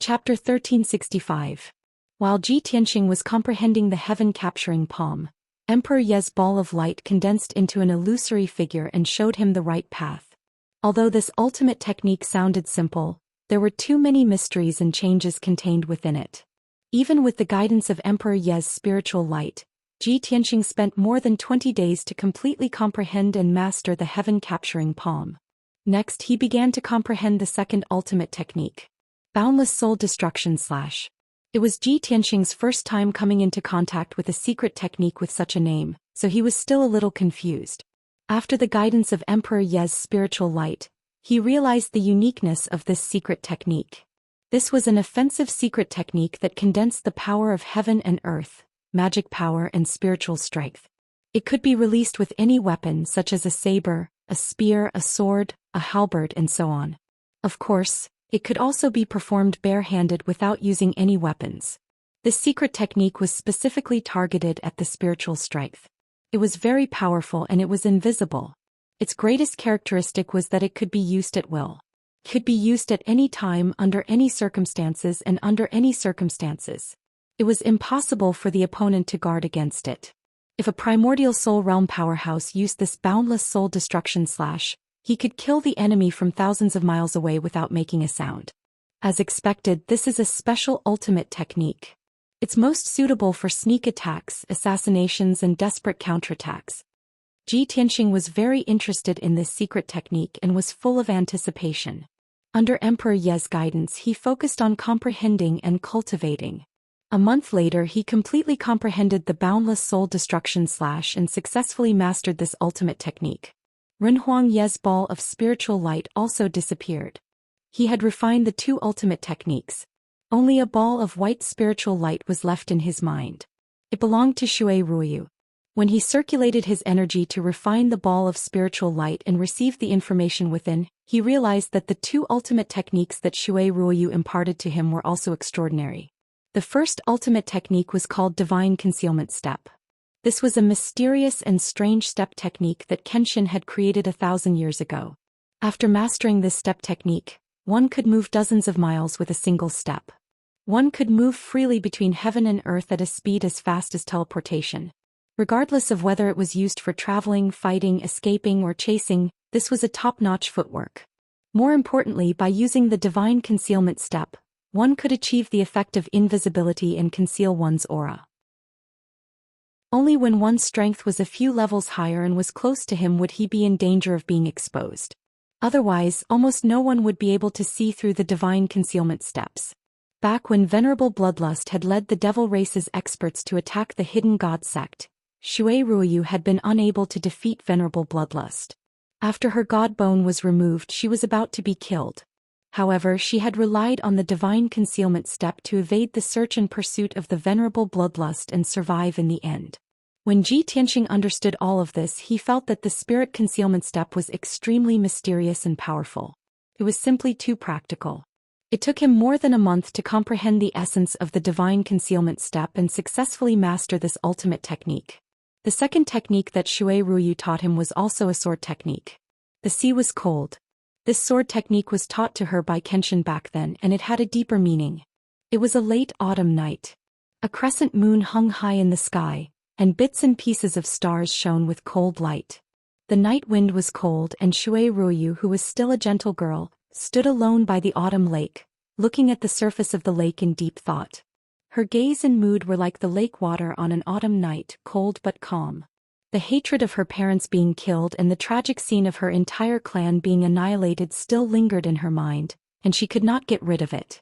Chapter 1365. While Ji Tianxing was comprehending the heaven-capturing palm, Emperor Ye's ball of light condensed into an illusory figure and showed him the right path. Although this ultimate technique sounded simple, there were too many mysteries and changes contained within it. Even with the guidance of Emperor Ye's spiritual light, Ji Tianxing spent more than 20 days to completely comprehend and master the heaven-capturing palm. Next he began to comprehend the second ultimate technique. Boundless soul destruction / It was Ji Tianxing's first time coming into contact with a secret technique with such a name, so he was still a little confused. After the guidance of Emperor Ye's spiritual light, he realized the uniqueness of this secret technique. This was an offensive secret technique that condensed the power of heaven and earth, magic power and spiritual strength. It could be released with any weapon such as a saber, a spear, a sword, a halberd and so on. Of course, it could also be performed barehanded without using any weapons. This secret technique was specifically targeted at the spiritual strength. It was very powerful and it was invisible. Its greatest characteristic was that it could be used at will. It could be used at any time, under any circumstances and under any circumstances. It was impossible for the opponent to guard against it. If a primordial soul realm powerhouse used this boundless soul destruction / he could kill the enemy from thousands of miles away without making a sound. As expected, this is a special ultimate technique. It's most suitable for sneak attacks, assassinations and desperate counterattacks. Ji Tianxing was very interested in this secret technique and was full of anticipation. Under Emperor Ye's guidance he focused on comprehending and cultivating. A month later he completely comprehended the boundless soul destruction / and successfully mastered this ultimate technique. Renhuang Ye's ball of spiritual light also disappeared. He had refined the two ultimate techniques. Only a ball of white spiritual light was left in his mind. It belonged to Shui Ruoyu. When he circulated his energy to refine the ball of spiritual light and receive the information within, he realized that the two ultimate techniques that Shui Ruoyu imparted to him were also extraordinary. The first ultimate technique was called Divine Concealment Step. This was a mysterious and strange step technique that Kenshin had created 1,000 years ago. After mastering this step technique, one could move dozens of miles with a single step. One could move freely between heaven and earth at a speed as fast as teleportation. Regardless of whether it was used for traveling, fighting, escaping, or chasing, this was a top-notch footwork. More importantly, by using the Divine Concealment Step, one could achieve the effect of invisibility and conceal one's aura. Only when one's strength was a few levels higher and was close to him would he be in danger of being exposed. Otherwise, almost no one would be able to see through the Divine Concealment Steps. Back when Venerable Bloodlust had led the Devil Race's experts to attack the Hidden God sect, Shui Ruoyu had been unable to defeat Venerable Bloodlust. After her god bone was removed, she was about to be killed. However, she had relied on the Divine Concealment Step to evade the search and pursuit of the Venerable Bloodlust and survive in the end. When Ji Tianxing understood all of this, he felt that the Spirit Concealment Step was extremely mysterious and powerful. It was simply too practical. It took him more than a month to comprehend the essence of the Divine Concealment Step and successfully master this ultimate technique. The second technique that Shui Ruoyu taught him was also a sword technique. The sea was cold. This sword technique was taught to her by Kenshin back then, and it had a deeper meaning. It was a late autumn night. A crescent moon hung high in the sky, and bits and pieces of stars shone with cold light. The night wind was cold, and Shui Ruoyu, who was still a gentle girl, stood alone by the autumn lake, looking at the surface of the lake in deep thought. Her gaze and mood were like the lake water on an autumn night, cold but calm. The hatred of her parents being killed and the tragic scene of her entire clan being annihilated still lingered in her mind, and she could not get rid of it.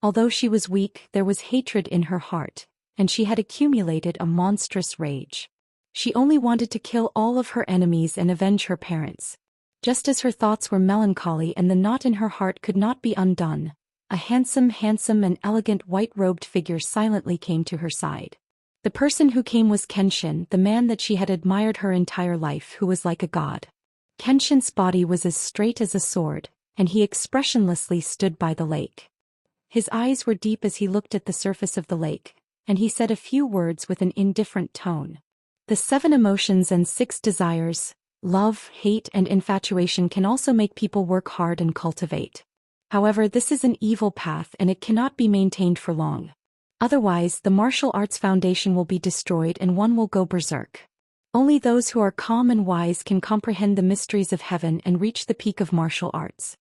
Although she was weak, there was hatred in her heart, and she had accumulated a monstrous rage. She only wanted to kill all of her enemies and avenge her parents. Just as her thoughts were melancholy and the knot in her heart could not be undone, a handsome and elegant white-robed figure silently came to her side. The person who came was Kenshin, the man that she had admired her entire life, who was like a god. Kenshin's body was as straight as a sword, and he expressionlessly stood by the lake. His eyes were deep as he looked at the surface of the lake, and he said a few words with an indifferent tone. The 7 emotions and 6 desires, love, hate, and infatuation, can also make people work hard and cultivate. However, this is an evil path and it cannot be maintained for long. Otherwise, the martial arts foundation will be destroyed and one will go berserk. Only those who are calm and wise can comprehend the mysteries of heaven and reach the peak of martial arts.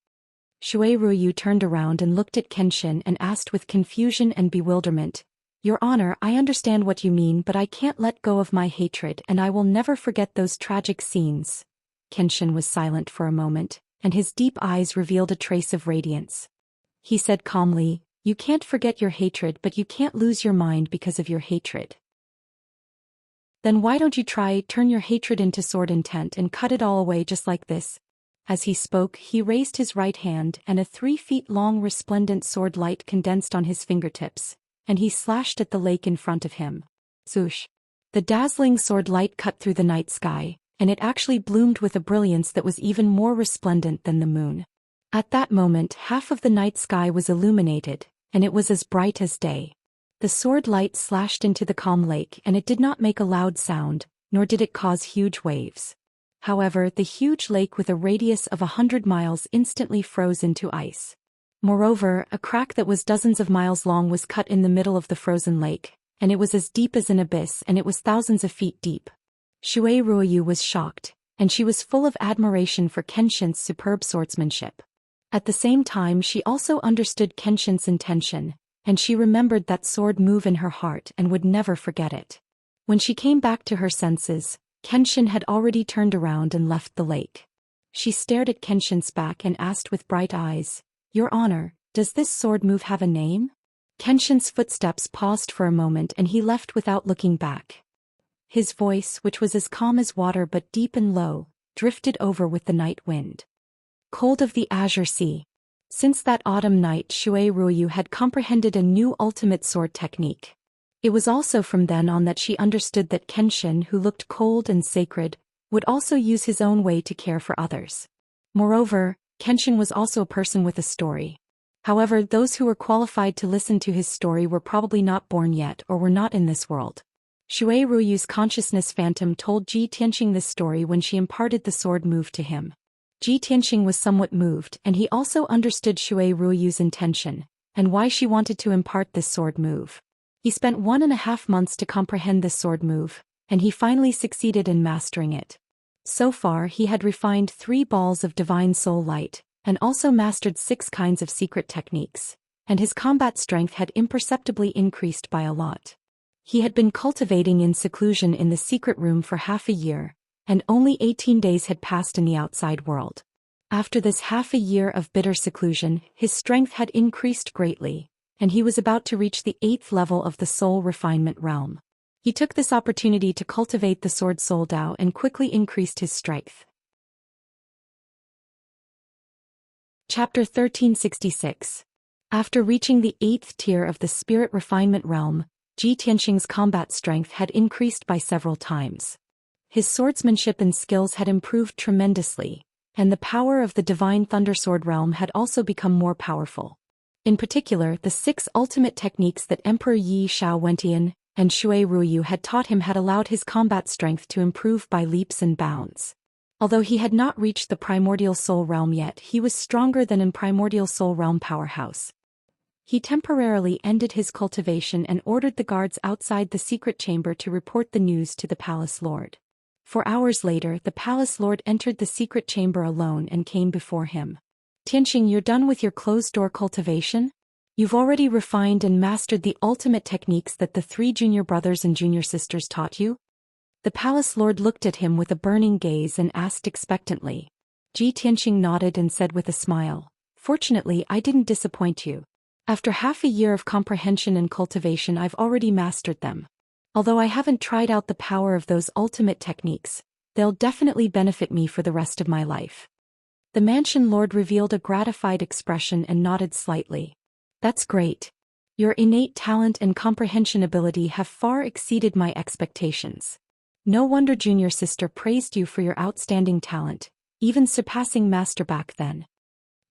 Shui Ruoyu turned around and looked at Kenshin and asked with confusion and bewilderment, "Your Honor, I understand what you mean, but I can't let go of my hatred and I will never forget those tragic scenes." Kenshin was silent for a moment, and his deep eyes revealed a trace of radiance. He said calmly, "You can't forget your hatred, but you can't lose your mind because of your hatred. Then why don't you turn your hatred into sword intent and cut it all away just like this?" As he spoke, he raised his right hand and a 3-feet-long resplendent sword light condensed on his fingertips, and he slashed at the lake in front of him. Zhoosh! The dazzling sword light cut through the night sky, and it actually bloomed with a brilliance that was even more resplendent than the moon. At that moment, half of the night sky was illuminated, and it was as bright as day. The sword light slashed into the calm lake and it did not make a loud sound, nor did it cause huge waves. However, the huge lake with a radius of 100 miles instantly froze into ice. Moreover, a crack that was dozens of miles long was cut in the middle of the frozen lake, and it was as deep as an abyss and it was thousands of feet deep. Shui Ruoyu was shocked, and she was full of admiration for Kenshin's superb swordsmanship. At the same time, she also understood Kenshin's intention, and she remembered that sword move in her heart and would never forget it. When she came back to her senses, Kenshin had already turned around and left the lake. She stared at Kenshin's back and asked with bright eyes, "Your Honor, does this sword move have a name?" Kenshin's footsteps paused for a moment and he left without looking back. His voice, which was as calm as water but deep and low, drifted over with the night wind. Cold of the Azure Sea. Since that autumn night, Shui Ruoyu had comprehended a new ultimate sword technique. It was also from then on that she understood that Kenshin, who looked cold and sacred, would also use his own way to care for others. Moreover, Kenshin was also a person with a story. However, those who were qualified to listen to his story were probably not born yet or were not in this world. Shui Ruoyu's consciousness phantom told Ji Tianxing this story when she imparted the sword move to him. Ji Tianxing was somewhat moved, and he also understood Shui Ruoyu's intention, and why she wanted to impart this sword move. He spent 1.5 months to comprehend this sword move, and he finally succeeded in mastering it. So far he had refined 3 balls of divine soul light, and also mastered 6 kinds of secret techniques, and his combat strength had imperceptibly increased by a lot. He had been cultivating in seclusion in the secret room for half a year, and only 18 days had passed in the outside world. After this half a year of bitter seclusion, his strength had increased greatly, and he was about to reach the 8th level of the soul refinement realm. He took this opportunity to cultivate the sword soul Dao and quickly increased his strength. Chapter 1366. After reaching the 8th tier of the spirit refinement realm, Ji Tianxing's combat strength had increased by several times. His swordsmanship and skills had improved tremendously, and the power of the divine thundersword realm had also become more powerful. In particular, the 6 ultimate techniques that Emperor Yi Shao Wentian and Shui Ruoyu had taught him had allowed his combat strength to improve by leaps and bounds. Although he had not reached the primordial soul realm yet, he was stronger than in primordial soul realm powerhouse. He temporarily ended his cultivation and ordered the guards outside the secret chamber to report the news to the palace lord. 4 hours later, the palace lord entered the secret chamber alone and came before him. "Tianxing, you're done with your closed-door cultivation? You've already refined and mastered the ultimate techniques that the 3 junior brothers and junior sisters taught you?" The palace lord looked at him with a burning gaze and asked expectantly. Ji Tianxing nodded and said with a smile, "Fortunately, I didn't disappoint you. After half a year of comprehension and cultivation, I've already mastered them. Although I haven't tried out the power of those ultimate techniques, they'll definitely benefit me for the rest of my life." The mansion lord revealed a gratified expression and nodded slightly. "That's great. Your innate talent and comprehension ability have far exceeded my expectations. No wonder junior sister praised you for your outstanding talent, even surpassing master back then."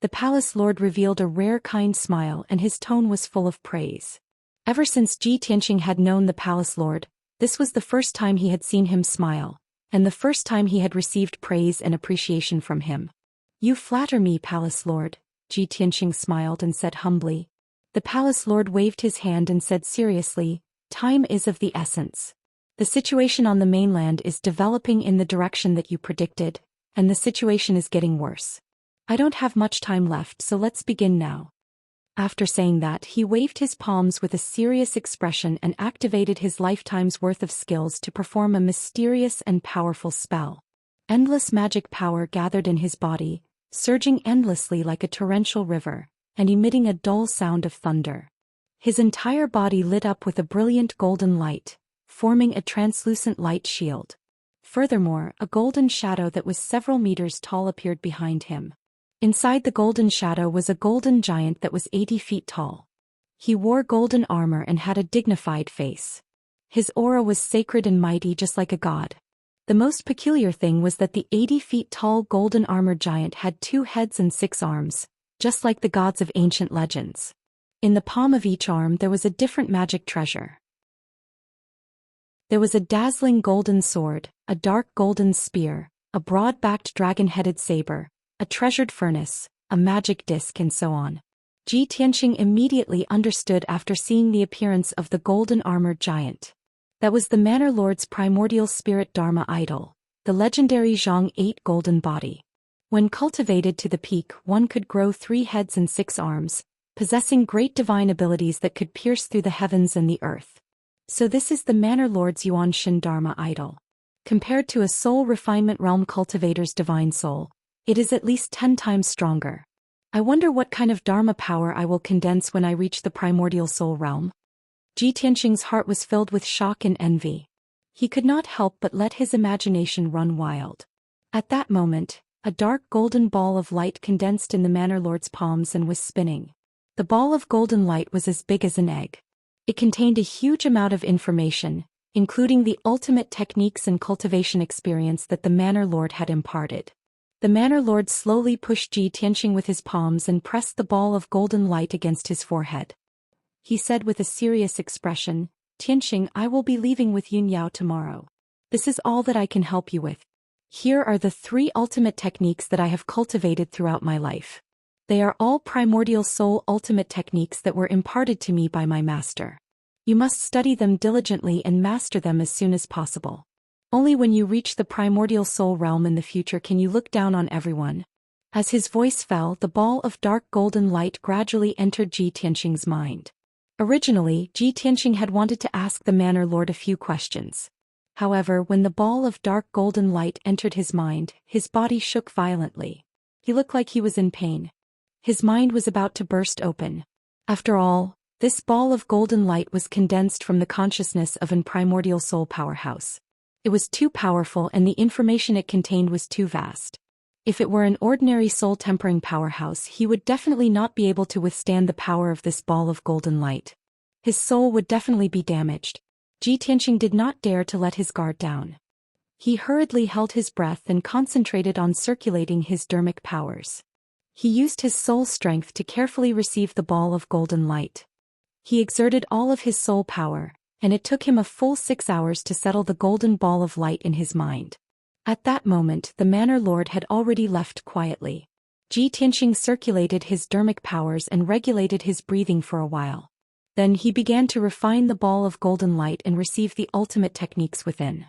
The palace lord revealed a rare kind smile and his tone was full of praise. Ever since Ji Tianxing had known the palace lord, this was the first time he had seen him smile, and the first time he had received praise and appreciation from him. "You flatter me, palace lord. Ji Tianxing smiled and said humbly. The palace lord waved his hand and said seriously, time is of the essence. The situation on the mainland is developing in the direction that you predicted, and the situation is getting worse. I don't have much time left, so let's begin now. After saying that, he waved his palms with a serious expression and activated his lifetime's worth of skills to perform a mysterious and powerful spell. Endless magic power gathered in his body, surging endlessly like a torrential river, and emitting a dull sound of thunder. His entire body lit up with a brilliant golden light, forming a translucent light shield. Furthermore, a golden shadow that was several meters tall appeared behind him. Inside the golden shadow was a golden giant that was 80 feet tall. He wore golden armor and had a dignified face. His aura was sacred and mighty, just like a god. The most peculiar thing was that the 80 feet tall golden armored giant had 2 heads and 6 arms, just like the gods of ancient legends. In the palm of each arm there was a different magic treasure. There was a dazzling golden sword, a dark golden spear, a broad-backed dragon-headed saber, a treasured furnace, a magic disc, and so on. Ji Tianxing immediately understood after seeing the appearance of the golden armored giant. That was the Manor Lord's primordial spirit Dharma idol, the legendary Zhang 8 golden body. When cultivated to the peak, one could grow 3 heads and 6 arms, possessing great divine abilities that could pierce through the heavens and the earth. So this is the Manor Lord's Yuanshan Dharma idol. Compared to a soul refinement realm cultivator's divine soul, it is at least 10 times stronger. I wonder what kind of Dharma power I will condense when I reach the primordial soul realm. Ji Tianxing's heart was filled with shock and envy. He could not help but let his imagination run wild. At that moment, a dark golden ball of light condensed in the Manor Lord's palms and was spinning. The ball of golden light was as big as an egg. It contained a huge amount of information, including the ultimate techniques and cultivation experience that the Manor Lord had imparted. The Manor Lord slowly pushed Ji Tianxing with his palms and pressed the ball of golden light against his forehead. He said with a serious expression, Tianxing, I will be leaving with Yunyao tomorrow. This is all that I can help you with. Here are the 3 ultimate techniques that I have cultivated throughout my life. They are all primordial soul ultimate techniques that were imparted to me by my master. You must study them diligently and master them as soon as possible. Only when you reach the primordial soul realm in the future can you look down on everyone. As his voice fell, the ball of dark golden light gradually entered Ji Tianxing's mind. Originally, Ji Tianxing had wanted to ask the Manor Lord a few questions. However, when the ball of dark golden light entered his mind, his body shook violently. He looked like he was in pain. His mind was about to burst open. After all, this ball of golden light was condensed from the consciousness of an primordial soul powerhouse. It was too powerful and the information it contained was too vast. If it were an ordinary soul-tempering powerhouse, he would definitely not be able to withstand the power of this ball of golden light. His soul would definitely be damaged. Ji Tianxing did not dare to let his guard down. He hurriedly held his breath and concentrated on circulating his dermic powers. He used his soul strength to carefully receive the ball of golden light. He exerted all of his soul power, and it took him a full 6 hours to settle the golden ball of light in his mind. At that moment, the Manor Lord had already left quietly. Ji Tianxing circulated his dermic powers and regulated his breathing for a while. Then he began to refine the ball of golden light and receive the ultimate techniques within.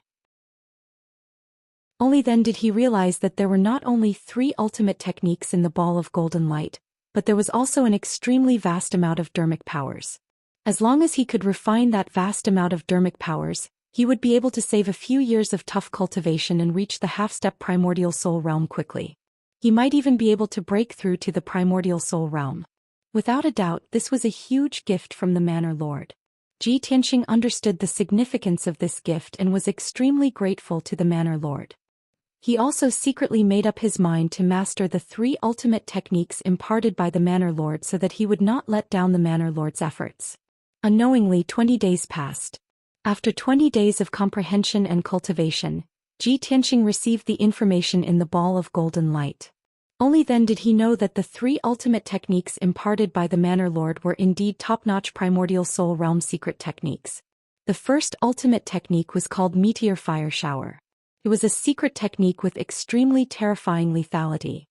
Only then did he realize that there were not only 3 ultimate techniques in the ball of golden light, but there was also an extremely vast amount of dermic powers. As long as he could refine that vast amount of dermic powers, he would be able to save a few years of tough cultivation and reach the half-step primordial soul realm quickly. He might even be able to break through to the primordial soul realm. Without a doubt, this was a huge gift from the Manor Lord. Ji Tianxing understood the significance of this gift and was extremely grateful to the Manor Lord. He also secretly made up his mind to master the 3 ultimate techniques imparted by the Manor Lord so that he would not let down the Manor Lord's efforts. Unknowingly, 20 days passed. After 20 days of comprehension and cultivation, Ji Tianxing received the information in the ball of golden light. Only then did he know that the 3 ultimate techniques imparted by the Manor Lord were indeed top-notch primordial soul realm secret techniques. The first ultimate technique was called Meteor Fire Shower. It was a secret technique with extremely terrifying lethality.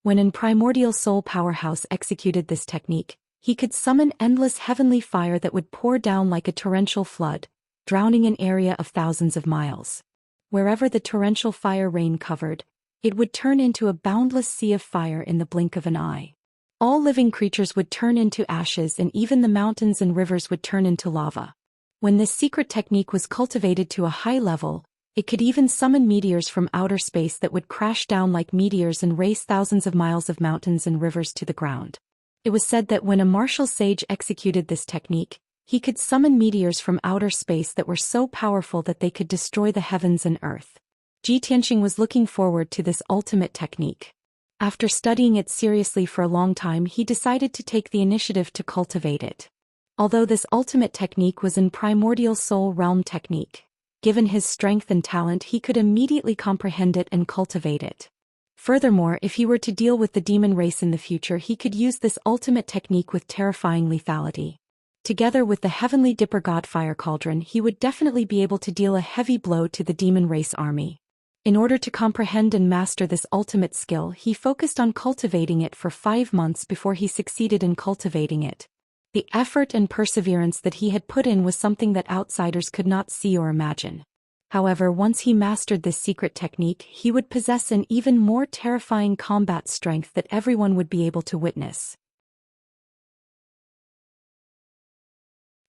When an primordial soul powerhouse executed this technique, he could summon endless heavenly fire that would pour down like a torrential flood, drowning an area of thousands of miles. Wherever the torrential fire rain covered, it would turn into a boundless sea of fire in the blink of an eye. All living creatures would turn into ashes, and even the mountains and rivers would turn into lava. When this secret technique was cultivated to a high level, it could even summon meteors from outer space that would crash down like meteors and race thousands of miles of mountains and rivers to the ground. It was said that when a martial sage executed this technique, he could summon meteors from outer space that were so powerful that they could destroy the heavens and earth. Zhi Tianxing was looking forward to this ultimate technique. After studying it seriously for a long time, he decided to take the initiative to cultivate it. Although this ultimate technique was in primordial soul realm technique, given his strength and talent, he could immediately comprehend it and cultivate it. Furthermore, if he were to deal with the demon race in the future, he could use this ultimate technique with terrifying lethality. Together with the heavenly dipper god fire cauldron, he would definitely be able to deal a heavy blow to the demon race army. In order to comprehend and master this ultimate skill, he focused on cultivating it for 5 months before he succeeded in cultivating it. The effort and perseverance that he had put in was something that outsiders could not see or imagine. However, once he mastered this secret technique, he would possess an even more terrifying combat strength that everyone would be able to witness.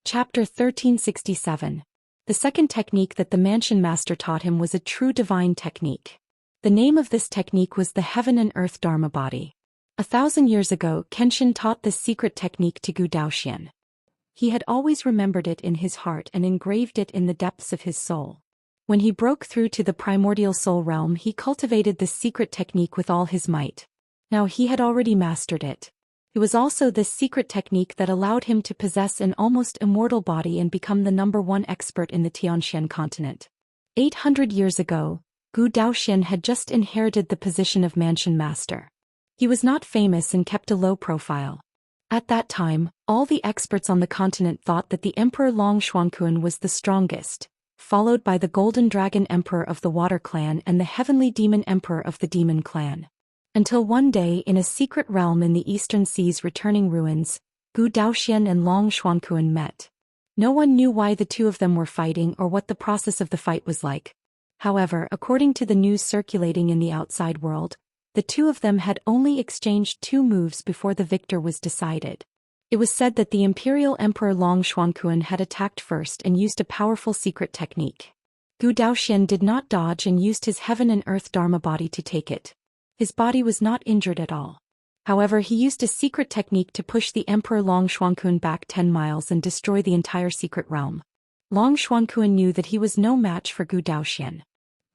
Chapter 1367. The second technique that the Mansion Master taught him was a true divine technique. The name of this technique was the Heaven and Earth Dharma Body. 1,000 years ago, Kenshin taught this secret technique to Zhou Xian. He had always remembered it in his heart and engraved it in the depths of his soul. When he broke through to the primordial soul realm, he cultivated this secret technique with all his might. Now he had already mastered it. It was also this secret technique that allowed him to possess an almost immortal body and become the #1 expert in the Xianxia continent. 800 years ago, Zhou Xian had just inherited the position of Mansion Master. He was not famous and kept a low profile. At that time, all the experts on the continent thought that the Emperor Long Xuanquan was the strongest, followed by the Golden Dragon Emperor of the Water Clan and the Heavenly Demon Emperor of the Demon Clan. Until one day, in a secret realm in the Eastern Sea's returning ruins, Zhou Xian and Long Xuanquan met. No one knew why the two of them were fighting or what the process of the fight was like. However, according to the news circulating in the outside world, the two of them had only exchanged 2 moves before the victor was decided. It was said that the Imperial Emperor Long Xuanquan had attacked first and used a powerful secret technique. Zhou Xian did not dodge and used his Heaven and Earth Dharma body to take it. His body was not injured at all. However, he used a secret technique to push the Emperor Long Xuanquan back 10 miles and destroy the entire secret realm. Long Xuanquan knew that he was no match for Zhou Xian.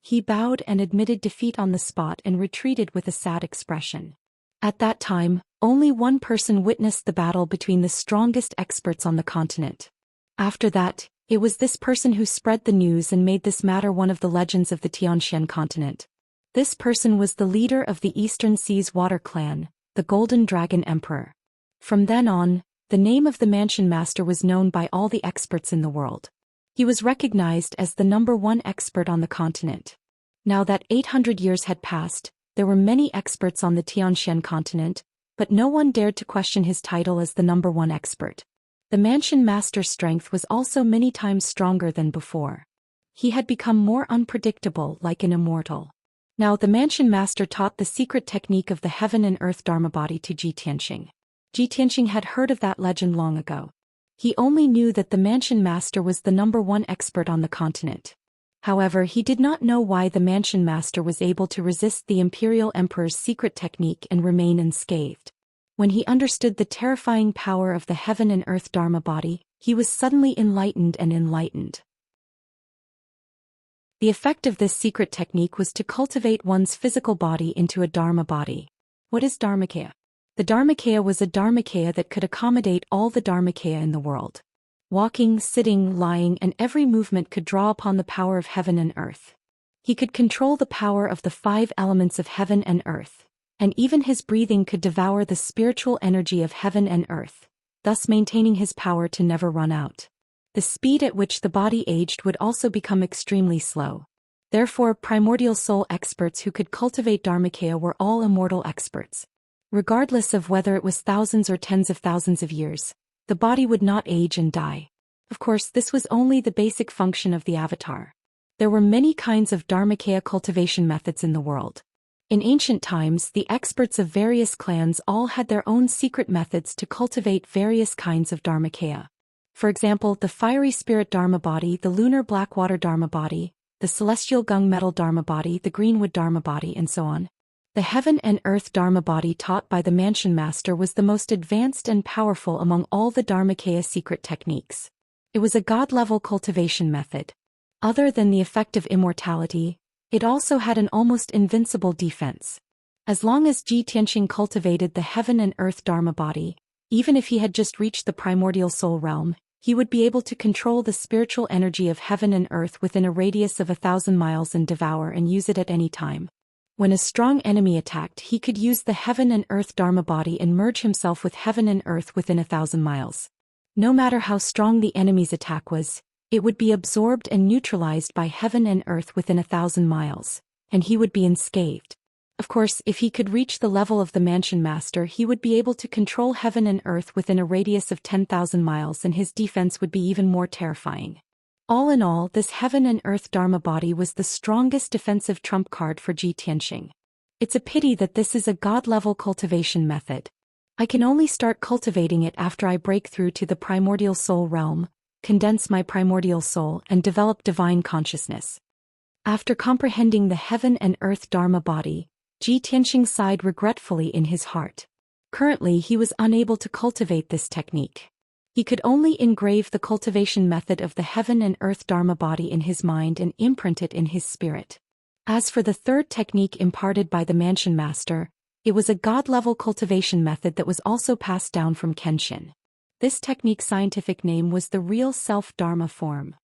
He bowed and admitted defeat on the spot and retreated with a sad expression. At that time, only one person witnessed the battle between the strongest experts on the continent. After that, it was this person who spread the news and made this matter one of the legends of the Xianxia continent. This person was the leader of the Eastern Sea's Water Clan, the Golden Dragon Emperor. From then on, the name of the Mansion Master was known by all the experts in the world. He was recognized as the #1 expert on the continent. Now that 800 years had passed, there were many experts on the Xianxia continent, but no one dared to question his title as the #1 expert. The Mansion Master's strength was also many times stronger than before. He had become more unpredictable, like an immortal. Now the Mansion Master taught the secret technique of the Heaven and Earth Dharma body to Zhi Tianxing. Zhi Tianxing had heard of that legend long ago. He only knew that the Mansion Master was the #1 expert on the continent. However, he did not know why the Mansion Master was able to resist the Imperial Emperor's secret technique and remain unscathed. When he understood the terrifying power of the Heaven and Earth Dharma body, he was suddenly enlightened. The effect of this secret technique was to cultivate one's physical body into a Dharma body. What is Dharmakaya? The Dharmakaya was a Dharmakaya that could accommodate all the Dharmakaya in the world. Walking, sitting, lying, and every movement could draw upon the power of heaven and earth. He could control the power of the 5 elements of heaven and earth, and even his breathing could devour the spiritual energy of heaven and earth, thus maintaining his power to never run out. The speed at which the body aged would also become extremely slow. Therefore, primordial soul experts who could cultivate Dharmakaya were all immortal experts. Regardless of whether it was thousands or tens of thousands of years, the body would not age and die. Of course, this was only the basic function of the avatar. There were many kinds of Dharmakaya cultivation methods in the world. In ancient times, the experts of various clans all had their own secret methods to cultivate various kinds of Dharmakaya. For example, the fiery spirit Dharma body, the lunar blackwater Dharma body, the celestial gunmetal Dharma body, the greenwood Dharma body, and so on. The heaven and earth Dharma body taught by the Mansion Master was the most advanced and powerful among all the Dharmakaya secret techniques. It was a god-level cultivation method. Other than the effect of immortality, it also had an almost invincible defense. As long as Ji Tianqing cultivated the heaven and earth Dharma body, even if he had just reached the primordial soul realm, he would be able to control the spiritual energy of heaven and earth within a radius of 1,000 miles and devour and use it at any time. When a strong enemy attacked, he could use the heaven and earth Dharma body and merge himself with heaven and earth within 1,000 miles. No matter how strong the enemy's attack was, it would be absorbed and neutralized by heaven and earth within 1,000 miles, and he would be unscathed. Of course, if he could reach the level of the Mansion Master, he would be able to control heaven and earth within a radius of 10,000 miles, and his defense would be even more terrifying. All in all, this heaven and earth Dharma body was the strongest defensive trump card for Ji Tianqing. It's a pity that this is a god-level cultivation method. I can only start cultivating it after I break through to the primordial soul realm, condense my primordial soul, and develop divine consciousness. After comprehending the heaven and earth Dharma body, Ji Tianqing sighed regretfully in his heart. Currently, he was unable to cultivate this technique. He could only engrave the cultivation method of the heaven and earth Dharma body in his mind and imprint it in his spirit. As for the third technique imparted by the Mansion Master, it was a god-level cultivation method that was also passed down from Kenshin. This technique's scientific name was the real self Dharma form.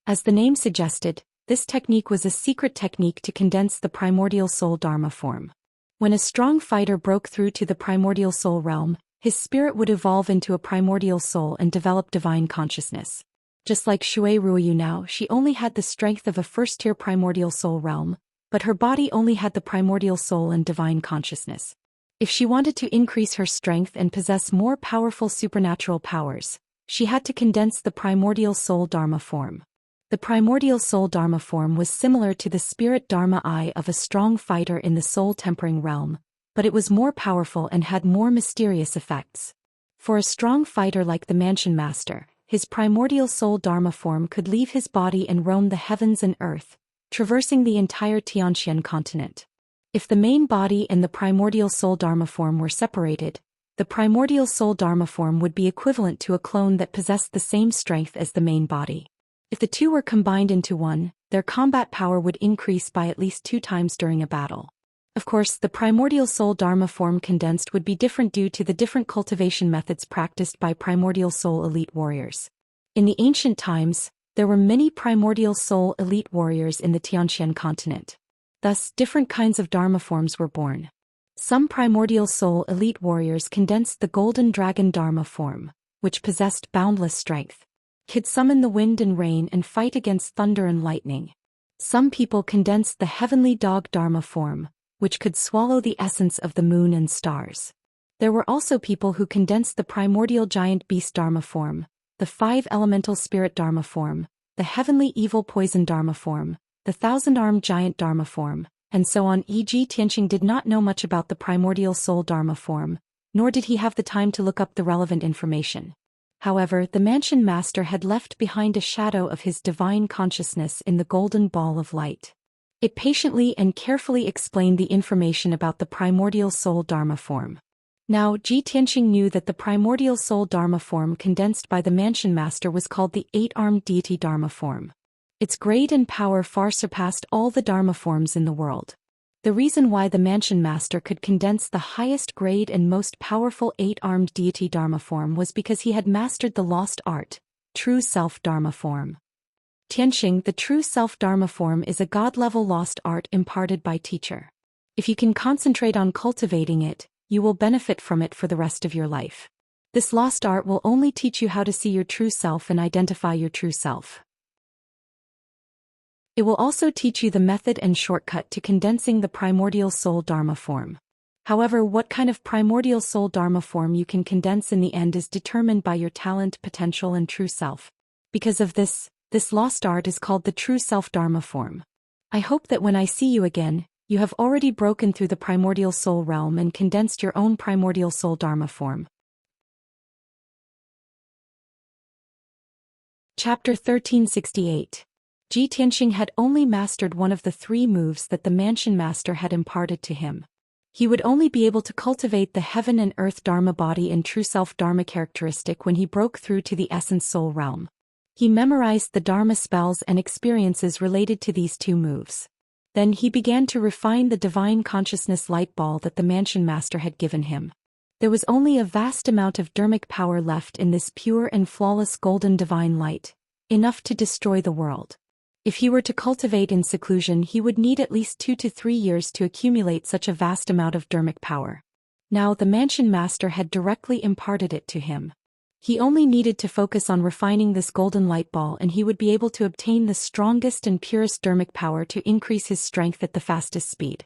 As the name suggested, this technique was a secret technique to condense the primordial soul Dharma form. When a strong fighter broke through to the primordial soul realm, his spirit would evolve into a primordial soul and develop divine consciousness. Just like Shui Ruoyu now, she only had the strength of a first-tier primordial soul realm, but her body only had the primordial soul and divine consciousness. If she wanted to increase her strength and possess more powerful supernatural powers, she had to condense the primordial soul Dharma form. The primordial soul Dharma form was similar to the spirit Dharma eye of a strong fighter in the soul-tempering realm, but it was more powerful and had more mysterious effects. For a strong fighter like the Mansion Master, his primordial soul Dharma form could leave his body and roam the heavens and earth, traversing the entire Xianxia continent. If the main body and the primordial soul Dharma form were separated, the primordial soul Dharma form would be equivalent to a clone that possessed the same strength as the main body. If the two were combined into one, their combat power would increase by at least 2 times during a battle. Of course, the primordial soul Dharma form condensed would be different due to the different cultivation methods practiced by primordial soul elite warriors. In the ancient times, there were many primordial soul elite warriors in the Xianxia continent. Thus, different kinds of Dharma forms were born. Some primordial soul elite warriors condensed the golden dragon Dharma form, which possessed boundless strength. Could summon the wind and rain and fight against thunder and lightning. Some people condensed the heavenly dog Dharma form, which could swallow the essence of the moon and stars. There were also people who condensed the primordial giant beast Dharma form, the 5 elemental spirit Dharma form, the heavenly evil poison Dharma form, the 1,000-armed giant Dharma form, and so on. E.g. Tianqing did not know much about the primordial soul Dharma form, nor did he have the time to look up the relevant information. However, the Mansion Master had left behind a shadow of his divine consciousness in the golden ball of light. It patiently and carefully explained the information about the primordial soul Dharma form. Now, Ji Tianqing knew that the primordial soul Dharma form condensed by the Mansion Master was called the 8-armed deity Dharma form. Its grade and power far surpassed all the Dharma forms in the world. The reason why the Mansion Master could condense the highest grade and most powerful 8-armed deity Dharma form was because he had mastered the lost art, true self Dharma form. Tianqing, the true self Dharma form, is a god-level lost art imparted by teacher. If you can concentrate on cultivating it, you will benefit from it for the rest of your life. This lost art will only teach you how to see your true self and identify your true self. It will also teach you the method and shortcut to condensing the primordial soul Dharma form. However, what kind of primordial soul dharma form you can condense in the end is determined by your talent, potential and true self. Because of this lost art is called the true self dharma form. I hope that when I see you again, you have already broken through the primordial soul realm and condensed your own primordial soul dharma form. Chapter 1368. Ji Tianxing had only mastered one of the 3 moves that the Mansion Master had imparted to him. He would only be able to cultivate the heaven and earth dharma body and true self dharma characteristic when he broke through to the essence soul realm. He memorized the dharma spells and experiences related to these 2 moves. Then he began to refine the divine consciousness light ball that the Mansion Master had given him. There was only a vast amount of dharmic power left in this pure and flawless golden divine light, enough to destroy the world. If he were to cultivate in seclusion, he would need at least 2 to 3 years to accumulate such a vast amount of dharmic power. Now the Mansion Master had directly imparted it to him. He only needed to focus on refining this golden light ball and he would be able to obtain the strongest and purest dharmic power to increase his strength at the fastest speed.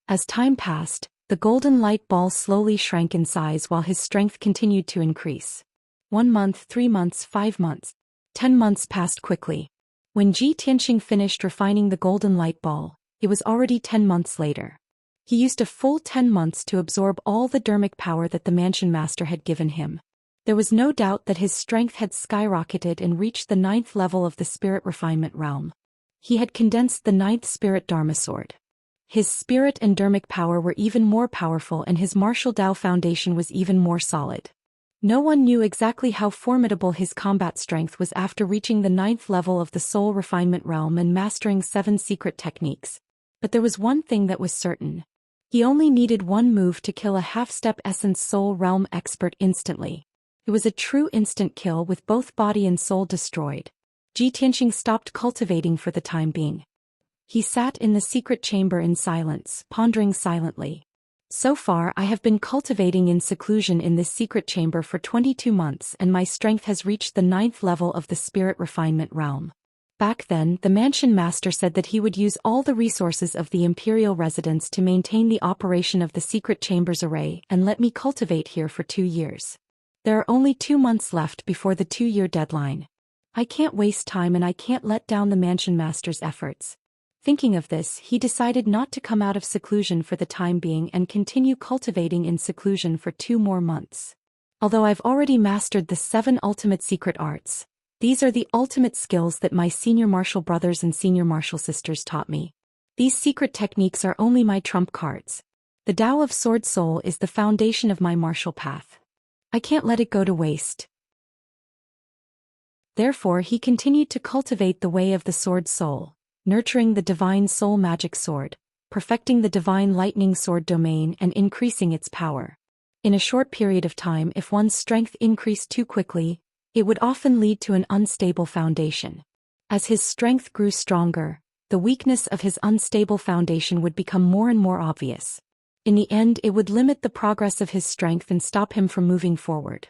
As time passed, the golden light ball slowly shrank in size while his strength continued to increase. 1 month, 3 months, 5 months. 10 months passed quickly. When Ji Tianxing finished refining the golden light ball, it was already 10 months later. He used a full 10 months to absorb all the dharmic power that the Mansion Master had given him. There was no doubt that his strength had skyrocketed and reached the 9th level of the spirit refinement realm. He had condensed the 9th spirit dharma sword. His spirit and dharmic power were even more powerful and his martial Dao foundation was even more solid. No one knew exactly how formidable his combat strength was after reaching the 9th level of the soul refinement realm and mastering 7 secret techniques. But there was one thing that was certain. He only needed 1 move to kill a half-step essence soul realm expert instantly. It was a true instant kill with both body and soul destroyed. Ji Tianxing stopped cultivating for the time being. He sat in the secret chamber in silence, pondering silently. So far I have been cultivating in seclusion in this secret chamber for 22 months and my strength has reached the 9th level of the spirit refinement realm. Back then, the Mansion Master said that he would use all the resources of the imperial residence to maintain the operation of the secret chambers array and let me cultivate here for 2 years. There are only 2 months left before the 2-year deadline. I can't waste time and I can't let down the Mansion Master's efforts. Thinking of this, he decided not to come out of seclusion for the time being and continue cultivating in seclusion for 2 more months. Although I've already mastered the 7 ultimate secret arts, these are the ultimate skills that my senior martial brothers and senior martial sisters taught me. These secret techniques are only my trump cards. The Tao of Sword Soul is the foundation of my martial path. I can't let it go to waste. Therefore he continued to cultivate the way of the Sword Soul, nurturing the divine soul magic sword, perfecting the divine lightning sword domain and increasing its power. In a short period of time, if one's strength increased too quickly, it would often lead to an unstable foundation. As his strength grew stronger, the weakness of his unstable foundation would become more and more obvious. In the end, it would limit the progress of his strength and stop him from moving forward.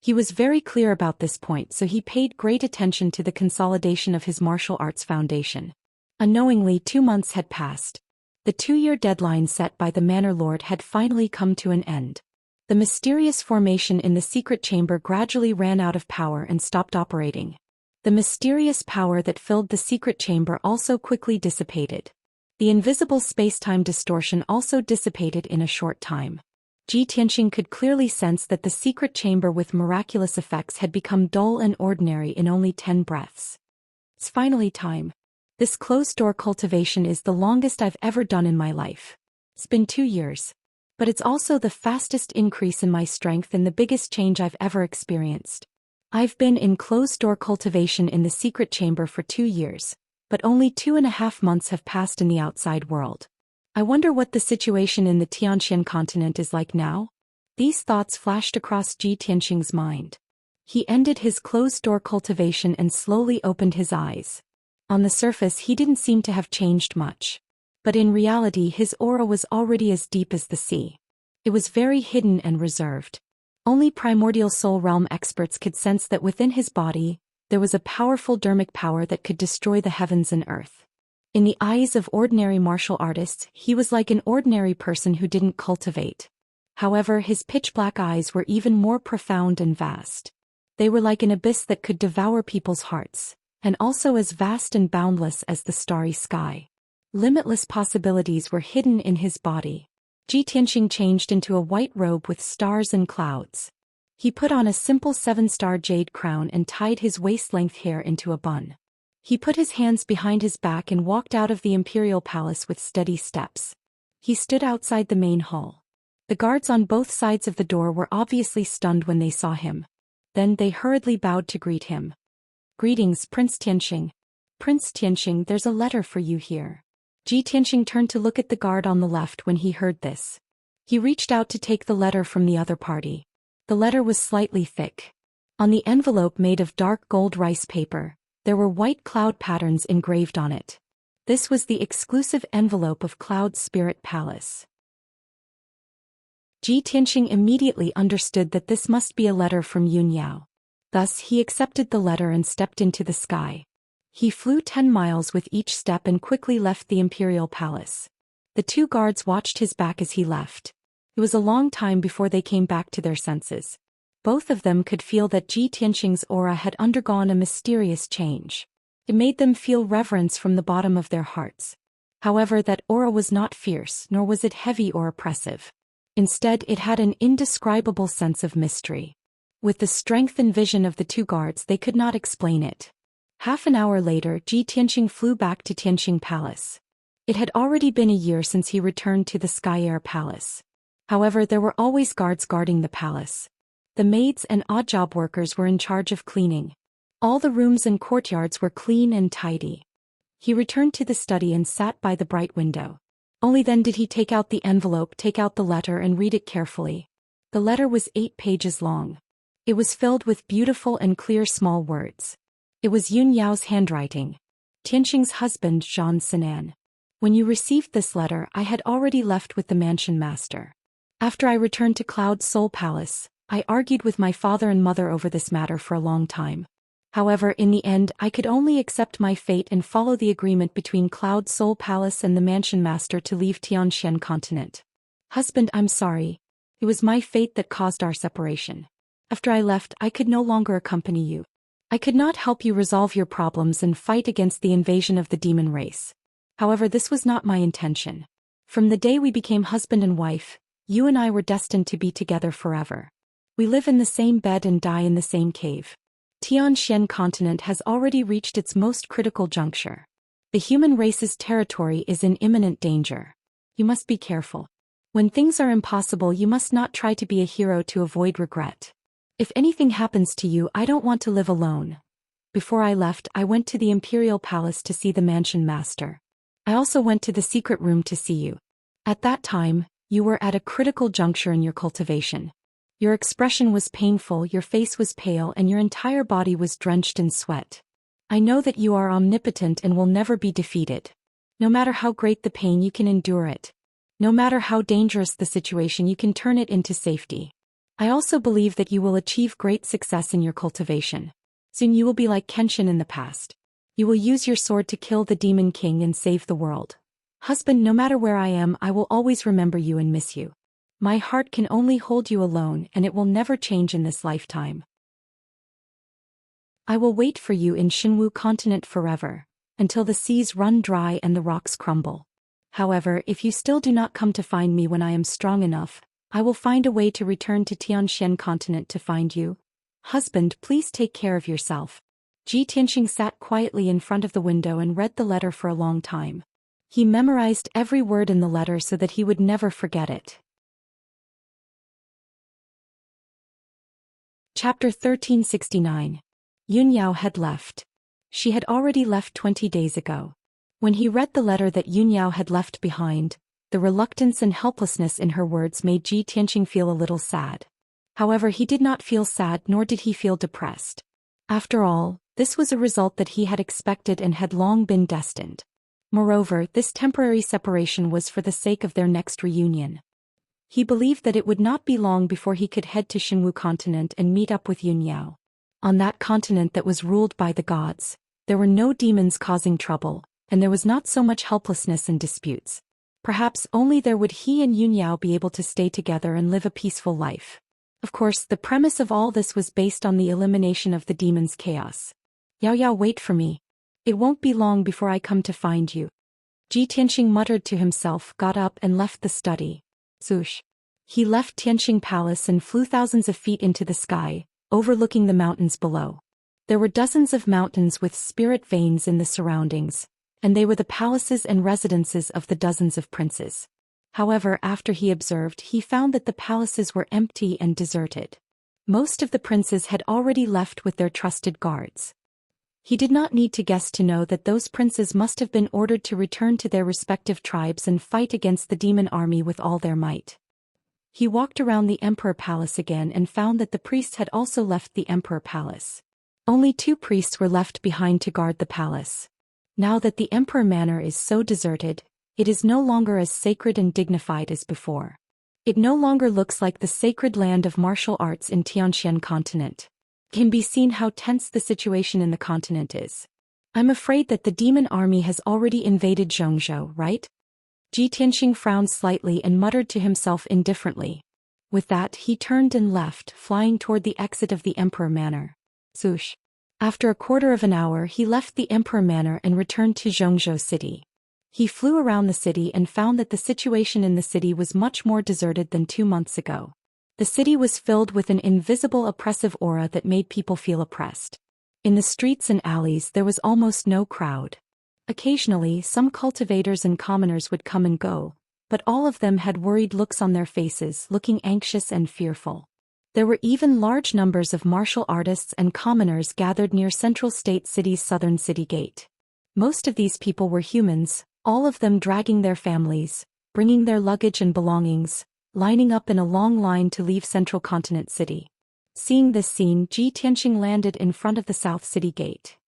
He was very clear about this point, so he paid great attention to the consolidation of his martial arts foundation. Unknowingly, 2 months had passed. The 2-year deadline set by the Manor Lord had finally come to an end. The mysterious formation in the secret chamber gradually ran out of power and stopped operating. The mysterious power that filled the secret chamber also quickly dissipated. The invisible space-time distortion also dissipated in a short time. Ji Tianxing could clearly sense that the secret chamber with miraculous effects had become dull and ordinary in only 10 breaths. It's finally time. This closed-door cultivation is the longest I've ever done in my life. It's been 2 years. But it's also the fastest increase in my strength and the biggest change I've ever experienced. I've been in closed-door cultivation in the secret chamber for 2 years, but only 2.5 months have passed in the outside world. I wonder what the situation in the Tianxian continent is like now? These thoughts flashed across Ji Tianxing's mind. He ended his closed-door cultivation and slowly opened his eyes. On the surface he didn't seem to have changed much. But in reality his aura was already as deep as the sea. It was very hidden and reserved. Only primordial soul realm experts could sense that within his body, there was a powerful dharmic power that could destroy the heavens and earth. In the eyes of ordinary martial artists, he was like an ordinary person who didn't cultivate. However, his pitch-black eyes were even more profound and vast. They were like an abyss that could devour people's hearts, and also as vast and boundless as the starry sky. Limitless possibilities were hidden in his body. Ji Tianxing changed into a white robe with stars and clouds. He put on a simple 7-star jade crown and tied his waist-length hair into a bun. He put his hands behind his back and walked out of the imperial palace with steady steps. He stood outside the main hall. The guards on both sides of the door were obviously stunned when they saw him. Then they hurriedly bowed to greet him. "Greetings, Prince Tianxing." "Prince Tianxing, there's a letter for you here." Ji Tianxing turned to look at the guard on the left when he heard this. He reached out to take the letter from the other party. The letter was slightly thick. On the envelope made of dark gold rice paper, there were white cloud patterns engraved on it. This was the exclusive envelope of Cloud Spirit Palace. Ji Tianxing immediately understood that this must be a letter from Yun Yao. Thus he accepted the letter and stepped into the sky. He flew 10 miles with each step and quickly left the imperial palace. The 2 guards watched his back as he left. It was a long time before they came back to their senses. Both of them could feel that Ji Tianxing's aura had undergone a mysterious change. It made them feel reverence from the bottom of their hearts. However, that aura was not fierce, nor was it heavy or oppressive. Instead, it had an indescribable sense of mystery. With the strength and vision of the 2 guards, they could not explain it. Half an hour later, Ji Tianxing flew back to Tianxing Palace. It had already been a year since he returned to the Sky Air Palace. However, there were always guards guarding the palace. The maids and odd job workers were in charge of cleaning. All the rooms and courtyards were clean and tidy. He returned to the study and sat by the bright window. Only then did he take out the envelope, take out the letter and read it carefully. The letter was 8 pages long. It was filled with beautiful and clear small words. It was Yun Yao's handwriting. Tianxing's husband, Zhou Xian. When you received this letter, I had already left with the mansion master. After I returned to Cloud Soul Palace, I argued with my father and mother over this matter for a long time. However, in the end, I could only accept my fate and follow the agreement between Cloud Soul Palace and the Mansion Master to leave Tianxian continent. Husband, I'm sorry. It was my fate that caused our separation. After I left, I could no longer accompany you. I could not help you resolve your problems and fight against the invasion of the demon race. However, this was not my intention. From the day we became husband and wife, you and I were destined to be together forever. We live in the same bed and die in the same cave. Tianxian continent has already reached its most critical juncture. The human race's territory is in imminent danger. You must be careful. When things are impossible, you must not try to be a hero to avoid regret. If anything happens to you, I don't want to live alone. Before I left, I went to the imperial palace to see the mansion master. I also went to the secret room to see you. At that time, you were at a critical juncture in your cultivation. Your expression was painful, your face was pale, and your entire body was drenched in sweat. I know that you are omnipotent and will never be defeated. No matter how great the pain, you can endure it. No matter how dangerous the situation, you can turn it into safety. I also believe that you will achieve great success in your cultivation. Soon you will be like Kenshin in the past. You will use your sword to kill the Demon King and save the world. Husband, no matter where I am, I will always remember you and miss you. My heart can only hold you alone, and it will never change in this lifetime. I will wait for you in Shinwu continent forever, until the seas run dry and the rocks crumble. However, if you still do not come to find me when I am strong enough, I will find a way to return to Tianxian continent to find you. Husband, please take care of yourself. Ji Tianxing sat quietly in front of the window and read the letter for a long time. He memorized every word in the letter so that he would never forget it. Chapter 1369. Yun Yao had left. She had already left 20 days ago. When he read the letter that Yun Yao had left behind, the reluctance and helplessness in her words made Ji Tianxing feel a little sad. However, he did not feel sad, nor did he feel depressed. After all, this was a result that he had expected and had long been destined. Moreover, this temporary separation was for the sake of their next reunion. He believed that it would not be long before he could head to Shinwu continent and meet up with Yun Yao. On that continent that was ruled by the gods, there were no demons causing trouble, and there was not so much helplessness and disputes. Perhaps only there would he and Yunyao be able to stay together and live a peaceful life. Of course, the premise of all this was based on the elimination of the demon's chaos. Yao Yao, wait for me. It won't be long before I come to find you. Ji Tianxing muttered to himself, got up and left the study. Zhoosh. He left Tianxing Palace and flew thousands of feet into the sky, overlooking the mountains below. There were dozens of mountains with spirit veins in the surroundings, and they were the palaces and residences of the dozens of princes. However, after he observed, he found that the palaces were empty and deserted. Most of the princes had already left with their trusted guards. He did not need to guess to know that those princes must have been ordered to return to their respective tribes and fight against the demon army with all their might. He walked around the Emperor Palace again and found that the priests had also left the Emperor Palace. Only 2 priests were left behind to guard the palace. Now that the Emperor Manor is so deserted, it is no longer as sacred and dignified as before. It no longer looks like the sacred land of martial arts in Xianxia continent. It can be seen how tense the situation in the continent is. I'm afraid that the demon army has already invaded Zhongzhou, right? Ji Tianxing frowned slightly and muttered to himself indifferently. With that, he turned and left, flying toward the exit of the Emperor Manor. Zhoosh. After a quarter of an hour, he left the Emperor Manor and returned to Zhongzhou city. He flew around the city and found that the situation in the city was much more deserted than 2 months ago. The city was filled with an invisible oppressive aura that made people feel oppressed. In the streets and alleys there was almost no crowd. Occasionally, some cultivators and commoners would come and go, but all of them had worried looks on their faces, looking anxious and fearful. There were even large numbers of martial artists and commoners gathered near Central State City's southern city gate. Most of these people were humans, all of them dragging their families, bringing their luggage and belongings, lining up in a long line to leave Central Continent City. Seeing this scene, Ji Tianxing landed in front of the South City Gate.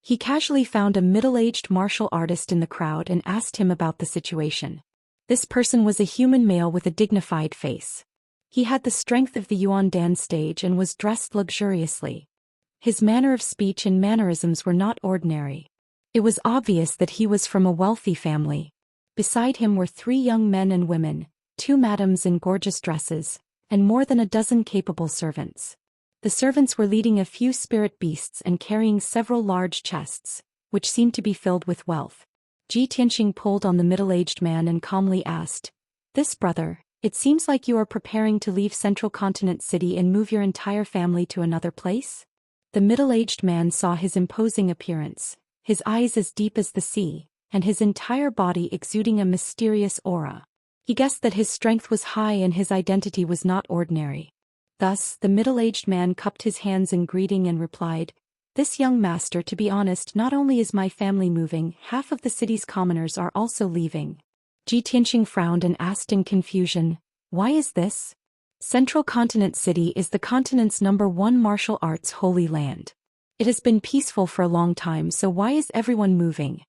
He casually found a middle-aged martial artist in the crowd and asked him about the situation. This person was a human male with a dignified face. He had the strength of the Yuan Dan stage and was dressed luxuriously. His manner of speech and mannerisms were not ordinary. It was obvious that he was from a wealthy family. Beside him were 3 young men and women, 2 madams in gorgeous dresses, and more than a dozen capable servants. The servants were leading a few spirit beasts and carrying several large chests, which seemed to be filled with wealth. Ji Tianxing pulled on the middle-aged man and calmly asked, "This brother, it seems like you are preparing to leave Central Continent City and move your entire family to another place?" The middle-aged man saw his imposing appearance, his eyes as deep as the sea, and his entire body exuding a mysterious aura. He guessed that his strength was high and his identity was not ordinary. Thus, the middle-aged man cupped his hands in greeting and replied, "This young master, to be honest, not only is my family moving, half of the city's commoners are also leaving." Ji Tianxing frowned and asked in confusion, "Why is this?" Central Continent City is the continent's #1 martial arts holy land. It has been peaceful for a long time, so why is everyone moving?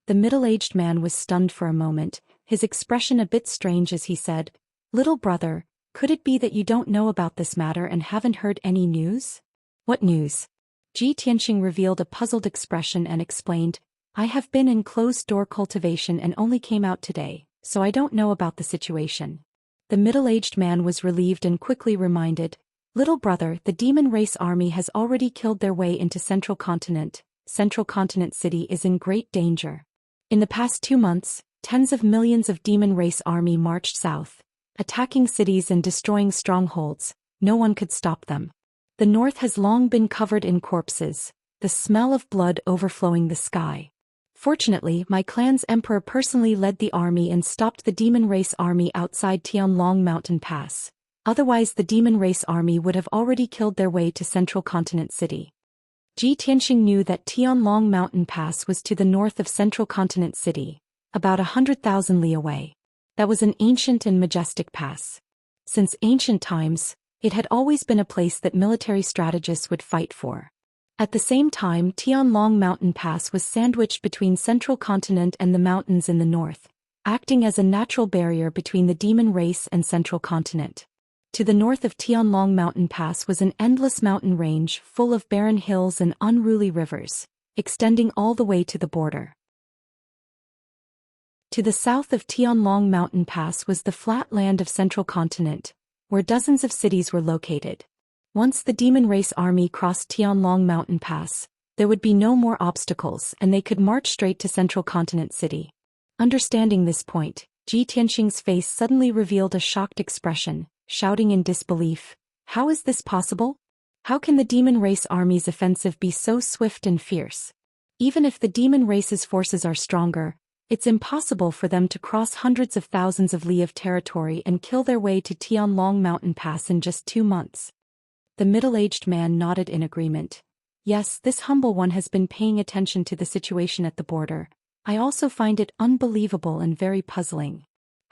The middle-aged man was stunned for a moment, his expression a bit strange as he said, "Little brother, could it be that you don't know about this matter and haven't heard any news?" "What news?" Ji Tianxing revealed a puzzled expression and explained, "I have been in closed-door cultivation and only came out today, so I don't know about the situation." The middle-aged man was relieved and quickly reminded, "Little brother, the demon race army has already killed their way into Central Continent. Central Continent City is in great danger. In the past 2 months, tens of millions of demon race army marched south, attacking cities and destroying strongholds. No one could stop them. The north has long been covered in corpses, the smell of blood overflowing the sky. Fortunately, my clan's emperor personally led the army and stopped the demon race army outside Tianlong Mountain Pass. Otherwise the demon race army would have already killed their way to Central Continent City." Ji Tianxing knew that Tianlong Mountain Pass was to the north of Central Continent City, about 100,000 li away. That was an ancient and majestic pass. Since ancient times, it had always been a place that military strategists would fight for. At the same time, Tianlong Mountain Pass was sandwiched between Central Continent and the mountains in the north, acting as a natural barrier between the demon race and Central Continent. To the north of Tianlong Mountain Pass was an endless mountain range full of barren hills and unruly rivers. extending all the way to the border. To the south of Tianlong Mountain Pass was the flat land of Central Continent, where dozens of cities were located. Once the demon race army crossed Tianlong Mountain Pass, there would be no more obstacles and they could march straight to Central Continent City. Understanding this point, Ji Tianxing's face suddenly revealed a shocked expression, shouting in disbelief, "How is this possible? How can the demon race army's offensive be so swift and fierce? Even if the demon race's forces are stronger, it's impossible for them to cross hundreds of thousands of li of territory and kill their way to Tianlong Mountain Pass in just 2 months." The middle-aged man nodded in agreement. "Yes, this humble one has been paying attention to the situation at the border. I also find it unbelievable and very puzzling.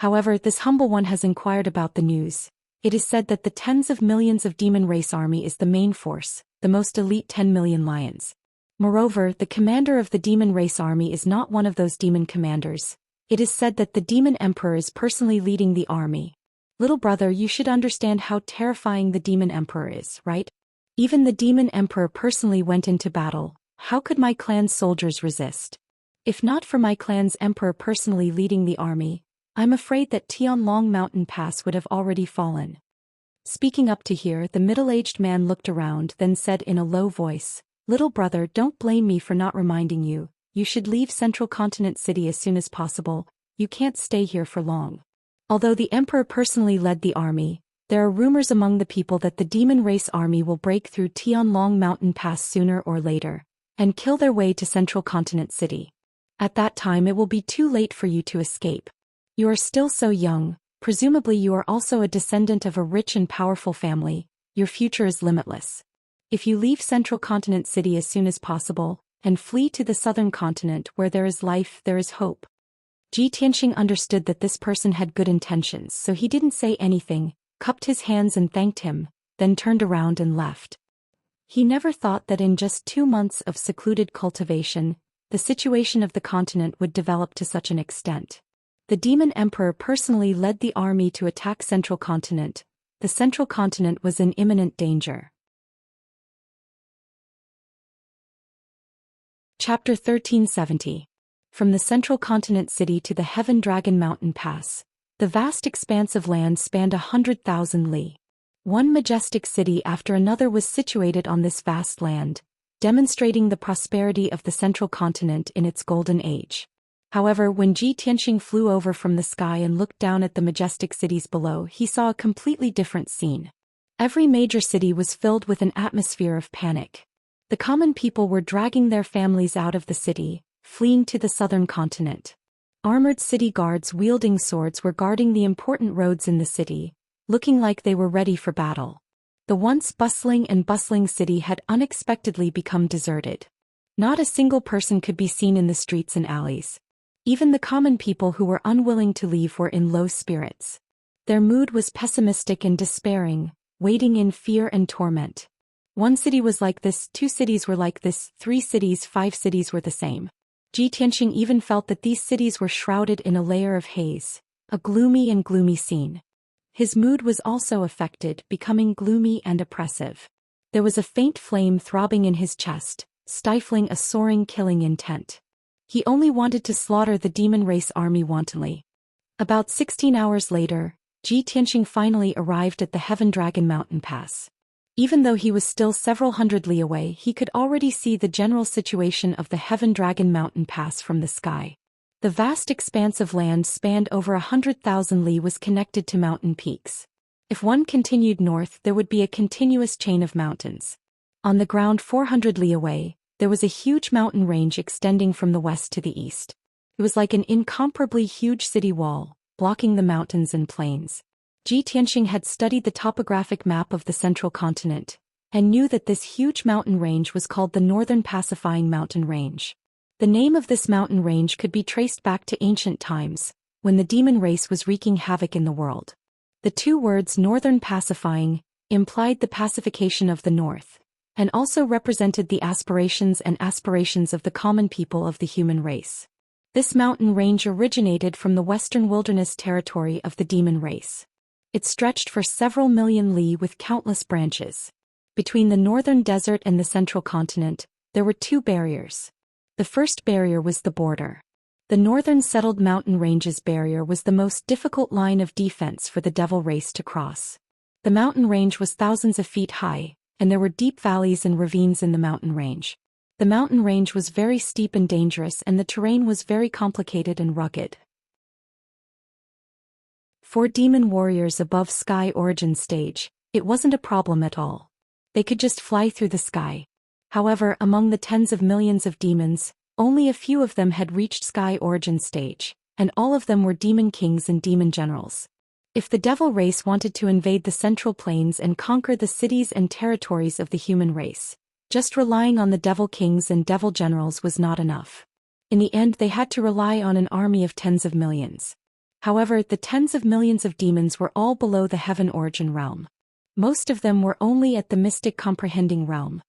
However, this humble one has inquired about the news. It is said that the tens of millions of demon race army is the main force, the most elite 10 million lions. Moreover, the commander of the demon race army is not one of those demon commanders. It is said that the demon emperor is personally leading the army. Little brother, you should understand how terrifying the demon emperor is, right? Even the demon emperor personally went into battle. How could my clan's soldiers resist? If not for my clan's emperor personally leading the army, I'm afraid that Tianlong Mountain Pass would have already fallen." Speaking up to here, the middle-aged man looked around, then said in a low voice, "Little brother, don't blame me for not reminding you. You should leave Central Continent City as soon as possible. You can't stay here for long." Although the emperor personally led the army, there are rumors among the people that the demon race army will break through Tianlong Mountain Pass sooner or later, and kill their way to Central Continent City. At that time it will be too late for you to escape. You are still so young, presumably you are also a descendant of a rich and powerful family, your future is limitless. If you leave Central Continent City as soon as possible, and flee to the southern continent where there is life, there is hope. Ji Tianxing understood that this person had good intentions, so he didn't say anything, cupped his hands and thanked him, then turned around and left. He never thought that in just 2 months of secluded cultivation, the situation of the continent would develop to such an extent. The demon emperor personally led the army to attack Central Continent. The Central Continent was in imminent danger. Chapter 1370. From the Central Continent City to the Heaven Dragon Mountain Pass, the vast expanse of land spanned 100,000 li. One majestic city after another was situated on this vast land, demonstrating the prosperity of the Central Continent in its golden age. However, when Ji Tianxing flew over from the sky and looked down at the majestic cities below, he saw a completely different scene. Every major city was filled with an atmosphere of panic. The common people were dragging their families out of the city, fleeing to the southern continent. Armored city guards wielding swords were guarding the important roads in the city, looking like they were ready for battle. The once bustling city had unexpectedly become deserted. Not a single person could be seen in the streets and alleys. Even the common people who were unwilling to leave were in low spirits. Their mood was pessimistic and despairing, waiting in fear and torment. 1 city was like this, 2 cities were like this, 3 cities, 5 cities were the same. Ji Tianxing even felt that these cities were shrouded in a layer of haze, a gloomy scene. His mood was also affected, becoming gloomy and oppressive. There was a faint flame throbbing in his chest, stifling a soaring killing intent. He only wanted to slaughter the demon race army wantonly. About 16 hours later, Ji Tianxing finally arrived at the Heaven Dragon Mountain Pass. Even though he was still several hundred li away, he could already see the general situation of the Heaven Dragon Mountain Pass from the sky. The vast expanse of land spanned over 100,000 li was connected to mountain peaks. If one continued north, there would be a continuous chain of mountains. On the ground 400 li away, there was a huge mountain range extending from the west to the east. It was like an incomparably huge city wall, blocking the mountains and plains. Ji Tianxing had studied the topographic map of the Central Continent, and knew that this huge mountain range was called the Northern Pacifying Mountain Range. The name of this mountain range could be traced back to ancient times, when the demon race was wreaking havoc in the world. The 2 words Northern Pacifying implied the pacification of the North, and also represented the aspirations of the common people of the human race. This mountain range originated from the western wilderness territory of the demon race. It stretched for several million li with countless branches. Between the northern desert and the Central Continent, there were 2 barriers. The first barrier was the border. The northern settled mountain ranges barrier was the most difficult line of defense for the devil race to cross. The mountain range was thousands of feet high, and there were deep valleys and ravines in the mountain range. The mountain range was very steep and dangerous, and the terrain was very complicated and rugged. For demon warriors above Sky Origin stage, it wasn't a problem at all. They could just fly through the sky. However, among the tens of millions of demons, only a few of them had reached Sky Origin stage, and all of them were demon kings and demon generals. If the devil race wanted to invade the Central Plains and conquer the cities and territories of the human race, just relying on the devil kings and devil generals was not enough. In the end, they had to rely on an army of tens of millions. However, the tens of millions of demons were all below the Heaven Origin realm. Most of them were only at the Mystic Comprehending realm.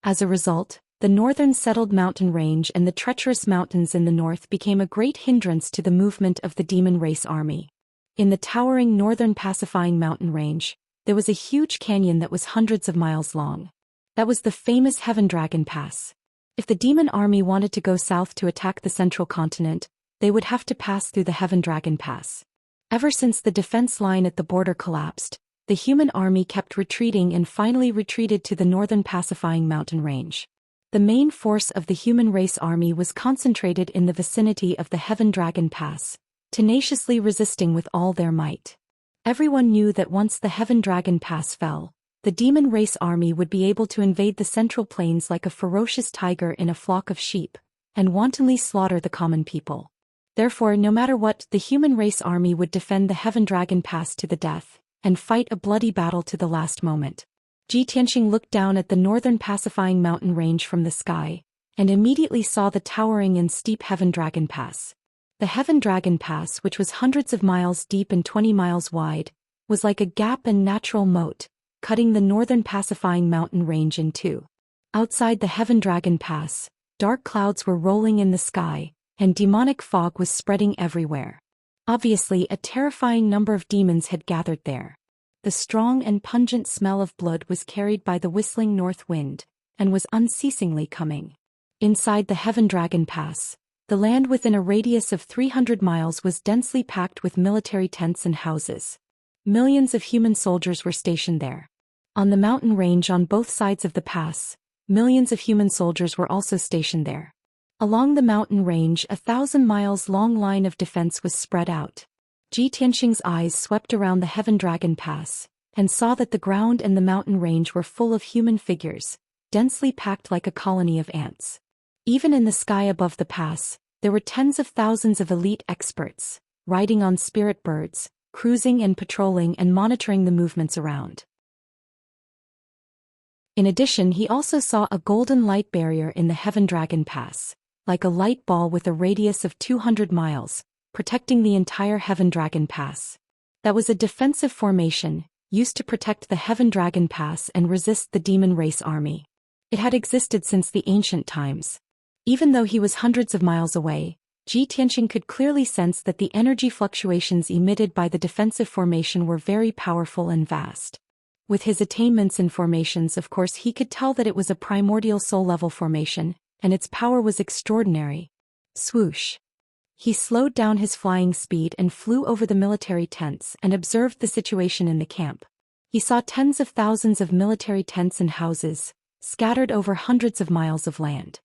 As a result, the northern settled mountain range and the treacherous mountains in the north became a great hindrance to the movement of the demon race army. In the towering northern pacifying mountain range, there was a huge canyon that was hundreds of miles long. That was the famous Heaven Dragon Pass. If the demon army wanted to go south to attack the central continent, they would have to pass through the Heaven Dragon Pass. Ever since the defense line at the border collapsed, the human army kept retreating and finally retreated to the northern pacifying mountain range. The main force of the human race army was concentrated in the vicinity of the Heaven Dragon Pass, tenaciously resisting with all their might. Everyone knew that once the Heaven Dragon Pass fell, the demon race army would be able to invade the Central Plains like a ferocious tiger in a flock of sheep, and wantonly slaughter the common people. Therefore, no matter what, the human race army would defend the Heaven Dragon Pass to the death, and fight a bloody battle to the last moment. Ji Tianxing looked down at the northern pacifying mountain range from the sky, and immediately saw the towering and steep Heaven Dragon Pass. The Heaven Dragon Pass, which was hundreds of miles deep and 20 miles wide, was like a gap and natural moat, cutting the northern pacifying mountain range in two. Outside the Heaven Dragon Pass, dark clouds were rolling in the sky, and demonic fog was spreading everywhere. Obviously, a terrifying number of demons had gathered there. The strong and pungent smell of blood was carried by the whistling north wind, and was unceasingly coming. Inside the Heaven Dragon Pass, the land within a radius of 300 miles was densely packed with military tents and houses. Millions of human soldiers were stationed there. On the mountain range on both sides of the pass, millions of human soldiers were also stationed there. Along the mountain range, a 1,000-miles-long line of defense was spread out. Ji Tianxing's eyes swept around the Heaven Dragon Pass, and saw that the ground and the mountain range were full of human figures, densely packed like a colony of ants. Even in the sky above the pass, there were tens of thousands of elite experts, riding on spirit birds, cruising and patrolling and monitoring the movements around. In addition, he also saw a golden light barrier in the Heaven Dragon Pass, like a light ball with a radius of 200 miles, protecting the entire Heaven Dragon Pass. That was a defensive formation, used to protect the Heaven Dragon Pass and resist the demon race army. It had existed since the ancient times. Even though he was hundreds of miles away, Ji Tianxing could clearly sense that the energy fluctuations emitted by the defensive formation were very powerful and vast. With his attainments in formations, of course, he could tell that it was a primordial soul-level formation, and its power was extraordinary. Swoosh. He slowed down his flying speed and flew over the military tents and observed the situation in the camp. He saw tens of thousands of military tents and houses, scattered over hundreds of miles of land.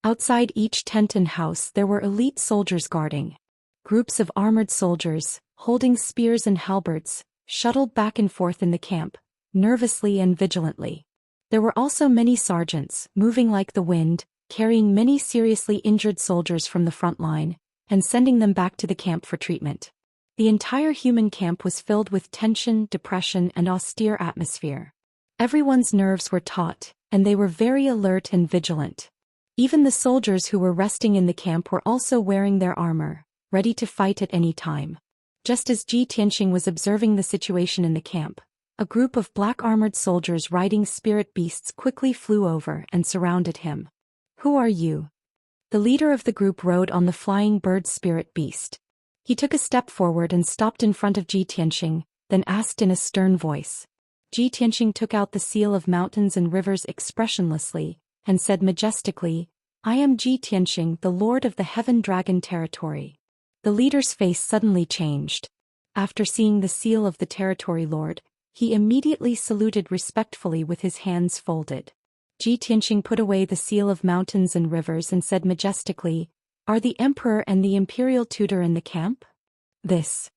Outside each tent and house there were elite soldiers guarding. Groups of armored soldiers, holding spears and halberds, shuttled back and forth in the camp, nervously and vigilantly. There were also many sergeants, moving like the wind, carrying many seriously injured soldiers from the front line, and sending them back to the camp for treatment. The entire human camp was filled with tension, depression, and austere atmosphere. Everyone's nerves were taut, and they were very alert and vigilant. Even the soldiers who were resting in the camp were also wearing their armor, ready to fight at any time. Just as Ji Tianxing was observing the situation in the camp, a group of black-armored soldiers riding spirit beasts quickly flew over and surrounded him. "Who are you?" The leader of the group rode on the flying bird spirit beast. He took a step forward and stopped in front of Ji Tianxing, then asked in a stern voice. Ji Tianxing took out the seal of mountains and rivers expressionlessly, and said majestically, I am Ji Tianxing, the Lord of the Heaven Dragon Territory. The leader's face suddenly changed. After seeing the seal of the Territory Lord, he immediately saluted respectfully with his hands folded. Ji Tianxing put away the seal of mountains and rivers and said majestically, "Are the Emperor and the Imperial Tutor in the camp?" "This."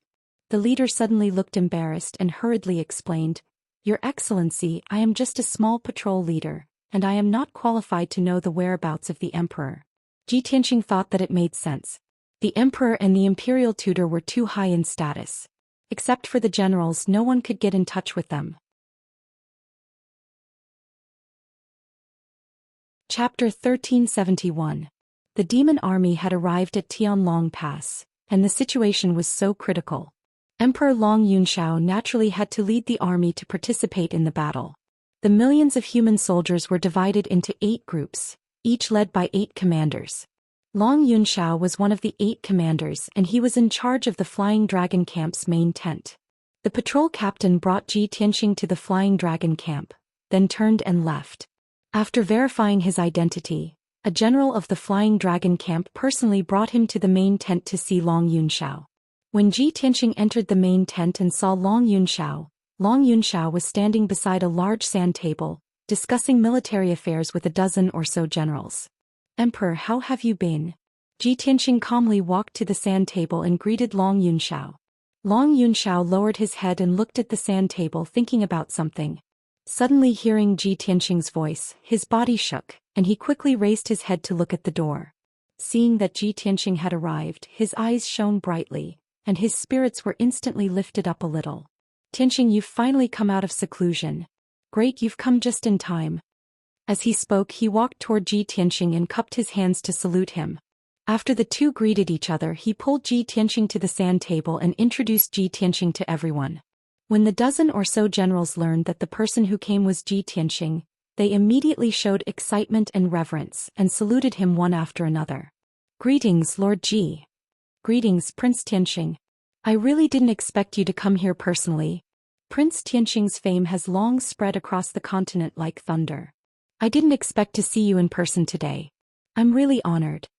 The leader suddenly looked embarrassed and hurriedly explained, "Your Excellency, I am just a small patrol leader, and I am not qualified to know the whereabouts of the Emperor." Ji Tianxing thought that it made sense. The Emperor and the Imperial Tutor were too high in status. Except for the generals, no one could get in touch with them. Chapter 1371. The demon army had arrived at Tianlong Pass, and the situation was so critical. Emperor Long Yunxiao naturally had to lead the army to participate in the battle. The millions of human soldiers were divided into 8 groups, each led by 8 commanders. Long Yunxiao was one of the 8 commanders, and he was in charge of the Flying Dragon Camp's main tent. The patrol captain brought Ji Tianxing to the Flying Dragon Camp, then turned and left. After verifying his identity, a general of the Flying Dragon Camp personally brought him to the main tent to see Long Yunxiao. When Ji Tianxing entered the main tent and saw Long Yunxiao was standing beside a large sand table, discussing military affairs with a dozen or so generals. "Emperor, how have you been?" Ji Tianxing calmly walked to the sand table and greeted Long Yunxiao. Long Yunxiao lowered his head and looked at the sand table, thinking about something. Suddenly hearing Ji Tianxing's voice, his body shook, and he quickly raised his head to look at the door. Seeing that Ji Tianxing had arrived, his eyes shone brightly, and his spirits were instantly lifted up a little. "Tianxing, you've finally come out of seclusion. Great, you've come just in time." As he spoke, he walked toward Ji Tianxing and cupped his hands to salute him. After the two greeted each other, he pulled Ji Tianxing to the sand table and introduced Ji Tianxing to everyone. When the dozen or so generals learned that the person who came was Ji Tianxing, they immediately showed excitement and reverence and saluted him one after another. "Greetings, Lord Ji." "Greetings, Prince Tianxing. I really didn't expect you to come here personally." Prince Tianxing's fame has long spread across the continent like thunder. "I didn't expect to see you in person today. I'm really honored."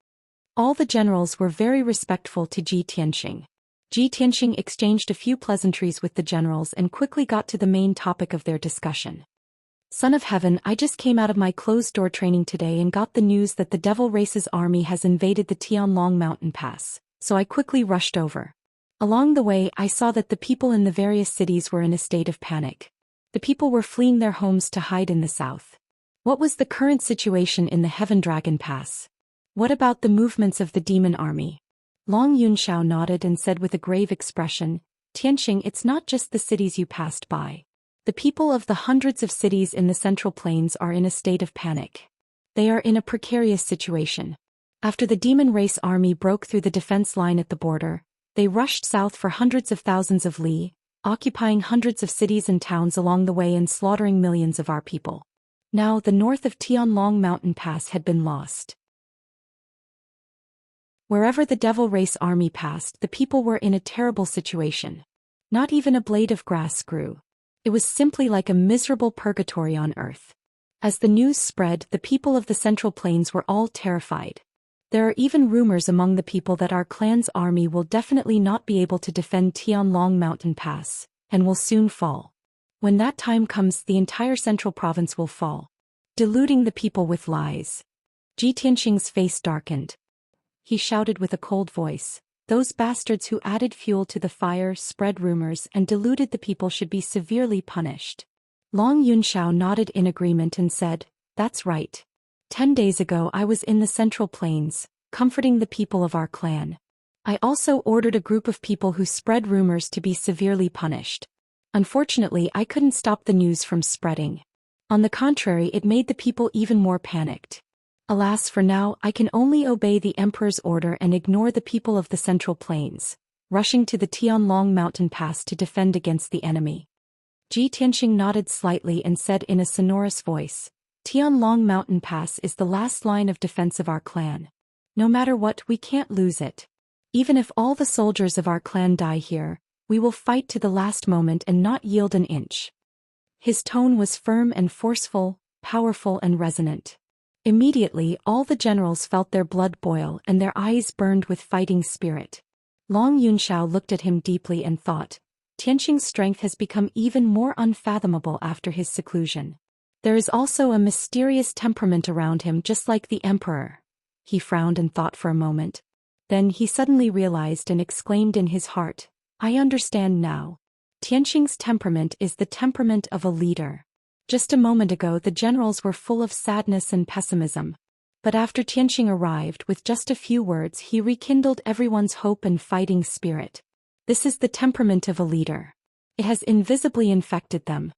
All the generals were very respectful to Ji Tianxing. Ji Tianxing exchanged a few pleasantries with the generals and quickly got to the main topic of their discussion. "Son of Heaven, I just came out of my closed-door training today and got the news that the Devil Race's army has invaded the Tianlong Mountain Pass, so I quickly rushed over. Along the way, I saw that the people in the various cities were in a state of panic. The people were fleeing their homes to hide in the south. What was the current situation in the Heaven Dragon Pass? What about the movements of the demon army?" Long Yunxiao nodded and said with a grave expression, "Tianxing, it's not just the cities you passed by. The people of the hundreds of cities in the Central Plains are in a state of panic. They are in a precarious situation. After the demon race army broke through the defense line at the border, they rushed south for hundreds of thousands of li, occupying hundreds of cities and towns along the way and slaughtering millions of our people. Now the north of Tianlong Mountain Pass had been lost. Wherever the Devil Race army passed, the people were in a terrible situation. Not even a blade of grass grew. It was simply like a miserable purgatory on earth. As the news spread, the people of the Central Plains were all terrified. There are even rumors among the people that our clan's army will definitely not be able to defend Tianlong Mountain Pass, and will soon fall. When that time comes, the entire central province will fall, deluding the people with lies." Ji Tianxing's face darkened. He shouted with a cold voice, "Those bastards who added fuel to the fire, spread rumors, and deluded the people should be severely punished." Long Yunxiao nodded in agreement and said, "That's right. 10 days ago I was in the Central Plains, comforting the people of our clan. I also ordered a group of people who spread rumors to be severely punished. Unfortunately, I couldn't stop the news from spreading. On the contrary, it made the people even more panicked. Alas, for now, I can only obey the Emperor's order and ignore the people of the Central Plains, rushing to the Tianlong Mountain Pass to defend against the enemy." Ji Tianxing nodded slightly and said in a sonorous voice, "Tianlong Mountain Pass is the last line of defense of our clan. No matter what, we can't lose it. Even if all the soldiers of our clan die here, we will fight to the last moment and not yield an inch." His tone was firm and forceful, powerful and resonant. Immediately, all the generals felt their blood boil and their eyes burned with fighting spirit. Long Yunxiao looked at him deeply and thought, Tianqing's strength has become even more unfathomable after his seclusion. There is also a mysterious temperament around him just like the emperor. He frowned and thought for a moment. Then he suddenly realized and exclaimed in his heart, I understand now. Tianqing's temperament is the temperament of a leader. Just a moment ago the generals were full of sadness and pessimism. But after Tianqing arrived with just a few words he rekindled everyone's hope and fighting spirit. This is the temperament of a leader. It has invisibly infected them.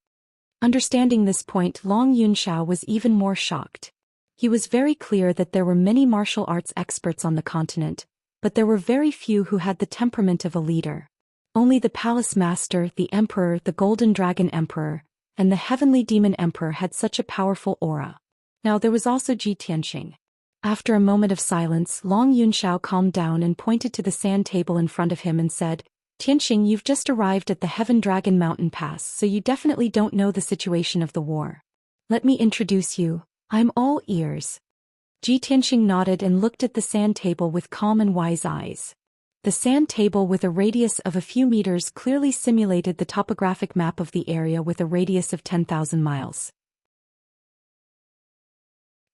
Understanding this point, Long Yunxiao was even more shocked. He was very clear that there were many martial arts experts on the continent, but there were very few who had the temperament of a leader. Only the Palace Master, the Emperor, the Golden Dragon Emperor, and the Heavenly Demon Emperor had such a powerful aura. Now there was also Ji Tianqing. After a moment of silence, Long Yunxiao calmed down and pointed to the sand table in front of him and said, Tianqing, you've just arrived at the Heaven Dragon Mountain Pass, so you definitely don't know the situation of the war. Let me introduce you. I'm all ears. Ji Tianqing nodded and looked at the sand table with calm and wise eyes. The sand table with a radius of a few meters clearly simulated the topographic map of the area with a radius of 10,000 miles.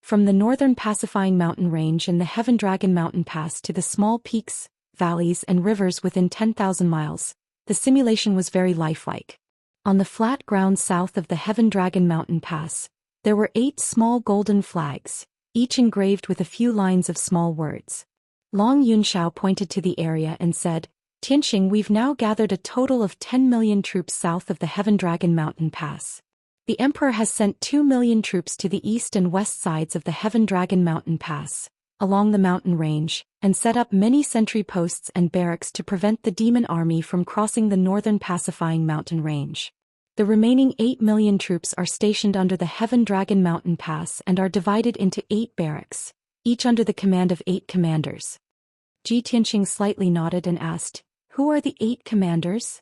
From the northern pacifying mountain range in the Heaven Dragon Mountain Pass to the small peaks, valleys and rivers within 10,000 miles, the simulation was very lifelike. On the flat ground south of the Heaven Dragon Mountain Pass, there were 8 small golden flags, each engraved with a few lines of small words. Long Yunxiao pointed to the area and said, Tianqing, we've now gathered a total of 10 million troops south of the Heaven Dragon Mountain Pass. The Emperor has sent 2 million troops to the east and west sides of the Heaven Dragon Mountain Pass, along the mountain range, and set up many sentry posts and barracks to prevent the demon army from crossing the northern pacifying mountain range. The remaining 8 million troops are stationed under the Heaven Dragon Mountain Pass and are divided into 8 barracks, each under the command of 8 commanders. Ji Tianqing slightly nodded and asked, Who are the 8 commanders?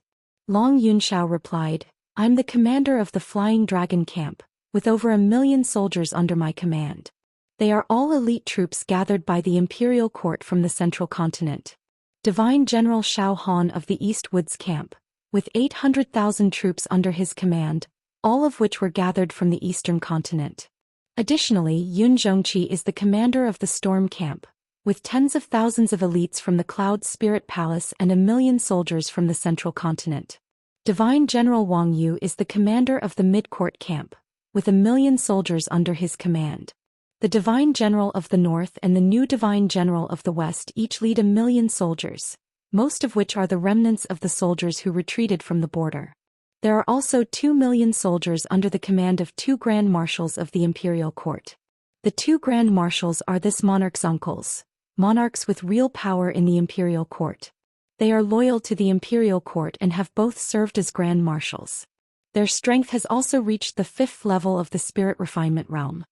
Long Yunxiao replied, I'm the commander of the Flying Dragon Camp, with over 1 million soldiers under my command. They are all elite troops gathered by the imperial court from the central continent. Divine General Shao Han of the East Woods Camp, with 800,000 troops under his command, all of which were gathered from the eastern continent. Additionally, Yun Zhongqi is the commander of the Storm Camp, with tens of thousands of elites from the Cloud Spirit Palace and 1 million soldiers from the central continent. Divine General Wang Yu is the commander of the Mid-Court Camp, with 1 million soldiers under his command. The Divine General of the North and the new Divine General of the West each lead 1 million soldiers, most of which are the remnants of the soldiers who retreated from the border. There are also 2 million soldiers under the command of 2 Grand Marshals of the Imperial Court. The 2 Grand Marshals are this monarch's uncles, monarchs with real power in the Imperial Court. They are loyal to the Imperial Court and have both served as Grand Marshals. Their strength has also reached the 5th level of the Spirit Refinement Realm.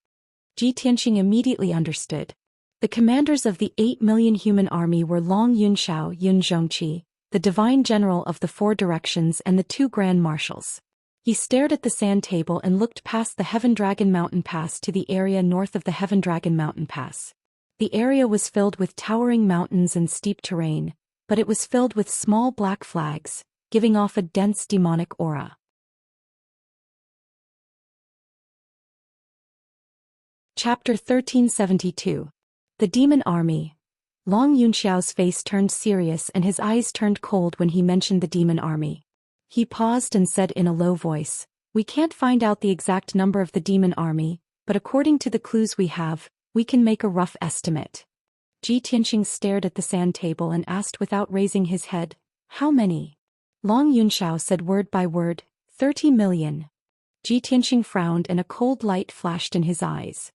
Ji Tianqing immediately understood. The commanders of the 8 million human army were Long Yunxiao, Yun Zhongqi, the Divine General of the 4 Directions and the 2 Grand Marshals. He stared at the sand table and looked past the Heaven Dragon Mountain Pass to the area north of the Heaven Dragon Mountain Pass. The area was filled with towering mountains and steep terrain, but it was filled with small black flags, giving off a dense demonic aura. Chapter 1372. The Demon Army. Long Yunxiao's face turned serious and his eyes turned cold when he mentioned the demon army. He paused and said in a low voice, We can't find out the exact number of the demon army, but according to the clues we have, we can make a rough estimate. Ji Tianqing stared at the sand table and asked without raising his head, How many? Long Yunxiao said word by word, 30 million. Ji Tianqing frowned and a cold light flashed in his eyes.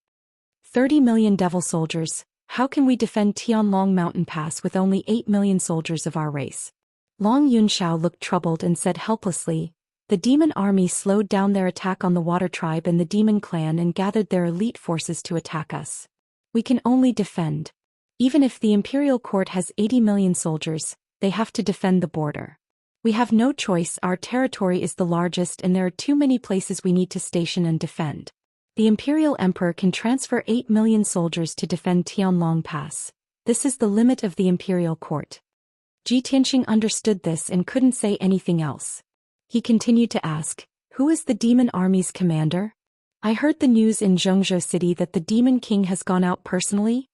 30 million devil soldiers, how can we defend Tianlong Mountain Pass with only 8 million soldiers of our race? Long Yunxiao looked troubled and said helplessly, The demon army slowed down their attack on the Water Tribe and the demon clan and gathered their elite forces to attack us. We can only defend. Even if the Imperial Court has 80 million soldiers, they have to defend the border. We have no choice, our territory is the largest and there are too many places we need to station and defend. The Imperial Emperor can transfer 8 million soldiers to defend Tianlong Pass. This is the limit of the Imperial Court. Ji Tianqing understood this and couldn't say anything else. He continued to ask, "Who is the demon army's commander? I heard the news in Zhongzhou City that the Demon King has gone out personally."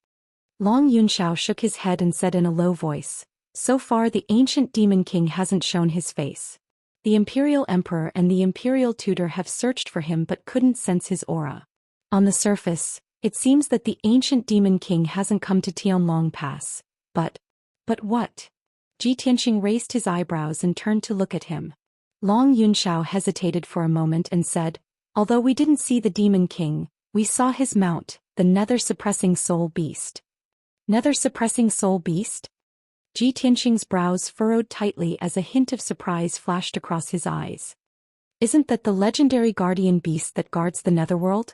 Long Yunxiao shook his head and said in a low voice, "So far the ancient Demon King hasn't shown his face. The Imperial Emperor and the Imperial Tutor have searched for him but couldn't sense his aura. On the surface, it seems that the ancient Demon King hasn't come to Tianlong Pass. But what?" Ji Tianqing raised his eyebrows and turned to look at him. Long Yunxiao hesitated for a moment and said, "Although we didn't see the Demon King, we saw his mount, the Nether-Suppressing Soul Beast." Nether-Suppressing Soul Beast? Ji Tianqing's brows furrowed tightly as a hint of surprise flashed across his eyes. "Isn't that the legendary guardian beast that guards the netherworld?"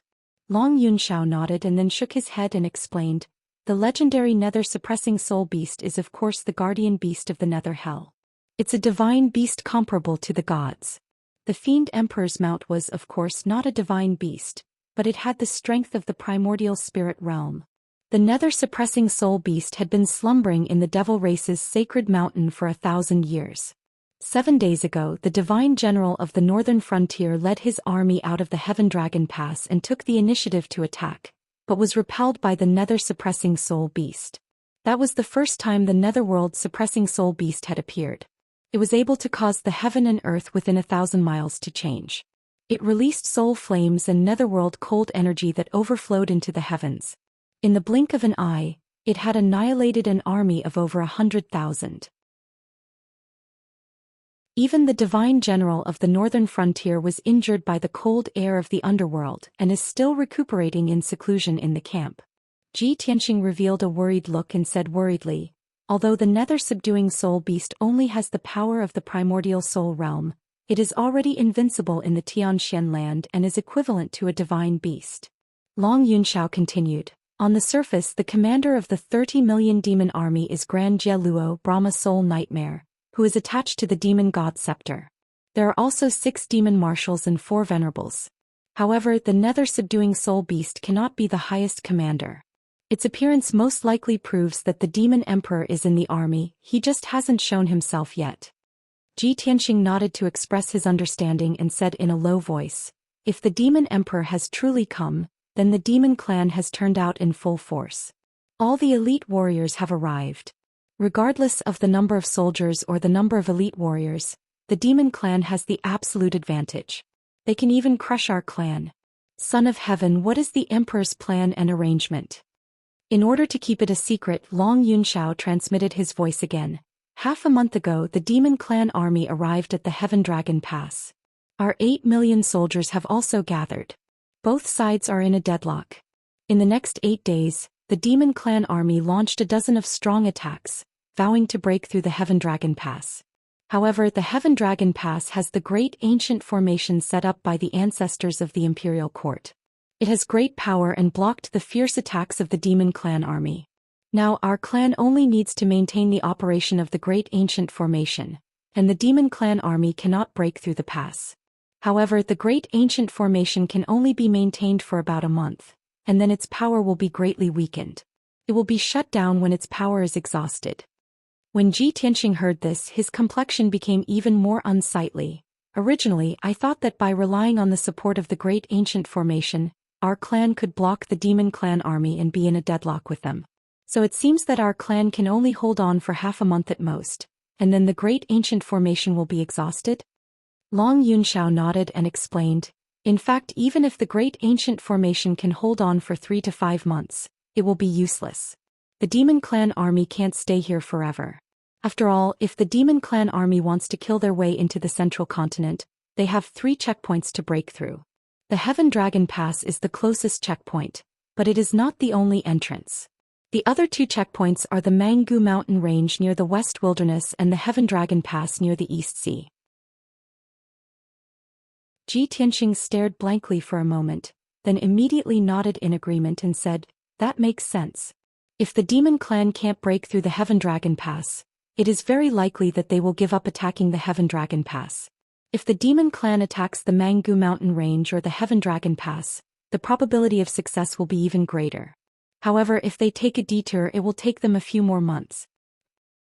Long Yunxiao nodded and then shook his head and explained, "The legendary Nether-Suppressing Soul Beast is of course the guardian beast of the Nether Hell. It's a divine beast comparable to the gods. The Fiend Emperor's mount was of course not a divine beast, but it had the strength of the primordial spirit realm. The Nether-Suppressing Soul Beast had been slumbering in the Devil Race's sacred mountain for 1,000 years. 7 days ago the divine general of the northern frontier led his army out of the Heaven Dragon Pass and took the initiative to attack, but was repelled by the Nether-Suppressing Soul Beast. That was the first time the Netherworld Suppressing Soul Beast had appeared. It was able to cause the heaven and earth within 1,000 miles to change. It released soul flames and netherworld cold energy that overflowed into the heavens. In the blink of an eye, it had annihilated an army of over 100,000. Even the divine general of the northern frontier was injured by the cold air of the underworld and is still recuperating in seclusion in the camp. Ji Tianqing revealed a worried look and said worriedly, "Although the nether-subduing soul beast only has the power of the primordial soul realm, it is already invincible in the Tianxian land and is equivalent to a divine beast." Long Yunxiao continued, "On the surface the commander of the 30 million demon army is Grand Jie Luo Brahma Soul Nightmare, who is attached to the demon god scepter. There are also 6 demon marshals and 4 venerables. However, the nether-subduing soul beast cannot be the highest commander. Its appearance most likely proves that the demon emperor is in the army, he just hasn't shown himself yet." Ji Tianqing nodded to express his understanding and said in a low voice, "If the demon emperor has truly come, then the demon clan has turned out in full force. All the elite warriors have arrived. Regardless of the number of soldiers or the number of elite warriors, the demon clan has the absolute advantage. They can even crush our clan. Son of Heaven, what is the emperor's plan and arrangement?" In order to keep it a secret, Long Yunxiao transmitted his voice again. "Half a month ago the demon clan army arrived at the Heaven Dragon Pass. Our 8 million soldiers have also gathered. Both sides are in a deadlock. In the next 8 days, the demon clan army launched a dozen of strong attacks, vowing to break through the Heaven Dragon Pass. However, the Heaven Dragon Pass has the great ancient formation set up by the ancestors of the Imperial Court. It has great power and blocked the fierce attacks of the demon clan army. Now our clan only needs to maintain the operation of the great ancient formation, and the demon clan army cannot break through the pass. However, the great ancient formation can only be maintained for about a month, and then its power will be greatly weakened. It will be shut down when its power is exhausted." When Ji Tianqing heard this, his complexion became even more unsightly. "Originally, I thought that by relying on the support of the great ancient formation, our clan could block the demon clan army and be in a deadlock with them. So it seems that our clan can only hold on for half a month at most, and then the great ancient formation will be exhausted?" Long Yunxiao nodded and explained, "In fact, even if the great ancient formation can hold on for 3 to 5 months, it will be useless. The demon clan army can't stay here forever. After all, if the demon clan army wants to kill their way into the central continent, they have 3 checkpoints to break through. The Heaven Dragon Pass is the closest checkpoint, but it is not the only entrance. The other 2 checkpoints are the Manggu Mountain Range near the West Wilderness and the Heaven Dragon Pass near the East Sea." Ji Tianqing stared blankly for a moment, then immediately nodded in agreement and said, "That makes sense. If the demon clan can't break through the Heaven Dragon Pass, it is very likely that they will give up attacking the Heaven Dragon Pass. If the demon clan attacks the Manggu Mountain Range or the Heaven Dragon Pass, the probability of success will be even greater. However, if they take a detour, it will take them a few more months.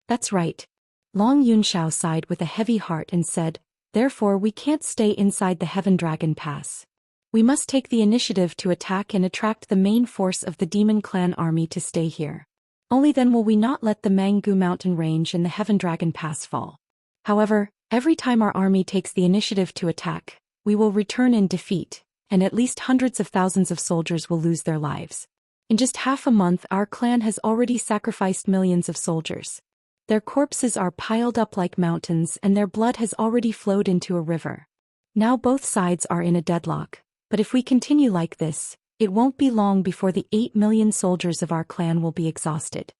That's right. Long Yunxiao sighed with a heavy heart and said, therefore we can't stay inside the Heaven Dragon Pass. We must take the initiative to attack and attract the main force of the Demon Clan army to stay here. Only then will we not let the Mangu Mountain Range and the Heaven Dragon Pass fall. However, every time our army takes the initiative to attack, we will return in defeat, and at least hundreds of thousands of soldiers will lose their lives. In just half a month, our clan has already sacrificed millions of soldiers. Their corpses are piled up like mountains and their blood has already flowed into a river. Now both sides are in a deadlock, but if we continue like this, it won't be long before the 8 million soldiers of our clan will be exhausted.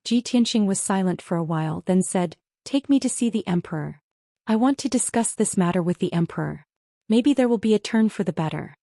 Ji Tianxing was silent for a while, then said, take me to see the emperor. I want to discuss this matter with the emperor. Maybe there will be a turn for the better.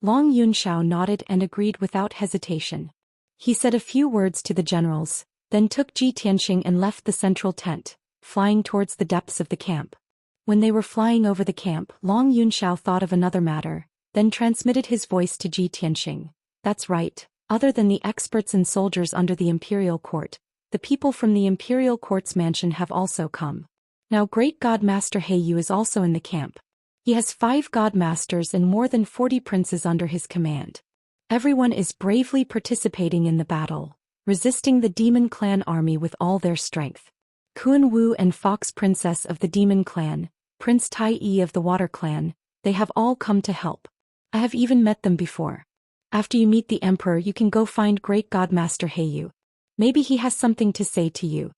Long Yunxiao nodded and agreed without hesitation. He said a few words to the generals, then took Ji Tianxing and left the central tent, flying towards the depths of the camp. When they were flying over the camp, Long Yunxiao thought of another matter, then transmitted his voice to Ji Tianxing. That's right, other than the experts and soldiers under the imperial court, the people from the imperial court's mansion have also come. Now Great God Master Heiyu is also in the camp. He has 5 God Masters and more than 40 princes under his command. Everyone is bravely participating in the battle, resisting the Demon Clan army with all their strength. Kun Wu and Fox Princess of the Demon Clan, Prince Tai Yi of the Water Clan, they have all come to help. I have even met them before. After you meet the Emperor, you can go find Great God Master Heiyu. Maybe he has something to say to you.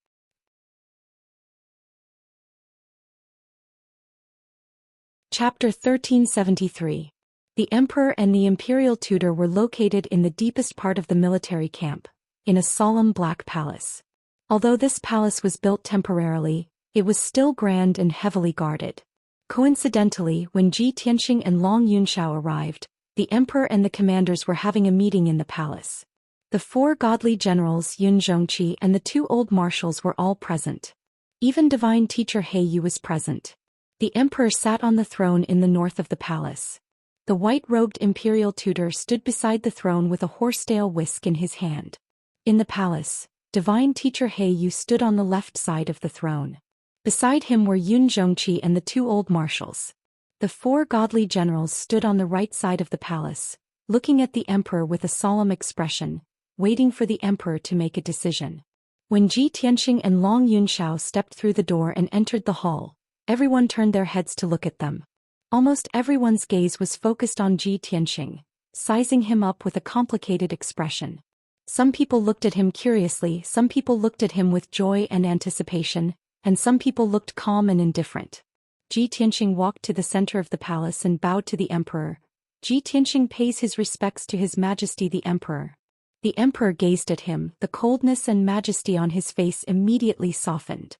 Chapter 1373. The Emperor and the Imperial Tutor were located in the deepest part of the military camp, in a solemn black palace. Although this palace was built temporarily, it was still grand and heavily guarded. Coincidentally, when Ji Tianxing and Long Yunxiao arrived, the Emperor and the commanders were having a meeting in the palace. The 4 godly generals Yun Zhongqi and the 2 old marshals were all present. Even divine teacher Heiyu was present. The Emperor sat on the throne in the north of the palace. The white-robed imperial tutor stood beside the throne with a horsetail whisk in his hand. In the palace, divine teacher Heiyu stood on the left side of the throne. Beside him were Yun Zhongqi and the 2 old marshals. The 4 godly generals stood on the right side of the palace, looking at the Emperor with a solemn expression, waiting for the Emperor to make a decision. When Ji Tianxing and Long Yunxiao stepped through the door and entered the hall, everyone turned their heads to look at them. Almost everyone's gaze was focused on Ji Tianxing, sizing him up with a complicated expression. Some people looked at him curiously, some people looked at him with joy and anticipation, and some people looked calm and indifferent. Ji Tianxing walked to the center of the palace and bowed to the Emperor. Ji Tianxing pays his respects to His Majesty the Emperor. The Emperor gazed at him, the coldness and majesty on his face immediately softened.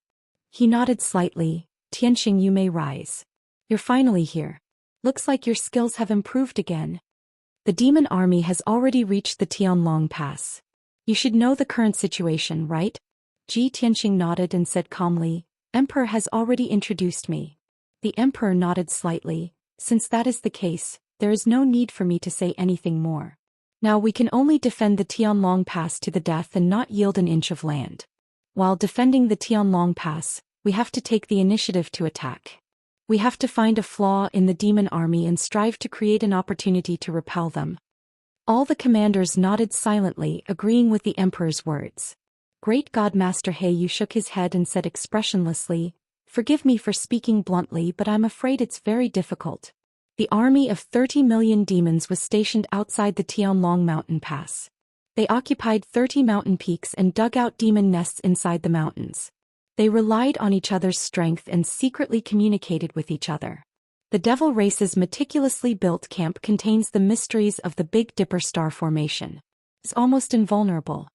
He nodded slightly. Tianxing, you may rise. You're finally here. Looks like your skills have improved again. The demon army has already reached the Tianlong Pass. You should know the current situation, right? Ji Tianxing nodded and said calmly, Emperor has already introduced me. The Emperor nodded slightly. Since that is the case, there is no need for me to say anything more. Now we can only defend the Tianlong Pass to the death and not yield an inch of land. While defending the Tianlong Pass, we have to take the initiative to attack. We have to find a flaw in the demon army and strive to create an opportunity to repel them. All the commanders nodded silently, agreeing with the Emperor's words. Great God Master Heiyu shook his head and said expressionlessly, Forgive me for speaking bluntly, but I'm afraid it's very difficult. The army of 30 million demons was stationed outside the Tianlong Mountain Pass. They occupied 30 mountain peaks and dug out demon nests inside the mountains. They relied on each other's strength and secretly communicated with each other. The Devil Race's meticulously built camp contains the mysteries of the Big Dipper star formation. It's almost invulnerable.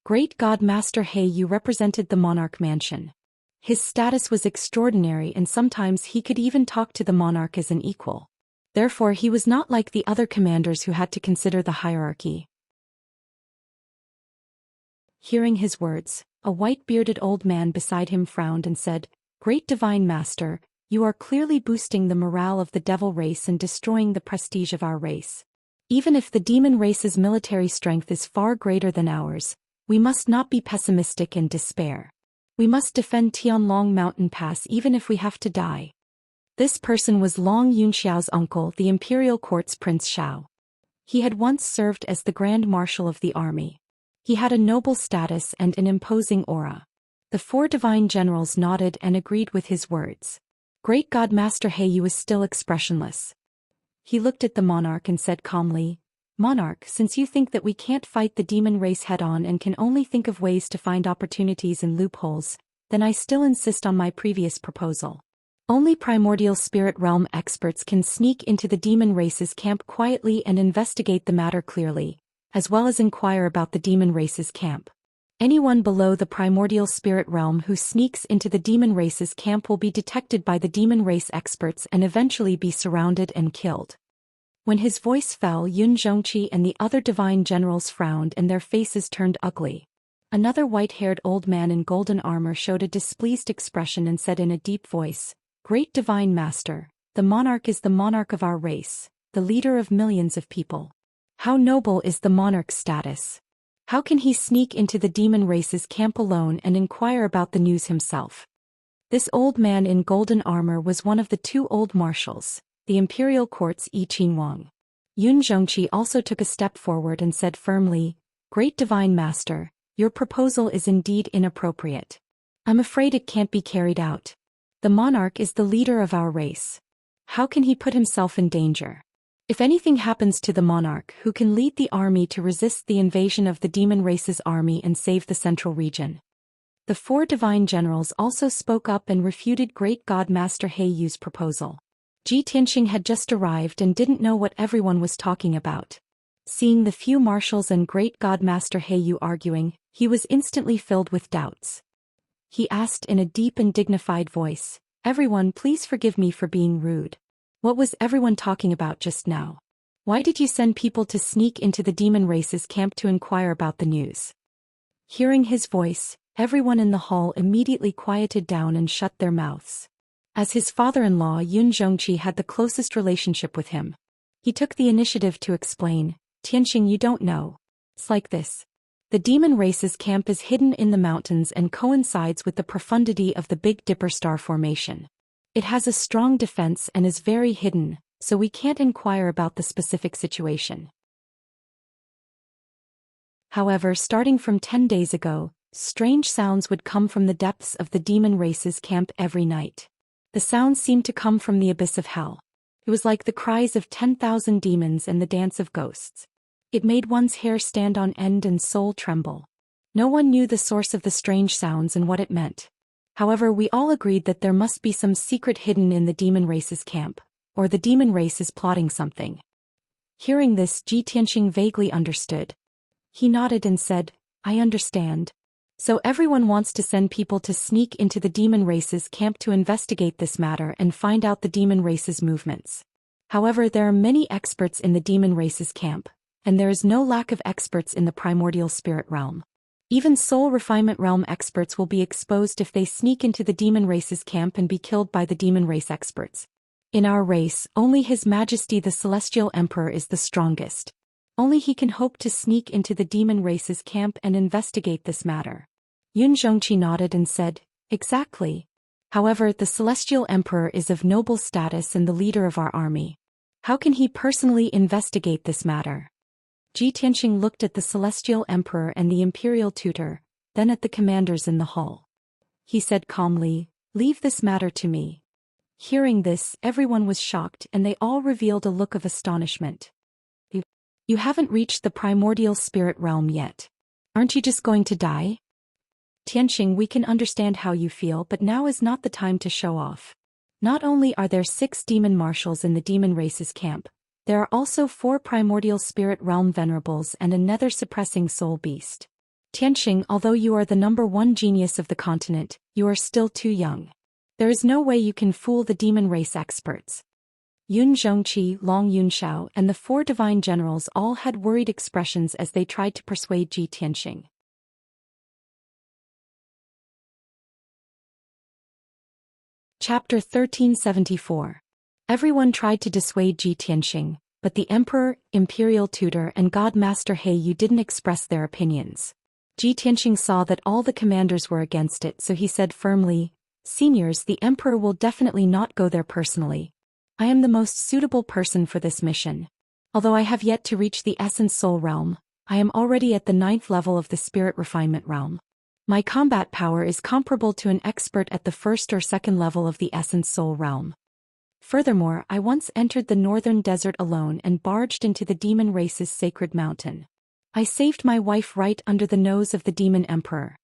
Great God Master Heiyu represented the monarch mansion. His status was extraordinary and sometimes he could even talk to the monarch as an equal. Therefore he was not like the other commanders who had to consider the hierarchy. Hearing his words, a white-bearded old man beside him frowned and said, Great Divine Master, You are clearly boosting the morale of the devil race and destroying the prestige of our race. Even if the demon race's military strength is far greater than ours, we must not be pessimistic and despair. We must defend Tianlong Mountain Pass even if we have to die. This person was Long Yunxiao's uncle, the imperial court's Prince Xiao. He had once served as the Grand Marshal of the army. He had a noble status and an imposing aura. The 4 divine generals nodded and agreed with his words. Great God Master Heyu was still expressionless. He looked at the monarch and said calmly, "Monarch, since you think that we can't fight the demon race head-on and can only think of ways to find opportunities and loopholes, then I still insist on my previous proposal. Only primordial spirit realm experts can sneak into the demon race's camp quietly and investigate the matter clearly, as well as inquire about the demon race's camp. Anyone below the primordial spirit realm who sneaks into the demon race's camp will be detected by the demon race experts and eventually be surrounded and killed." When his voice fell, Yun Zhongqi and the other divine generals frowned and their faces turned ugly. Another white-haired old man in golden armor showed a displeased expression and said in a deep voice, "Great divine master, the monarch is the monarch of our race, the leader of millions of people. How noble is the monarch's status? How can he sneak into the demon race's camp alone and inquire about the news himself?" This old man in golden armor was one of the 2 old marshals, the imperial court's Yi Qinhuang. Yun Zhongqi also took a step forward and said firmly, "Great divine master, your proposal is indeed inappropriate. I'm afraid it can't be carried out. The monarch is the leader of our race. How can he put himself in danger? If anything happens to the monarch, who can lead the army to resist the invasion of the demon race's army and save the central region?" The 4 divine generals also spoke up and refuted Great God Master Heiyu's proposal. Ji Tianxing had just arrived and didn't know what everyone was talking about. Seeing the few marshals and Great God Master Heiyu arguing, he was instantly filled with doubts. He asked in a deep and dignified voice, "Everyone, please forgive me for being rude. What was everyone talking about just now? Why did you send people to sneak into the demon race's camp to inquire about the news?" Hearing his voice, everyone in the hall immediately quieted down and shut their mouths. As his father-in-law Yun Zhongqi had the closest relationship with him, he took the initiative to explain, "Tianxing, you don't know. It's like this. The demon race's camp is hidden in the mountains and coincides with the profundity of the Big Dipper star formation. It has a strong defense and is very hidden, so we can't inquire about the specific situation. However, starting from 10 days ago, strange sounds would come from the depths of the demon race's camp every night. The sounds seemed to come from the abyss of hell. It was like the cries of 10,000 demons and the dance of ghosts. It made one's hair stand on end and soul tremble. No one knew the source of the strange sounds and what it meant. However, we all agreed that there must be some secret hidden in the demon race's camp, or the demon race is plotting something." Hearing this, Ji Tianxing vaguely understood. He nodded and said, "I understand. So everyone wants to send people to sneak into the demon race's camp to investigate this matter and find out the demon race's movements. However, there are many experts in the demon race's camp, and there is no lack of experts in the primordial spirit realm. Even soul refinement realm experts will be exposed if they sneak into the demon race's camp and be killed by the demon race experts. In our race, only His Majesty the Celestial Emperor is the strongest. Only he can hope to sneak into the demon race's camp and investigate this matter." Yun Zhongqi nodded and said, "Exactly. However, the Celestial Emperor is of noble status and the leader of our army. How can he personally investigate this matter?" Ji Tianxing looked at the Celestial Emperor and the Imperial Tutor, then at the commanders in the hall. He said calmly, "Leave this matter to me." Hearing this, everyone was shocked and they all revealed a look of astonishment. You haven't reached the primordial spirit realm yet. Aren't you just going to die?" "Tianxing, we can understand how you feel, but now is not the time to show off. Not only are there 6 demon marshals in the demon race's camp, there are also 4 primordial spirit realm venerables and a nether-suppressing soul beast. Tianxing, although you are the #1 genius of the continent, you are still too young. There is no way you can fool the demon race experts." Yun Zhongqi, Long Yunxiao, and the 4 divine generals all had worried expressions as they tried to persuade Ji Tianxing. Chapter 1374. Everyone tried to dissuade Ji Tianxing, but the Emperor, Imperial Tutor and God Master He Yu didn't express their opinions. Ji Tianxing saw that all the commanders were against it, so he said firmly, "Seniors, the Emperor will definitely not go there personally. I am the most suitable person for this mission. Although I have yet to reach the Essence Soul realm, I am already at the 9th level of the Spirit Refinement realm. My combat power is comparable to an expert at the 1st or 2nd level of the Essence Soul realm. Furthermore, I once entered the northern desert alone and barged into the demon race's sacred mountain. I saved my wife right under the nose of the demon emperor.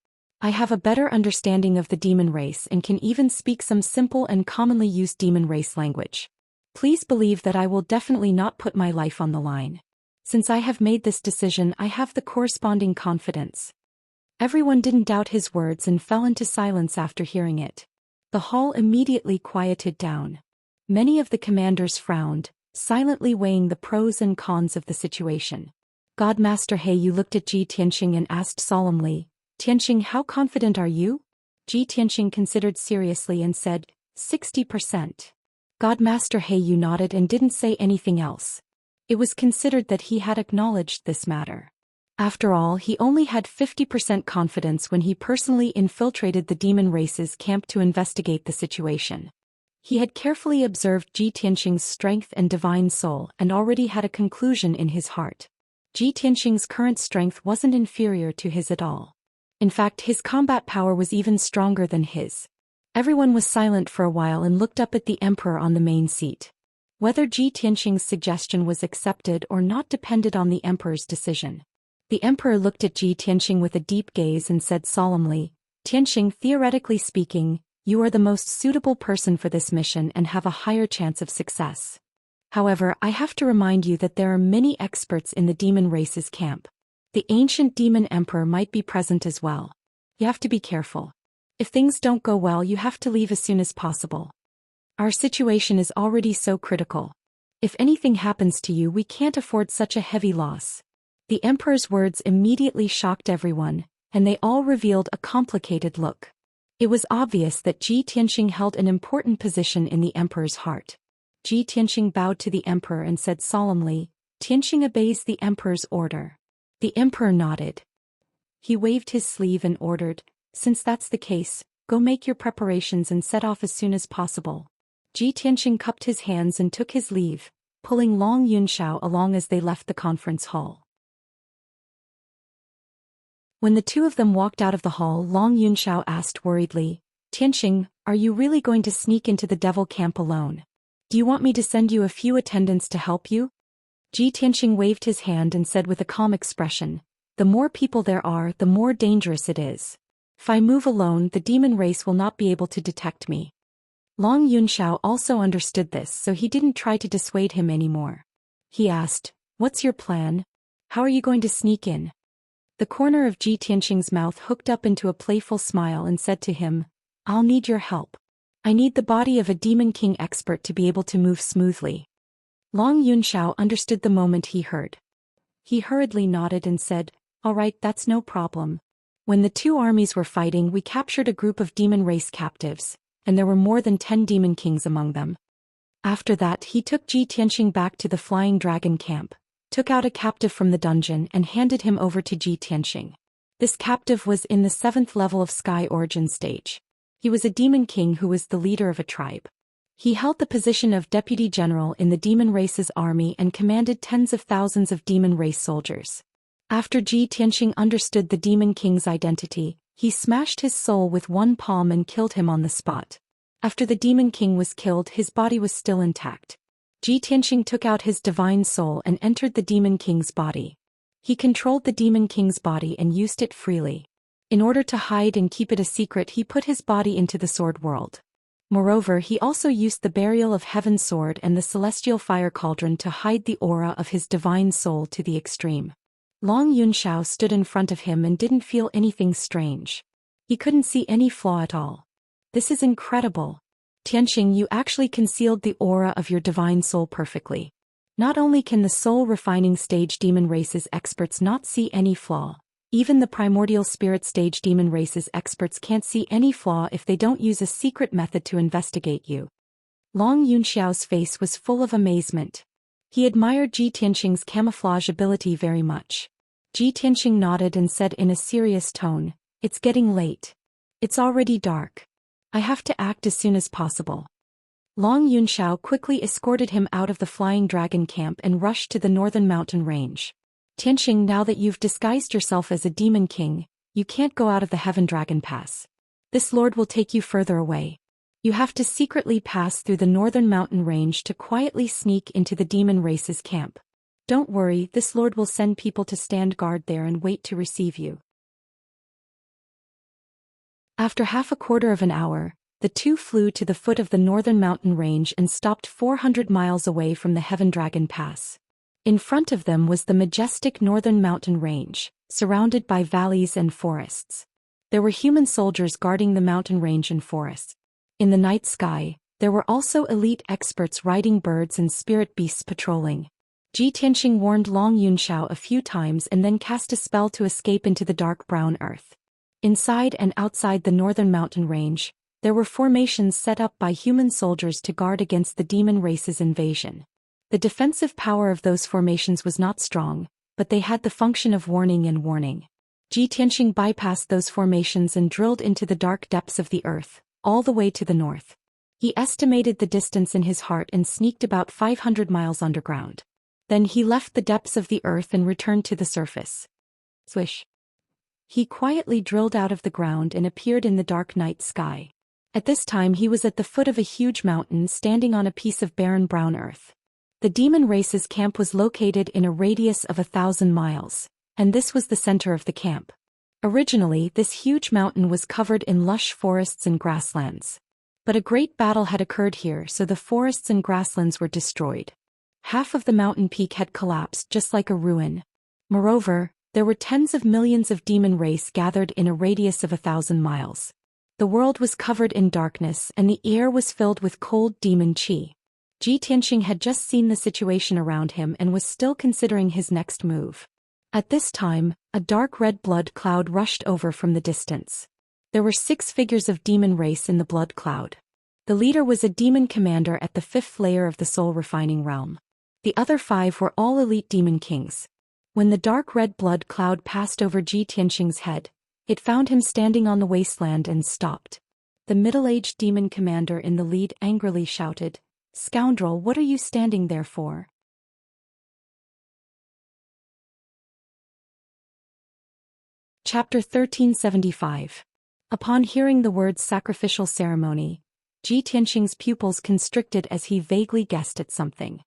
I have a better understanding of the demon race and can even speak some simple and commonly used demon race language. Please believe that I will definitely not put my life on the line. Since I have made this decision, I have the corresponding confidence." Everyone didn't doubt his words and fell into silence after hearing it. The hall immediately quieted down. Many of the commanders frowned, silently weighing the pros and cons of the situation. God Master He Yu looked at Ji Tianxing and asked solemnly, "Tianxing, how confident are you?" Ji Tianxing considered seriously and said, 60%. God Master He Yu nodded and didn't say anything else. It was considered that he had acknowledged this matter. After all, he only had 50% confidence when he personally infiltrated the demon race's camp to investigate the situation. He had carefully observed Ji Tianxing's strength and divine soul and already had a conclusion in his heart. Ji Tianxing's current strength wasn't inferior to his at all. In fact, his combat power was even stronger than his. Everyone was silent for a while and looked up at the emperor on the main seat. Whether Ji Tianxing's suggestion was accepted or not depended on the emperor's decision. The emperor looked at Ji Tianxing with a deep gaze and said solemnly, "Tianxing, theoretically speaking, you are the most suitable person for this mission and have a higher chance of success. However, I have to remind you that there are many experts in the demon race's camp. The ancient demon emperor might be present as well. You have to be careful. If things don't go well, you have to leave as soon as possible. Our situation is already so critical. If anything happens to you, we can't afford such a heavy loss." The emperor's words immediately shocked everyone, and they all revealed a complicated look. It was obvious that Ji Tianxing held an important position in the emperor's heart. Ji Tianxing bowed to the emperor and said solemnly, "Tianxing obeys the emperor's order." The emperor nodded. He waved his sleeve and ordered, "Since that's the case, go make your preparations and set off as soon as possible." Ji Tianxing cupped his hands and took his leave, pulling Long Yunxiao along as they left the conference hall. When the two of them walked out of the hall, Long Yunxiao asked worriedly, "Tianxing, are you really going to sneak into the devil camp alone? Do you want me to send you a few attendants to help you?" Ji Tianxing waved his hand and said with a calm expression, "The more people there are, the more dangerous it is. If I move alone, the demon race will not be able to detect me." Long Yunxiao also understood this, so he didn't try to dissuade him anymore. He asked, "What's your plan? How are you going to sneak in?" The corner of Ji Tianxing's mouth hooked up into a playful smile and said to him, "I'll need your help. I need the body of a demon king expert to be able to move smoothly." Long Yunxiao understood the moment he heard. He hurriedly nodded and said, "All right, that's no problem. When the two armies were fighting, we captured a group of demon race captives, and there were more than 10 demon kings among them." After that, he took Ji Tianxing back to the Flying Dragon camp, took out a captive from the dungeon and handed him over to Ji Tianxing. This captive was in the 7th level of Sky Origin stage. He was a demon king who was the leader of a tribe. He held the position of deputy general in the demon race's army and commanded tens of thousands of demon race soldiers. After Ji Tianxing understood the demon king's identity, he smashed his soul with one palm and killed him on the spot. After the demon king was killed, his body was still intact. Ji Tianxing took out his divine soul and entered the demon king's body. He controlled the demon king's body and used it freely. In order to hide and keep it a secret, he put his body into the sword world. Moreover, he also used the burial of heaven's sword and the celestial fire cauldron to hide the aura of his divine soul to the extreme. Long Yunxiao stood in front of him and didn't feel anything strange. He couldn't see any flaw at all. "This is incredible. Tianxing, you actually concealed the aura of your divine soul perfectly. Not only can the soul refining stage demon race's experts not see any flaw, Even the primordial spirit stage demon race's experts can't see any flaw if they don't use a secret method to investigate you. Long Yunxiao's face was full of amazement. He admired Ji Tianqing's camouflage ability very much. Ji Tianqing nodded and said in a serious tone, "It's getting late. It's already dark. I have to act as soon as possible." Long Yunxiao quickly escorted him out of the Flying Dragon camp and rushed to the northern mountain range. "Tianqing, now that you've disguised yourself as a demon king, you can't go out of the Heaven Dragon Pass. This lord will take you further away. You have to secretly pass through the northern mountain range to quietly sneak into the demon race's camp. Don't worry, this lord will send people to stand guard there and wait to receive you." After half a quarter of an hour, the two flew to the foot of the northern mountain range and stopped 400 miles away from the Heaven Dragon Pass. In front of them was the majestic northern mountain range, surrounded by valleys and forests. There were human soldiers guarding the mountain range and forests. In the night sky, there were also elite experts riding birds and spirit beasts patrolling. Ji Tianqing warned Long Yunxiao a few times and then cast a spell to escape into the dark brown earth. Inside and outside the northern mountain range, there were formations set up by human soldiers to guard against the demon race's invasion. The defensive power of those formations was not strong, but they had the function of warning and warning. Ji Tianqing bypassed those formations and drilled into the dark depths of the earth, all the way to the north. He estimated the distance in his heart and sneaked about 500 miles underground. Then he left the depths of the earth and returned to the surface. Swish. He quietly drilled out of the ground and appeared in the dark night sky. At this time he was at the foot of a huge mountain standing on a piece of barren brown earth. The demon race's camp was located in a radius of 1,000 miles, and this was the center of the camp. Originally, this huge mountain was covered in lush forests and grasslands. But a great battle had occurred here, so the forests and grasslands were destroyed. Half of the mountain peak had collapsed just like a ruin. Moreover, there were tens of millions of demon race gathered in a radius of 1,000 miles. The world was covered in darkness and the air was filled with cold demon qi. Ji Tianqing had just seen the situation around him and was still considering his next move. At this time, a dark red blood cloud rushed over from the distance. There were 6 figures of demon race in the blood cloud. The leader was a demon commander at the 5th layer of the soul refining realm. The other 5 were all elite demon kings. When the dark red blood cloud passed over Ji Tianqing's head, it found him standing on the wasteland and stopped. The middle-aged demon commander in the lead angrily shouted, "Scoundrel, what are you standing there for?" Chapter 1375. Upon hearing the words sacrificial ceremony, Ji Tianqing's pupils constricted as he vaguely guessed at something.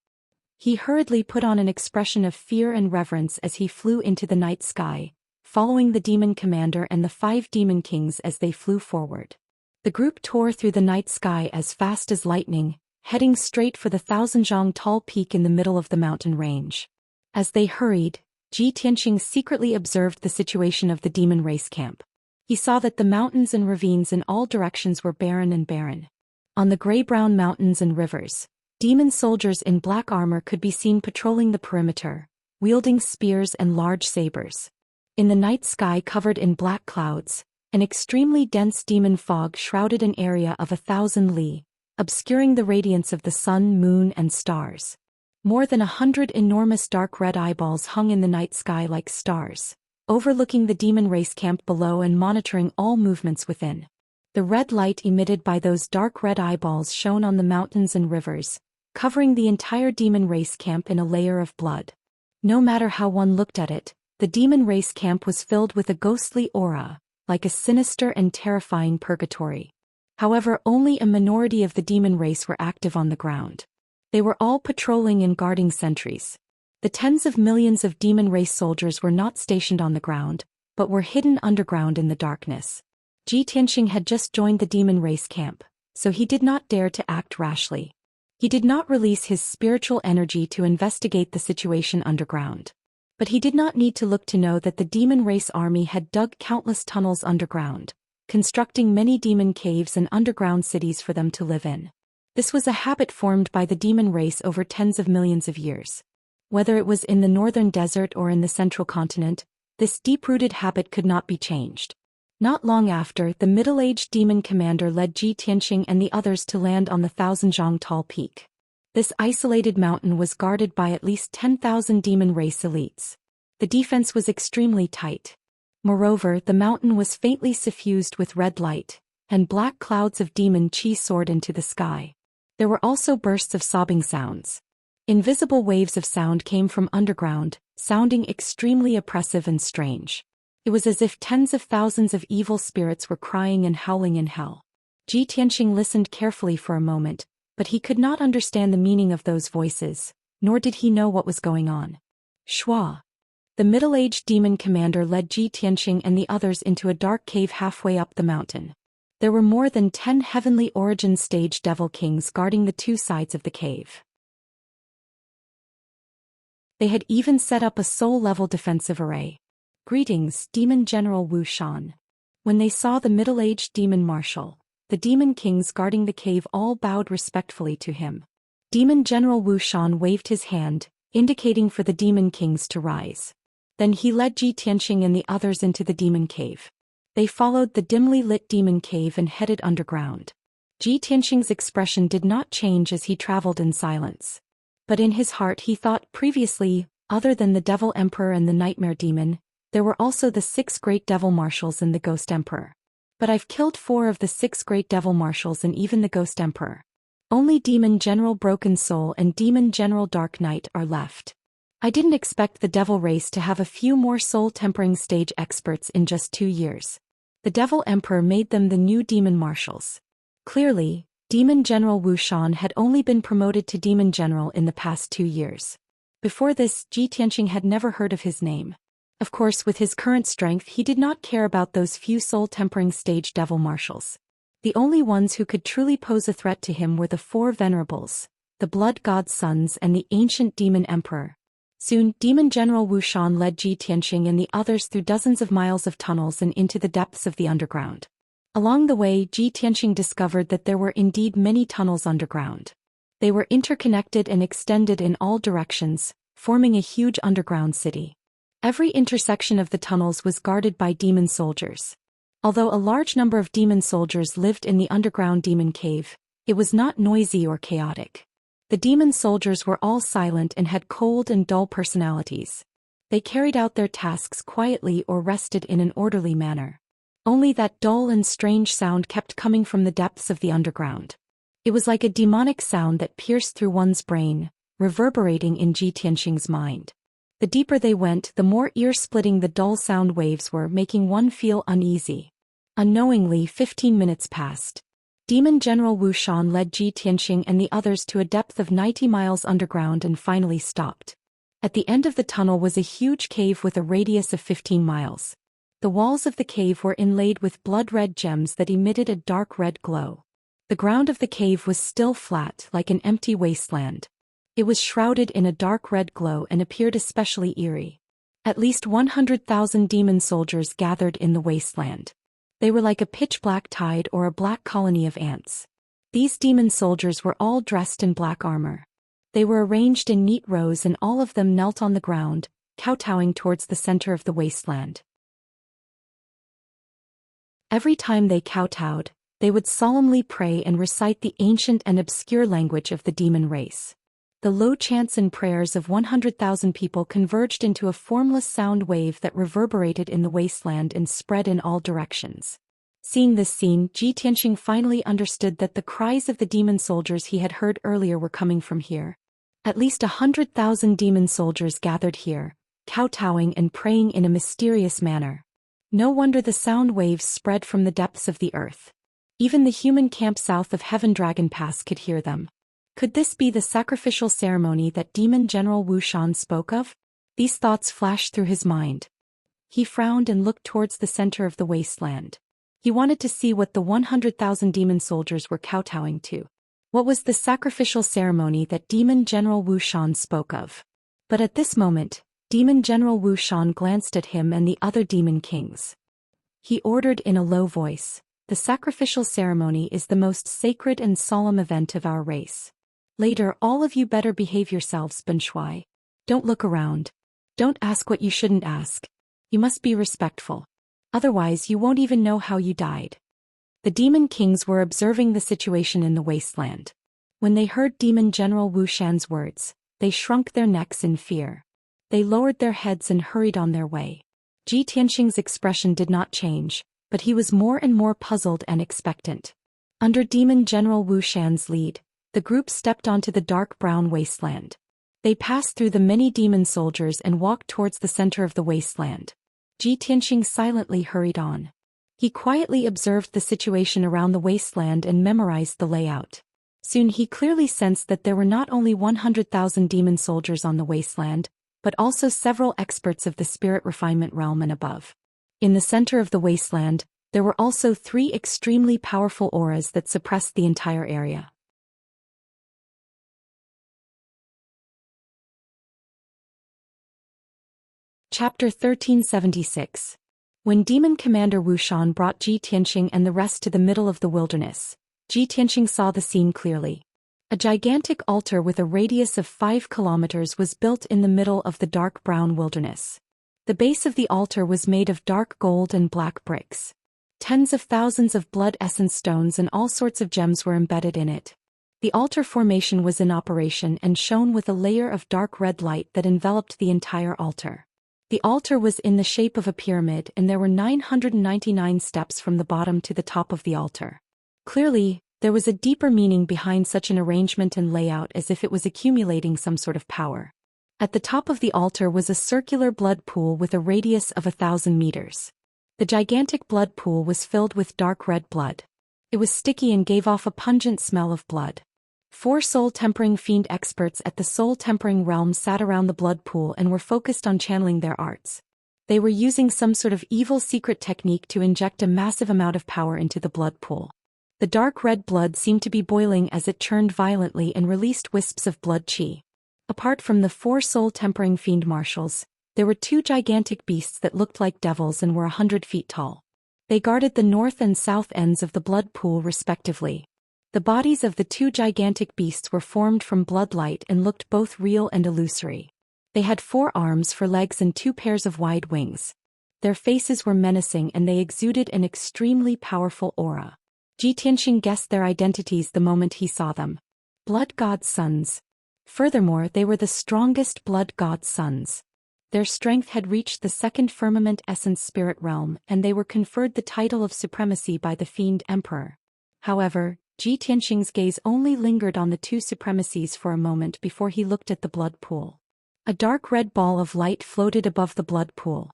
He hurriedly put on an expression of fear and reverence as he flew into the night sky, following the demon commander and the 5 demon kings as they flew forward. The group tore through the night sky as fast as lightning, heading straight for the 1,000-zhang tall peak in the middle of the mountain range. As they hurried, Ji Tianqing secretly observed the situation of the demon race camp. He saw that the mountains and ravines in all directions were barren and barren. On the gray-brown mountains and rivers, demon soldiers in black armor could be seen patrolling the perimeter, wielding spears and large sabers. In the night sky covered in black clouds, an extremely dense demon fog shrouded an area of 1,000 li, obscuring the radiance of the sun, moon, and stars. More than 100 enormous dark red eyeballs hung in the night sky like stars, overlooking the demon race camp below and monitoring all movements within. The red light emitted by those dark red eyeballs shone on the mountains and rivers, covering the entire demon race camp in a layer of blood. No matter how one looked at it, the demon race camp was filled with a ghostly aura, like a sinister and terrifying purgatory. However, only a minority of the demon race were active on the ground. They were all patrolling and guarding sentries. The tens of millions of demon race soldiers were not stationed on the ground, but were hidden underground in the darkness. Ji Tianqing had just joined the demon race camp, so he did not dare to act rashly. He did not release his spiritual energy to investigate the situation underground. But he did not need to look to know that the demon race army had dug countless tunnels underground, constructing many demon caves and underground cities for them to live in. This was a habit formed by the demon race over tens of millions of years. Whether it was in the northern desert or in the central continent, This deep-rooted habit could not be changed. Not long after, the middle-aged demon commander led Ji Tianqing and the others to land on the Thousand-Zhang Tall Peak. This isolated mountain was guarded by at least 10,000 demon race elites. The defense was extremely tight. Moreover, the mountain was faintly suffused with red light, and black clouds of demon qi soared into the sky. There were also bursts of sobbing sounds. Invisible waves of sound came from underground, sounding extremely oppressive and strange. It was as if tens of thousands of evil spirits were crying and howling in hell. Ji Tianqing listened carefully for a moment, but he could not understand the meaning of those voices, nor did he know what was going on. Shua. The middle-aged demon commander led Ji Tianqing and the others into a dark cave halfway up the mountain. There were more than 10 heavenly origin stage devil kings guarding the two sides of the cave. They had even set up a soul-level defensive array. Greetings, Demon General Wu Shan. When they saw the middle-aged demon marshal, the demon kings guarding the cave all bowed respectfully to him. Demon General Wu Shan waved his hand, indicating for the demon kings to rise. Then he led Ji Tianqing and the others into the demon cave. They followed the dimly lit demon cave and headed underground. Ji Tianqing's expression did not change as he traveled in silence. But in his heart he thought previously, other than the Devil Emperor and the Nightmare Demon, there were also the 6 great devil marshals and the Ghost Emperor. But I've killed 4 of the 6 great devil marshals and even the Ghost Emperor. Only Demon General Broken Soul and Demon General Dark Knight are left. I didn't expect the devil race to have a few more soul-tempering stage experts in just 2 years. The Devil Emperor made them the new demon marshals. Clearly, Demon General Wu Shan had only been promoted to Demon General in the past 2 years. Before this, Ji Tianqing had never heard of his name. Of course, with his current strength he did not care about those few soul-tempering stage devil marshals. The only ones who could truly pose a threat to him were the 4 venerables, the Blood God's sons and the ancient Demon Emperor. Soon, Demon General Wu Shan led Ji Tianqing and the others through dozens of miles of tunnels and into the depths of the underground. Along the way, Ji Tianqing discovered that there were indeed many tunnels underground. They were interconnected and extended in all directions, forming a huge underground city. Every intersection of the tunnels was guarded by demon soldiers. Although a large number of demon soldiers lived in the underground demon cave, it was not noisy or chaotic. The demon soldiers were all silent and had cold and dull personalities. They carried out their tasks quietly or rested in an orderly manner. Only that dull and strange sound kept coming from the depths of the underground. It was like a demonic sound that pierced through one's brain, reverberating in Ji Tianqing's mind. The deeper they went, the more ear-splitting the dull sound waves were, making one feel uneasy. Unknowingly, 15 minutes passed. Demon General Wu Shan led Ji Tianqing and the others to a depth of 90 miles underground and finally stopped. At the end of the tunnel was a huge cave with a radius of 15 miles. The walls of the cave were inlaid with blood-red gems that emitted a dark red glow. The ground of the cave was still flat, like an empty wasteland. It was shrouded in a dark red glow and appeared especially eerie. At least 100,000 demon soldiers gathered in the wasteland. They were like a pitch-black tide or a black colony of ants. These demon soldiers were all dressed in black armor. They were arranged in neat rows and all of them knelt on the ground, kowtowing towards the center of the wasteland. Every time they kowtowed, they would solemnly pray and recite the ancient and obscure language of the demon race. The low chants and prayers of 100,000 people converged into a formless sound wave that reverberated in the wasteland and spread in all directions. Seeing this scene, Ji Tianqing finally understood that the cries of the demon soldiers he had heard earlier were coming from here. At least 100,000 demon soldiers gathered here, kowtowing and praying in a mysterious manner. No wonder the sound waves spread from the depths of the earth. Even the human camp south of Heaven Dragon Pass could hear them. Could this be the sacrificial ceremony that Demon General Wu Shan spoke of? These thoughts flashed through his mind. He frowned and looked towards the center of the wasteland. He wanted to see what the 100,000 demon soldiers were kowtowing to. What was the sacrificial ceremony that Demon General Wu Shan spoke of? But at this moment, Demon General Wu Shan glanced at him and the other demon kings. He ordered in a low voice, "The sacrificial ceremony is the most sacred and solemn event of our race. Later, all of you better behave yourselves, Ben Shuai. Don't look around. Don't ask what you shouldn't ask. You must be respectful. Otherwise you won't even know how you died. The demon kings were observing the situation in the wasteland. When they heard Demon General Wu Xian's words, they shrunk their necks in fear. They lowered their heads and hurried on their way. Ji Tianxing's expression did not change, but he was more and more puzzled and expectant. Under Demon General Wu Xian's lead, the group stepped onto the dark brown wasteland. They passed through the many demon soldiers and walked towards the center of the wasteland. Ji Tianxing silently hurried on. He quietly observed the situation around the wasteland and memorized the layout. Soon he clearly sensed that there were not only 100,000 demon soldiers on the wasteland, but also several experts of the spirit refinement realm and above. In the center of the wasteland, there were also 3 extremely powerful auras that suppressed the entire area. Chapter 1376. When Demon Commander Wu Shan brought Ji Tianxing and the rest to the middle of the wilderness, Ji Tianxing saw the scene clearly. A gigantic altar with a radius of 5 kilometers was built in the middle of the dark brown wilderness. The base of the altar was made of dark gold and black bricks. Tens of thousands of blood essence stones and all sorts of gems were embedded in it. The altar formation was in operation and shone with a layer of dark red light that enveloped the entire altar. The altar was in the shape of a pyramid and there were 999 steps from the bottom to the top of the altar. Clearly, there was a deeper meaning behind such an arrangement and layout, as if it was accumulating some sort of power. At the top of the altar was a circular blood pool with a radius of 1,000 meters. The gigantic blood pool was filled with dark red blood. It was sticky and gave off a pungent smell of blood. 4 soul-tempering fiend experts at the soul-tempering realm sat around the blood pool and were focused on channeling their arts. They were using some sort of evil secret technique to inject a massive amount of power into the blood pool. The dark red blood seemed to be boiling as it churned violently and released wisps of blood chi. Apart from the 4 soul-tempering fiend marshals, there were 2 gigantic beasts that looked like devils and were 100 feet tall. They guarded the north and south ends of the blood pool respectively. The bodies of the 2 gigantic beasts were formed from blood light and looked both real and illusory. They had 4 arms for legs and 2 pairs of wide wings. Their faces were menacing and they exuded an extremely powerful aura. Ji Tianxing guessed their identities the moment he saw them. Blood God sons. Furthermore, they were the strongest blood God sons. Their strength had reached the 2nd firmament essence spirit realm and they were conferred the title of supremacy by the Fiend Emperor. However, Ji Tianxing's gaze only lingered on the 2 supremacies for a moment before he looked at the blood pool. A dark red ball of light floated above the blood pool.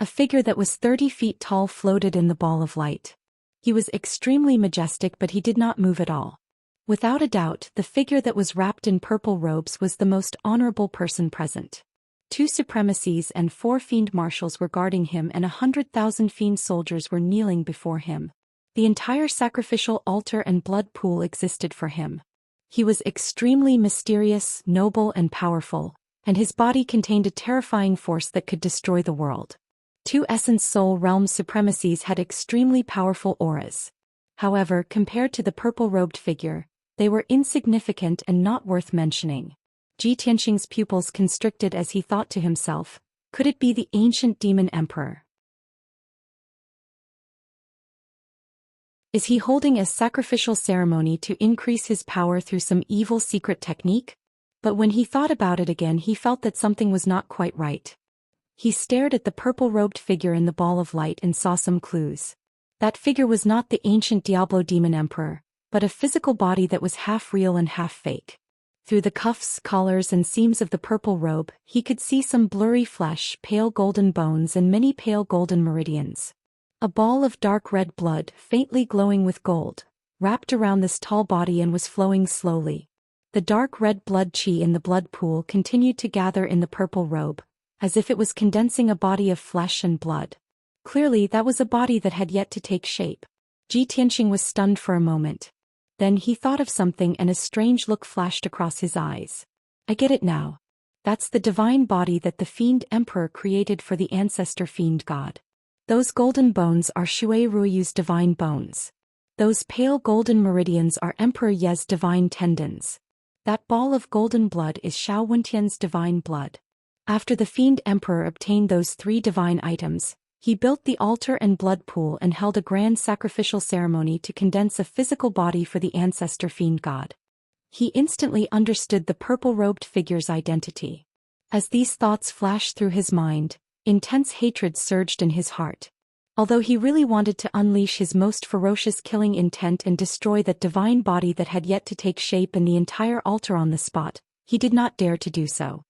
A figure that was 30 feet tall floated in the ball of light. He was extremely majestic, but he did not move at all. Without a doubt, the figure that was wrapped in purple robes was the most honorable person present. 2 supremacies and 4 fiend marshals were guarding him and 100,000 fiend soldiers were kneeling before him. The entire sacrificial altar and blood pool existed for him. He was extremely mysterious, noble and powerful, and his body contained a terrifying force that could destroy the world. 2 essence soul realm supremacies had extremely powerful auras. However, compared to the purple-robed figure, they were insignificant and not worth mentioning. Ji Tianxing's pupils constricted as he thought to himself, could it be the ancient demon emperor? Is he holding a sacrificial ceremony to increase his power through some evil secret technique? But when he thought about it again, he felt that something was not quite right. He stared at the purple-robed figure in the ball of light and saw some clues. That figure was not the ancient Diablo demon emperor, but a physical body that was half real and half fake. Through the cuffs, collars and seams of the purple robe, he could see some blurry flesh, pale golden bones and many pale golden meridians. A ball of dark red blood, faintly glowing with gold, wrapped around this tall body and was flowing slowly. The dark red blood chi in the blood pool continued to gather in the purple robe, as if it was condensing a body of flesh and blood. Clearly, that was a body that had yet to take shape. Ji Tianxing was stunned for a moment. Then he thought of something and a strange look flashed across his eyes. I get it now. That's the divine body that the Fiend Emperor created for the ancestor Fiend God. Those golden bones are Shui Ruiyu's divine bones. Those pale golden meridians are Emperor Ye's divine tendons. That ball of golden blood is Xiao Wentian's divine blood. After the Fiend Emperor obtained those 3 divine items, he built the altar and blood pool and held a grand sacrificial ceremony to condense a physical body for the ancestor fiend god. He instantly understood the purple-robed figure's identity. As these thoughts flashed through his mind, intense hatred surged in his heart. Although he really wanted to unleash his most ferocious killing intent and destroy that divine body that had yet to take shape and the entire altar on the spot, he did not dare to do so.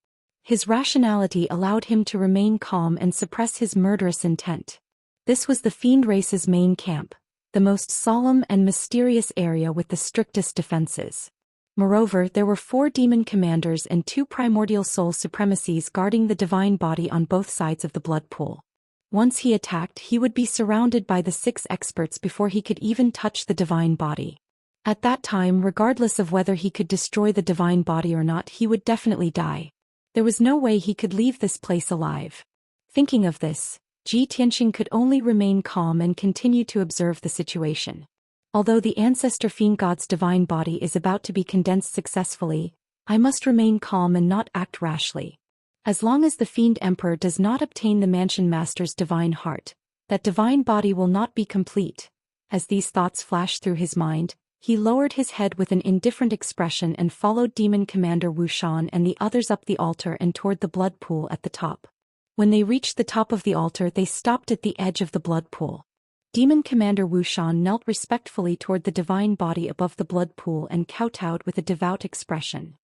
His rationality allowed him to remain calm and suppress his murderous intent. This was the fiend race's main camp, the most solemn and mysterious area with the strictest defenses. Moreover, there were 4 demon commanders and 2 primordial soul supremacies guarding the divine body on both sides of the blood pool. Once he attacked, he would be surrounded by the 6 experts before he could even touch the divine body. At that time, regardless of whether he could destroy the divine body or not, he would definitely die. There was no way he could leave this place alive. Thinking of this, Ji Tianxing could only remain calm and continue to observe the situation. Although the ancestor fiend god's divine body is about to be condensed successfully, I must remain calm and not act rashly. As long as the fiend emperor does not obtain the mansion master's divine heart, that divine body will not be complete. As these thoughts flashed through his mind, he lowered his head with an indifferent expression and followed Demon Commander Wu Xian and the others up the altar and toward the blood pool at the top. When they reached the top of the altar, they stopped at the edge of the blood pool. Demon Commander Wu Xian knelt respectfully toward the divine body above the blood pool and kowtowed with a devout expression.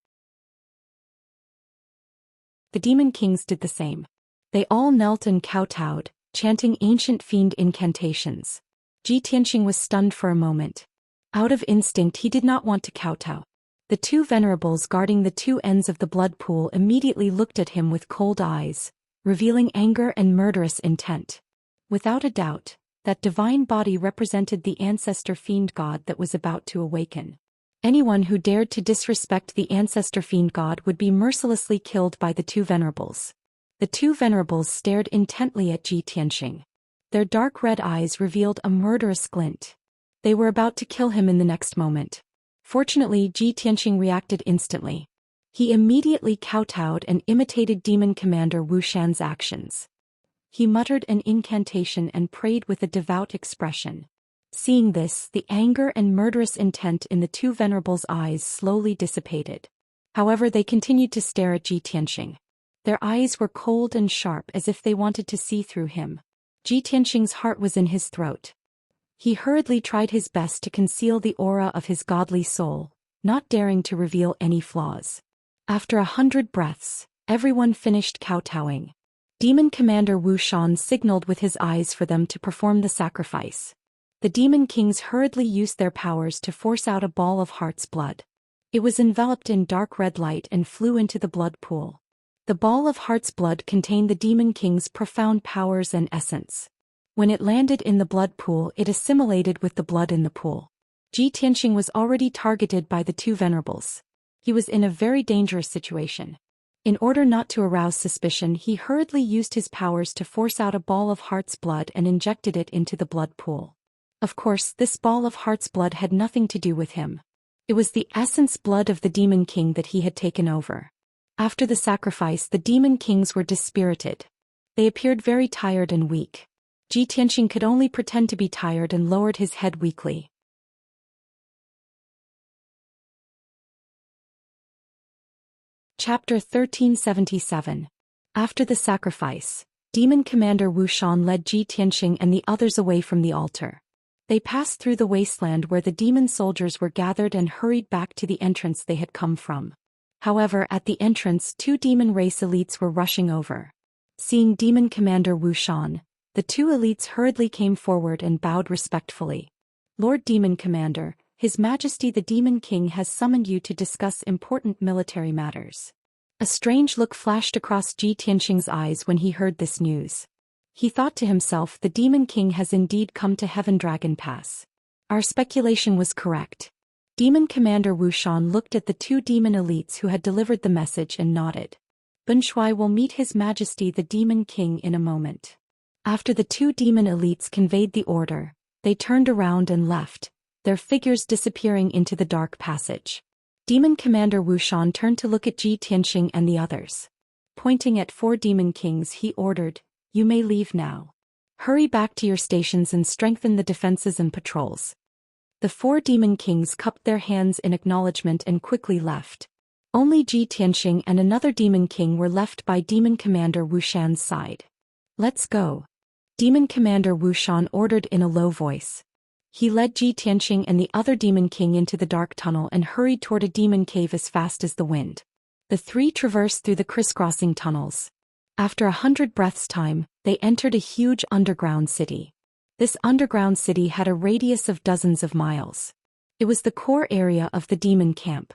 The demon kings did the same. They all knelt and kowtowed, chanting ancient fiend incantations. Ji Tianxing was stunned for a moment. Out of instinct, he did not want to kowtow. The 2 venerables guarding the 2 ends of the blood pool immediately looked at him with cold eyes, revealing anger and murderous intent. Without a doubt, that divine body represented the ancestor fiend god that was about to awaken. Anyone who dared to disrespect the ancestor fiend god would be mercilessly killed by the 2 venerables. The 2 venerables stared intently at Ji Tianxing. Their dark red eyes revealed a murderous glint. They were about to kill him in the next moment. Fortunately, Ji Tianxing reacted instantly. He immediately kowtowed and imitated Demon Commander Wu Xian's actions. He muttered an incantation and prayed with a devout expression. Seeing this, the anger and murderous intent in the 2 venerables' eyes slowly dissipated. However, they continued to stare at Ji Tianxing. Their eyes were cold and sharp as if they wanted to see through him. Ji Tianxing's heart was in his throat. He hurriedly tried his best to conceal the aura of his godly soul, not daring to reveal any flaws. After 100 breaths, everyone finished kowtowing. Demon Commander Wu Xian signaled with his eyes for them to perform the sacrifice. The demon kings hurriedly used their powers to force out a ball of heart's blood. It was enveloped in dark red light and flew into the blood pool. The ball of heart's blood contained the demon king's profound powers and essence. When it landed in the blood pool, it assimilated with the blood in the pool. Ji Tianxing was already targeted by the 2 venerables. He was in a very dangerous situation. In order not to arouse suspicion, he hurriedly used his powers to force out a ball of heart's blood and injected it into the blood pool. Of course, this ball of heart's blood had nothing to do with him. It was the essence blood of the demon king that he had taken over. After the sacrifice, the demon kings were dispirited. They appeared very tired and weak. Ji Tianxing could only pretend to be tired and lowered his head weakly. Chapter 1377. After the sacrifice, Demon Commander Wu Xian led Ji Tianxing and the others away from the altar. They passed through the wasteland where the demon soldiers were gathered and hurried back to the entrance they had come from. However, at the entrance, 2 demon race elites were rushing over. Seeing Demon Commander Wu Xian, the 2 elites hurriedly came forward and bowed respectfully. Lord Demon Commander, His Majesty the Demon King has summoned you to discuss important military matters. A strange look flashed across Ji Tianxing's eyes when he heard this news. He thought to himself, the Demon King has indeed come to Heaven Dragon Pass. Our speculation was correct. Demon Commander Wu Xian looked at the 2 demon elites who had delivered the message and nodded. Bun Shui will meet His Majesty the Demon King in a moment. After the 2 demon elites conveyed the order, they turned around and left, their figures disappearing into the dark passage. Demon Commander Wu Xian turned to look at Ji Tianxing and the others. pointing at 4 demon kings, he ordered, "You may leave now. Hurry back to your stations and strengthen the defenses and patrols." The 4 demon kings cupped their hands in acknowledgement and quickly left. Only Ji Tianxing and another demon king were left by Demon Commander Wu Xian's side. "Let's go," Demon Commander Wu Xian ordered in a low voice. He led Ji Tianxing and the other demon king into the dark tunnel and hurried toward a demon cave as fast as the wind. The 3 traversed through the crisscrossing tunnels. After 100 breaths' time, they entered a huge underground city. This underground city had a radius of dozens of miles. It was the core area of the demon camp.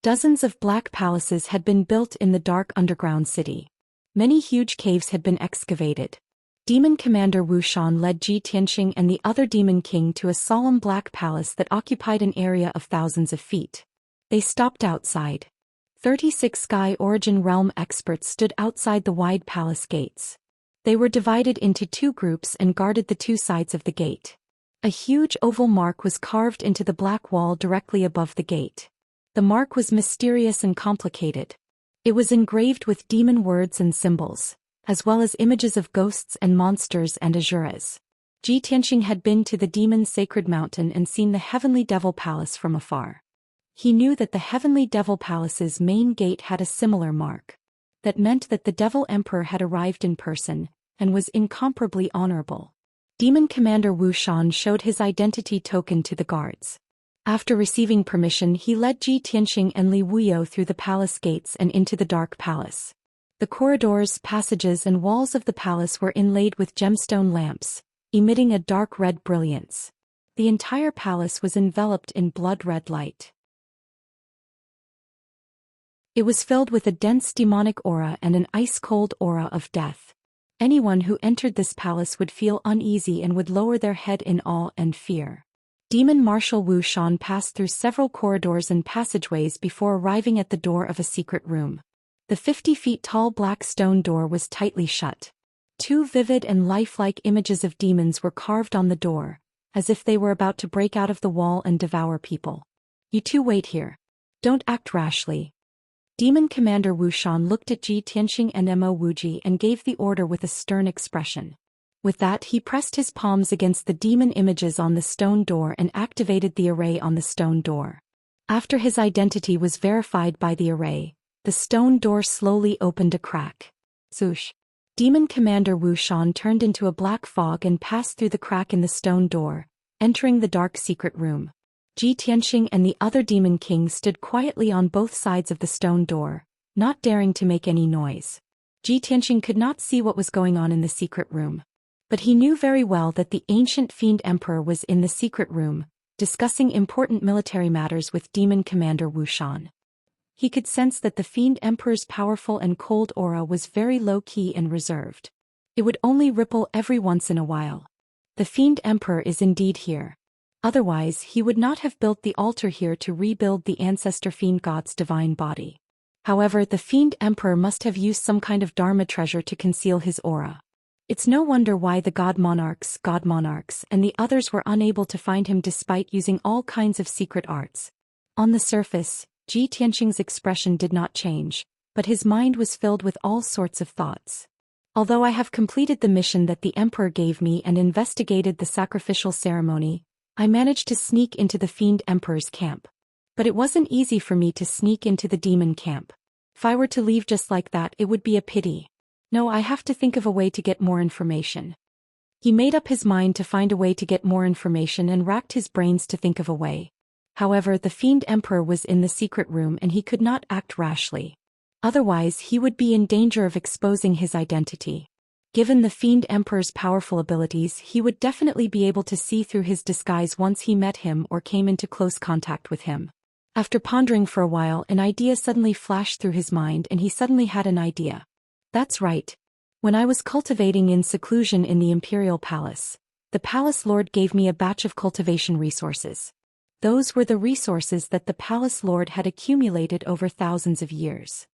Dozens of black palaces had been built in the dark underground city. Many huge caves had been excavated. Demon Commander Wu Xian led Ji Tianxing and the other demon king to a solemn black palace that occupied an area of thousands of feet. They stopped outside. 36 Sky Origin Realm experts stood outside the wide palace gates. They were divided into 2 groups and guarded the 2 sides of the gate. A huge oval mark was carved into the black wall directly above the gate. The mark was mysterious and complicated. It was engraved with demon words and symbols, as well as images of ghosts and monsters and asuras. Ji Tianxing had been to the demon's sacred mountain and seen the Heavenly Devil Palace from afar. He knew that the Heavenly Devil Palace's main gate had a similar mark. That meant that the Devil Emperor had arrived in person, and was incomparably honorable. Demon Commander Wu Xian showed his identity token to the guards. After receiving permission, he led Ji Tianxing and Li Wuyo through the palace gates and into the dark palace. The corridors, passages and walls of the palace were inlaid with gemstone lamps, emitting a dark red brilliance. The entire palace was enveloped in blood-red light. It was filled with a dense demonic aura and an ice-cold aura of death. Anyone who entered this palace would feel uneasy and would lower their head in awe and fear. Demon Marshal Wu Xian passed through several corridors and passageways before arriving at the door of a secret room. The 50 feet tall black stone door was tightly shut. 2 vivid and lifelike images of demons were carved on the door, as if they were about to break out of the wall and devour people. "You 2 wait here. Don't act rashly." Demon Commander Wu Xian looked at Ji Tianxing and Mo Wuji and gave the order with a stern expression. With that, he pressed his palms against the demon images on the stone door and activated the array on the stone door. After his identity was verified by the array, the stone door slowly opened a crack. Zhoosh! Demon Commander Wu Xian turned into a black fog and passed through the crack in the stone door, entering the dark secret room. Ji Tianxing and the other demon king stood quietly on both sides of the stone door, not daring to make any noise. Ji Tianxing could not see what was going on in the secret room. But he knew very well that the ancient fiend emperor was in the secret room, discussing important military matters with Demon Commander Wu Xian. He could sense that the fiend emperor's powerful and cold aura was very low-key and reserved. It would only ripple every once in a while. The fiend emperor is indeed here. Otherwise, he would not have built the altar here to rebuild the ancestor fiend god's divine body. However, the fiend emperor must have used some kind of dharma treasure to conceal his aura. It's no wonder why the god monarchs, and the others were unable to find him despite using all kinds of secret arts. On the surface, Ji Tianxing's expression did not change, but his mind was filled with all sorts of thoughts. Although I have completed the mission that the emperor gave me and investigated the sacrificial ceremony, I managed to sneak into the fiend emperor's camp. But it wasn't easy for me to sneak into the demon camp. If I were to leave just like that, it would be a pity. No, I have to think of a way to get more information. He made up his mind to find a way to get more information and racked his brains to think of a way. However, the fiend emperor was in the secret room and he could not act rashly. Otherwise, he would be in danger of exposing his identity. Given the fiend emperor's powerful abilities, he would definitely be able to see through his disguise once he met him or came into close contact with him. After pondering for a while, an idea suddenly flashed through his mind and he suddenly had an idea. That's right. When I was cultivating in seclusion in the Imperial Palace, the Palace Lord gave me a batch of cultivation resources. Those were the resources that the Palace Lord had accumulated over thousands of years.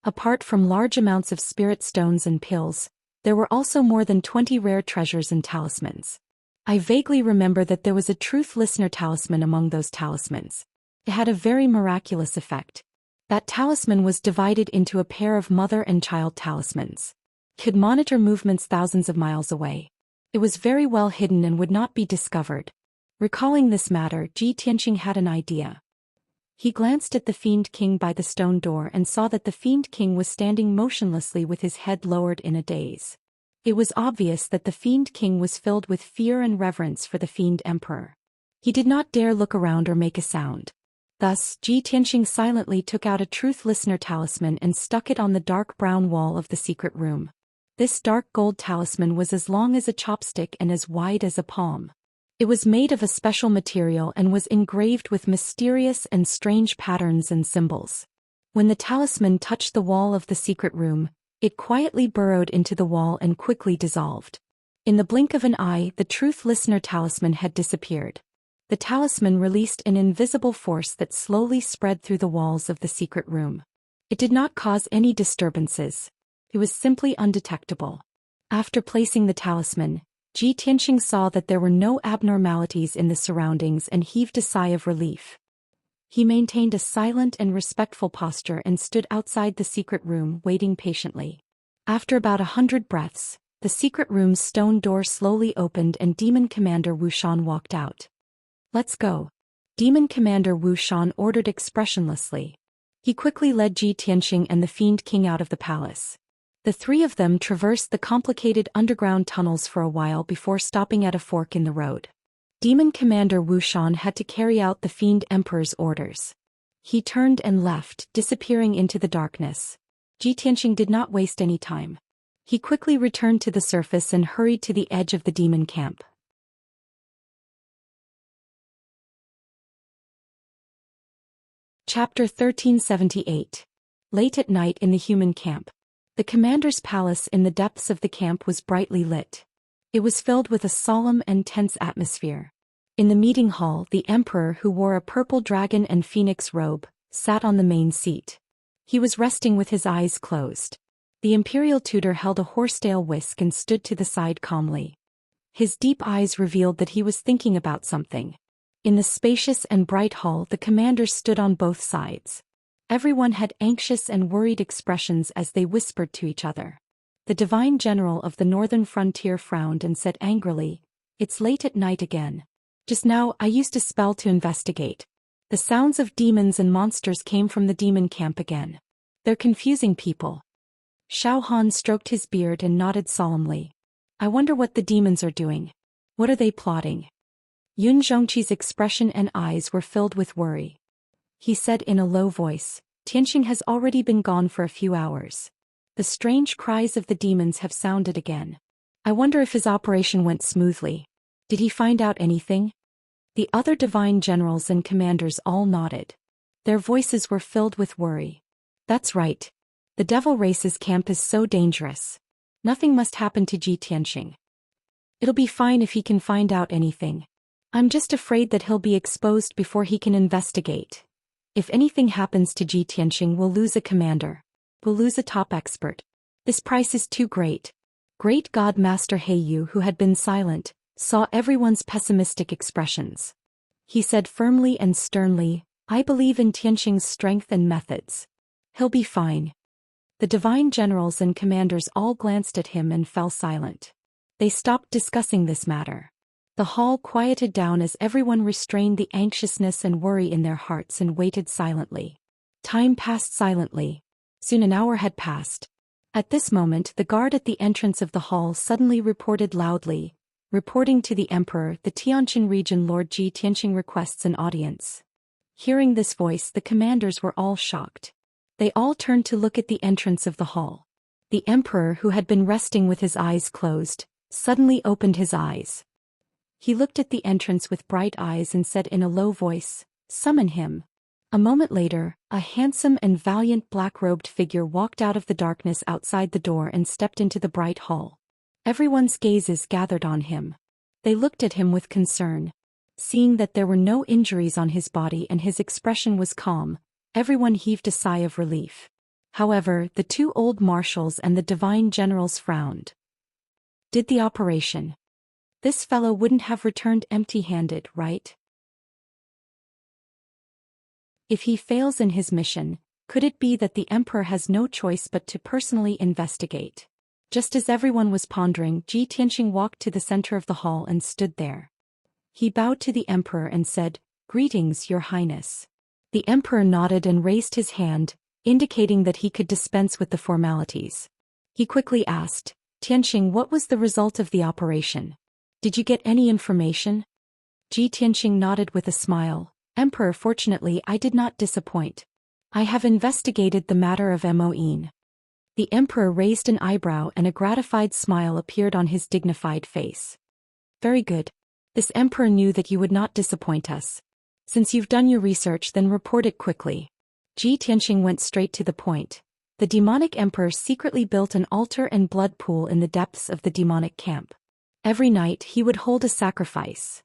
Apart from large amounts of spirit stones and pills, there were also more than 20 rare treasures and talismans. I vaguely remember that there was a truth listener talisman among those talismans. It had a very miraculous effect. That talisman was divided into a pair of mother and child talismans. Could monitor movements thousands of miles away. It was very well hidden and would not be discovered. Recalling this matter, Ji Tianqing had an idea. He glanced at the Fiend King by the stone door and saw that the Fiend King was standing motionlessly with his head lowered in a daze. It was obvious that the Fiend King was filled with fear and reverence for the Fiend Emperor. He did not dare look around or make a sound. Thus, Ji Tianqing silently took out a Truth Listener talisman and stuck it on the dark brown wall of the secret room. This dark gold talisman was as long as a chopstick and as wide as a palm. It was made of a special material and was engraved with mysterious and strange patterns and symbols. When the talisman touched the wall of the secret room, it quietly burrowed into the wall and quickly dissolved. In the blink of an eye, the Truth Listener talisman had disappeared. The talisman released an invisible force that slowly spread through the walls of the secret room. It did not cause any disturbances. It was simply undetectable. After placing the talisman, Ji Tianqing saw that there were no abnormalities in the surroundings and heaved a sigh of relief. He maintained a silent and respectful posture and stood outside the secret room waiting patiently. After about 100 breaths, the secret room's stone door slowly opened and Demon Commander Wu Shan walked out. "Let's go." Demon Commander Wu Shan ordered expressionlessly. He quickly led Ji Tianqing and the Fiend King out of the palace. The three of them traversed the complicated underground tunnels for a while before stopping at a fork in the road. Demon Commander Wu Shan had to carry out the Fiend Emperor's orders. He turned and left, disappearing into the darkness. Ji Tianqing did not waste any time. He quickly returned to the surface and hurried to the edge of the demon camp. Chapter 1378. Late at night in the human camp. The commander's palace in the depths of the camp was brightly lit. It was filled with a solemn and tense atmosphere. In the meeting hall, the emperor, who wore a purple dragon and phoenix robe, sat on the main seat. He was resting with his eyes closed. The imperial tutor held a horsetail whisk and stood to the side calmly. His deep eyes revealed that he was thinking about something. In the spacious and bright hall, the commanders stood on both sides. Everyone had anxious and worried expressions as they whispered to each other. The divine general of the northern frontier frowned and said angrily, "It's late at night again. Just now I used a spell to investigate. The sounds of demons and monsters came from the demon camp again. They're confusing people." Xiao Han stroked his beard and nodded solemnly. "I wonder what the demons are doing. What are they plotting?" Yun Zhongqi's expression and eyes were filled with worry. He said in a low voice, "Tianqing has already been gone for a few hours. The strange cries of the demons have sounded again. I wonder if his operation went smoothly. Did he find out anything?" The other divine generals and commanders all nodded. Their voices were filled with worry. "That's right. The devil race's camp is so dangerous. Nothing must happen to Ji Tianqing. It'll be fine if he can find out anything. I'm just afraid that he'll be exposed before he can investigate. If anything happens to Ji Tianqing, we'll lose a commander. We'll lose a top expert. This price is too great." Great God Master Heiyu, who had been silent, saw everyone's pessimistic expressions. He said firmly and sternly, "I believe in Tianqing's strength and methods. He'll be fine." The divine generals and commanders all glanced at him and fell silent. They stopped discussing this matter. The hall quieted down as everyone restrained the anxiousness and worry in their hearts and waited silently. Time passed silently. Soon an hour had passed. At this moment, the guard at the entrance of the hall suddenly reported loudly, "Reporting to the emperor, the Tianjin region Lord Ji Tianqing requests an audience." Hearing this voice, the commanders were all shocked. They all turned to look at the entrance of the hall. The emperor, who had been resting with his eyes closed, suddenly opened his eyes. He looked at the entrance with bright eyes and said in a low voice, "Summon him." A moment later, a handsome and valiant black-robed figure walked out of the darkness outside the door and stepped into the bright hall. Everyone's gazes gathered on him. They looked at him with concern. Seeing that there were no injuries on his body and his expression was calm, everyone heaved a sigh of relief. However, the two old marshals and the divine generals frowned. "Did the operation. This fellow wouldn't have returned empty-handed, right?" If he fails in his mission, could it be that the emperor has no choice but to personally investigate? Just as everyone was pondering, Ji Tianxing walked to the center of the hall and stood there. He bowed to the emperor and said, "Greetings, your highness." The emperor nodded and raised his hand, indicating that he could dispense with the formalities. He quickly asked, "Tianxing, what was the result of the operation? Did you get any information?" Ji Tianxing nodded with a smile. "Emperor, fortunately I did not disappoint. I have investigated the matter of Moin." The emperor raised an eyebrow and a gratified smile appeared on his dignified face. "Very good. This emperor knew that you would not disappoint us. Since you've done your research, then report it quickly." Ji Tianxing went straight to the point. The demonic emperor secretly built an altar and blood pool in the depths of the demonic camp. Every night he would hold a sacrifice.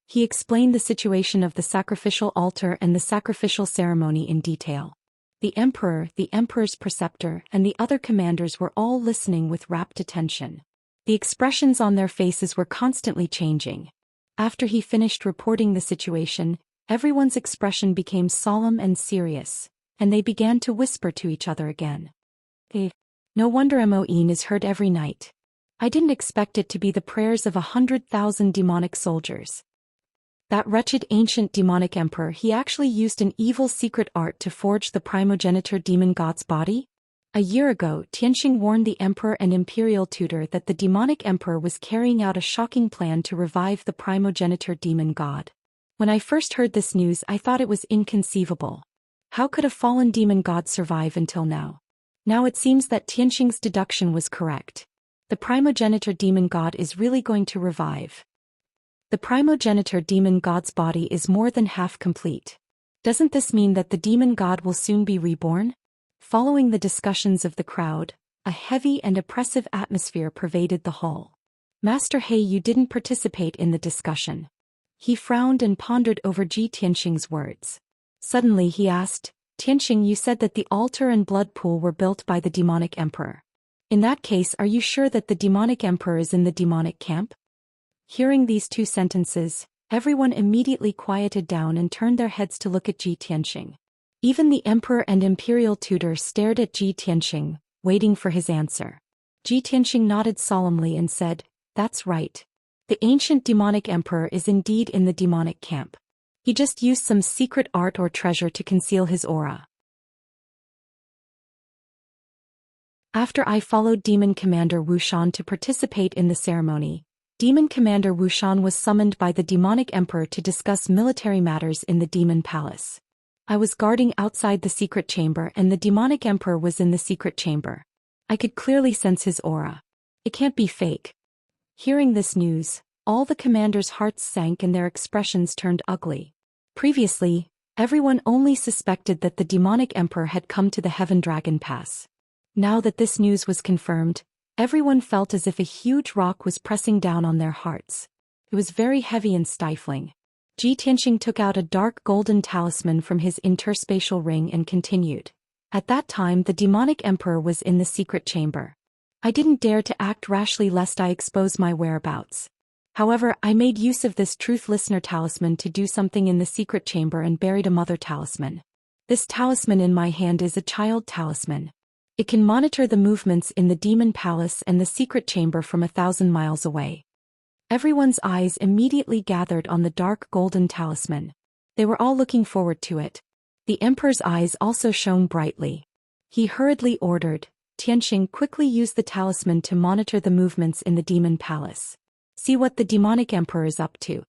He explained the situation of the sacrificial altar and the sacrificial ceremony in detail. The emperor, the emperor's preceptor, and the other commanders were all listening with rapt attention. The expressions on their faces were constantly changing. After he finished reporting the situation, everyone's expression became solemn and serious, and they began to whisper to each other again. No wonder Moin is heard every night. I didn't expect it to be the prayers of 100,000 demonic soldiers. That wretched ancient demonic emperor, he actually used an evil secret art to forge the primogenitor demon god's body? A year ago, Tianxing warned the emperor and imperial tutor that the demonic emperor was carrying out a shocking plan to revive the primogenitor demon god. When I first heard this news, I thought it was inconceivable. How could a fallen demon god survive until now? Now it seems that Tianxing's deduction was correct. The primogenitor demon god is really going to revive. The primogenitor demon god's body is more than half complete. Doesn't this mean that the demon god will soon be reborn? Following the discussions of the crowd, a heavy and oppressive atmosphere pervaded the hall. Master He, you didn't participate in the discussion. He frowned and pondered over Ji Tianxing's words. Suddenly he asked, "Tianxing, you said that the altar and blood pool were built by the demonic emperor. In that case, are you sure that the demonic emperor is in the demonic camp?" Hearing these two sentences, everyone immediately quieted down and turned their heads to look at Ji Tianxing. Even the emperor and imperial tutor stared at Ji Tianxing, waiting for his answer. Ji Tianxing nodded solemnly and said, "That's right. The ancient demonic emperor is indeed in the demonic camp. He just used some secret art or treasure to conceal his aura." After I followed Demon Commander Wu Shan to participate in the ceremony, Demon Commander Wu Shan was summoned by the demonic emperor to discuss military matters in the demon palace. I was guarding outside the secret chamber and the demonic emperor was in the secret chamber. I could clearly sense his aura. It can't be fake. Hearing this news, all the commanders' hearts sank and their expressions turned ugly. Previously, everyone only suspected that the demonic emperor had come to the Heaven Dragon Pass. Now that this news was confirmed, everyone felt as if a huge rock was pressing down on their hearts. It was very heavy and stifling. Ji Tianxing took out a dark golden talisman from his interspatial ring and continued. At that time the demonic emperor was in the secret chamber. I didn't dare to act rashly lest I expose my whereabouts. However, I made use of this truth listener talisman to do something in the secret chamber and buried a mother talisman. This talisman in my hand is a child talisman. It can monitor the movements in the demon palace and the secret chamber from 1,000 miles away. Everyone's eyes immediately gathered on the dark golden talisman. They were all looking forward to it. The emperor's eyes also shone brightly. He hurriedly ordered, "Tianxing, quickly use the talisman to monitor the movements in the demon palace. See what the demonic emperor is up to."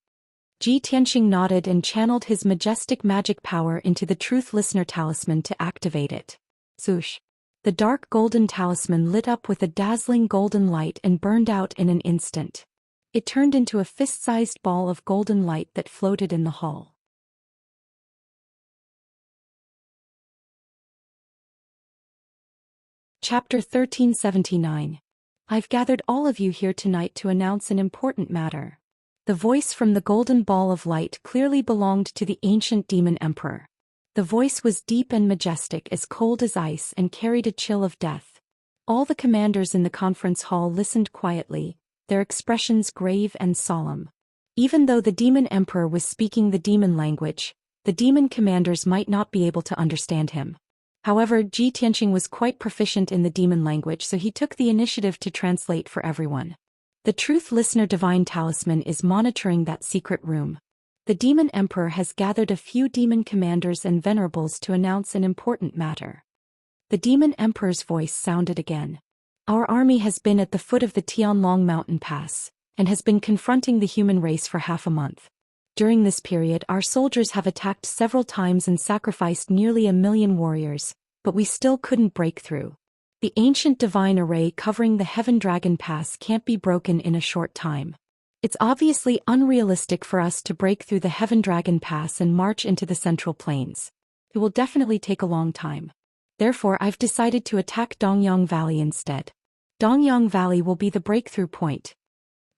Ji Tianxing nodded and channeled his majestic magic power into the truth listener talisman to activate it. Swoosh! The dark golden talisman lit up with a dazzling golden light and burned out in an instant. It turned into a fist-sized ball of golden light that floated in the hall. Chapter 1379. I've gathered all of you here tonight to announce an important matter. The voice from the golden ball of light clearly belonged to the ancient demon emperor. The voice was deep and majestic, as cold as ice, and carried a chill of death. All the commanders in the conference hall listened quietly, their expressions grave and solemn. Even though the demon emperor was speaking the demon language, the the demon commanders might not be able to understand him. However, Ji Tianqing was quite proficient in the demon language, so he took the initiative to translate for everyone. The Truth Listener Divine Talisman is monitoring that secret room. The Demon Emperor has gathered a few demon commanders and venerables to announce an important matter. The Demon Emperor's voice sounded again. Our army has been at the foot of the Tianlong Mountain Pass, and has been confronting the human race for half a month. During this period, our soldiers have attacked several times and sacrificed nearly 1 million warriors, but we still couldn't break through. The ancient divine array covering the Heaven Dragon Pass can't be broken in a short time. It's obviously unrealistic for us to break through the Heaven Dragon Pass and march into the Central Plains. It will definitely take a long time. Therefore, I've decided to attack Dongyang Valley instead. Dongyang Valley will be the breakthrough point.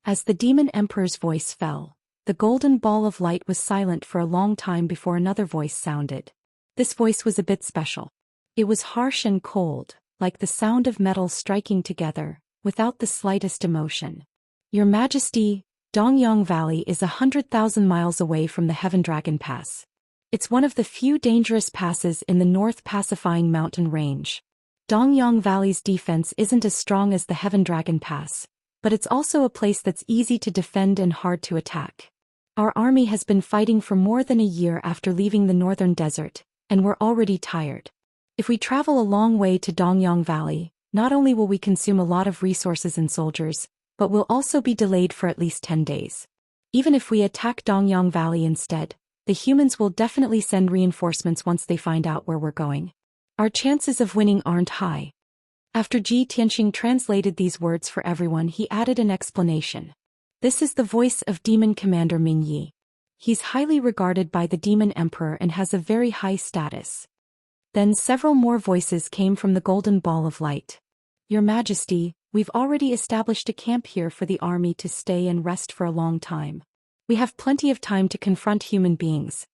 As the Demon Emperor's voice fell, the golden ball of light was silent for a long time before another voice sounded. This voice was a bit special. It was harsh and cold, like the sound of metal striking together, without the slightest emotion. Your Majesty, Dongyang Valley is 100,000 miles away from the Heaven Dragon Pass. It's one of the few dangerous passes in the North Pacifying Mountain Range. Dongyang Valley's defense isn't as strong as the Heaven Dragon Pass, but it's also a place that's easy to defend and hard to attack. Our army has been fighting for more than a year after leaving the northern desert, and we're already tired. If we travel a long way to Dongyang Valley, not only will we consume a lot of resources and soldiers, but we'll also be delayed for at least 10 days. Even if we attack Dongyang Valley instead, the humans will definitely send reinforcements once they find out where we're going. Our chances of winning aren't high. After Ji Tianqing translated these words for everyone, he added an explanation. This is the voice of Demon Commander Ming Yi. He's highly regarded by the Demon Emperor and has a very high status. Then several more voices came from the golden ball of light. Your Majesty, we've already established a camp here for the army to stay and rest for a long time. We have plenty of time to confront human beings.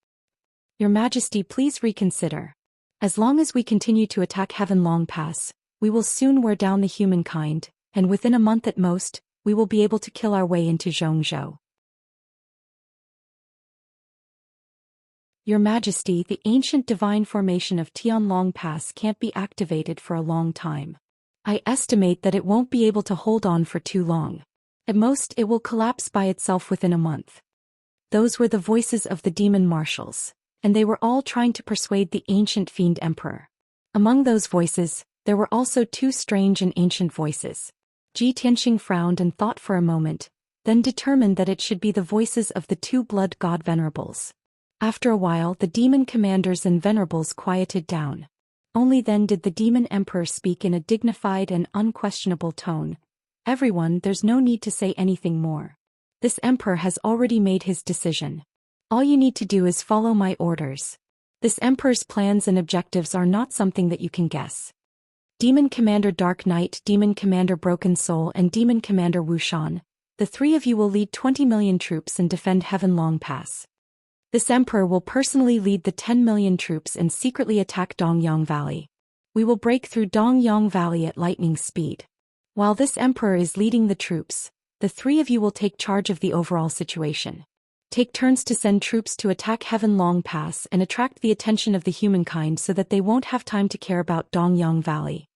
Your Majesty, please reconsider. As long as we continue to attack Heaven Long Pass, we will soon wear down the humankind, and within a month at most, we will be able to kill our way into Zhongzhou. Your Majesty, the ancient divine formation of Tianlong Pass can't be activated for a long time. I estimate that it won't be able to hold on for too long. At most, it will collapse by itself within a month. Those were the voices of the demon marshals, and they were all trying to persuade the ancient fiend emperor. Among those voices, there were also two strange and ancient voices. Ji Tianqing frowned and thought for a moment, then determined that it should be the voices of the two blood god venerables. After a while, the demon commanders and venerables quieted down. Only then did the demon emperor speak in a dignified and unquestionable tone. Everyone, there's no need to say anything more. This emperor has already made his decision. All you need to do is follow my orders. This emperor's plans and objectives are not something that you can guess. Demon Commander Dark Knight, Demon Commander Broken Soul, and Demon Commander Wuxian, the three of you will lead 20 million troops and defend Heaven Long Pass. This emperor will personally lead the 10 million troops and secretly attack Dongyang Valley. We will break through Dongyang Valley at lightning speed. While this emperor is leading the troops, the three of you will take charge of the overall situation. Take turns to send troops to attack Heaven Long Pass and attract the attention of the humankind so that they won't have time to care about Dongyang Valley.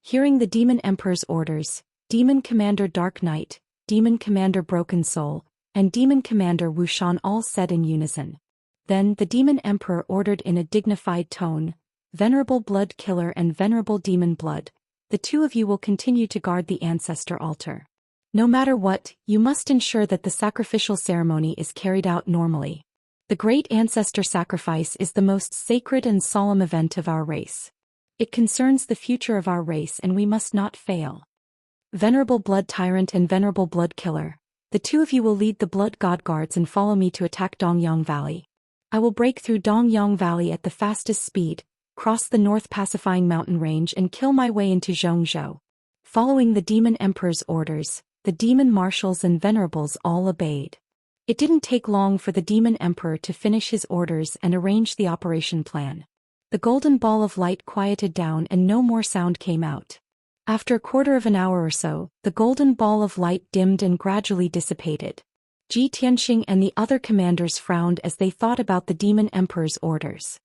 Hearing the Demon Emperor's orders, Demon Commander Dark Knight, Demon Commander Broken Soul, and Demon Commander Wuxian all said in unison. Then the Demon Emperor ordered in a dignified tone, Venerable Blood Killer and Venerable Demon Blood, the two of you will continue to guard the ancestor altar. No matter what, you must ensure that the sacrificial ceremony is carried out normally. The great ancestor sacrifice is the most sacred and solemn event of our race. It concerns the future of our race and we must not fail. Venerable Blood Tyrant and Venerable Blood Killer, the two of you will lead the Blood God Guards and follow me to attack Dongyang Valley. I will break through Dongyang Valley at the fastest speed, cross the North Pacifying Mountain Range and kill my way into Zhongzhou. Following the Demon Emperor's orders, the Demon Marshals and Venerables all obeyed. It didn't take long for the Demon Emperor to finish his orders and arrange the operation plan. The golden ball of light quieted down and no more sound came out. After a quarter of an hour or so, the golden ball of light dimmed and gradually dissipated. Ji Tianxing and the other commanders frowned as they thought about the demon emperor's orders.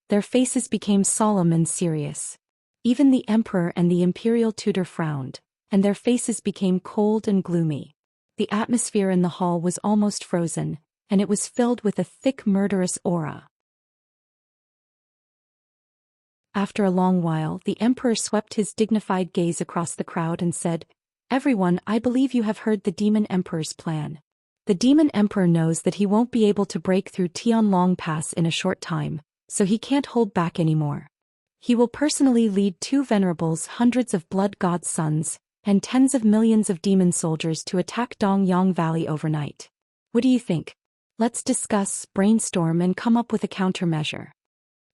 Their faces became solemn and serious. Even the emperor and the imperial tutor frowned, and their faces became cold and gloomy. The atmosphere in the hall was almost frozen, and it was filled with a thick murderous aura. After a long while, the emperor swept his dignified gaze across the crowd and said, "Everyone, I believe you have heard the demon emperor's plan. The demon emperor knows that he won't be able to break through Tianlong Pass in a short time, so he can't hold back anymore. He will personally lead 2 venerables, hundreds of blood god sons, and tens of millions of demon soldiers to attack Dongyang Valley overnight. What do you think? Let's discuss, brainstorm and come up with a countermeasure."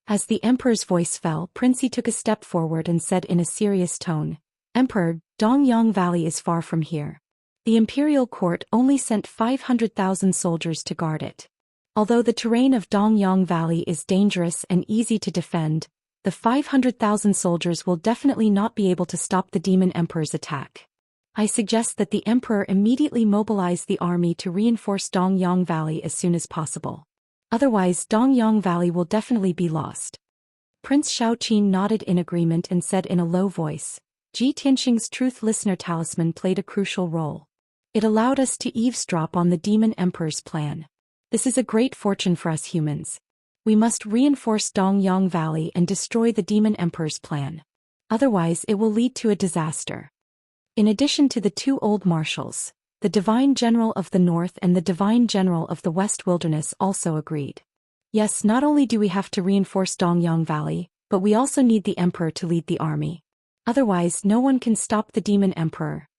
As the emperor's voice fell, Princey took a step forward and said in a serious tone, "Emperor, Dongyang Valley is far from here. The imperial court only sent 500,000 soldiers to guard it. Although the terrain of Dongyang Valley is dangerous and easy to defend, the 500,000 soldiers will definitely not be able to stop the demon emperor's attack. I suggest that the emperor immediately mobilize the army to reinforce Dongyang Valley as soon as possible. Otherwise, Dongyang Valley will definitely be lost." Prince Shaoqin nodded in agreement and said in a low voice, "Ji Tianxing's truth listener talisman played a crucial role. It allowed us to eavesdrop on the demon emperor's plan. This is a great fortune for us humans. We must reinforce Dongyang Valley and destroy the demon emperor's plan. Otherwise, it will lead to a disaster." In addition to the 2 old marshals, the Divine General of the North and the Divine General of the West Wilderness also agreed. "Yes, not only do we have to reinforce Dongyang Valley, but we also need the emperor to lead the army. Otherwise, no one can stop the demon emperor."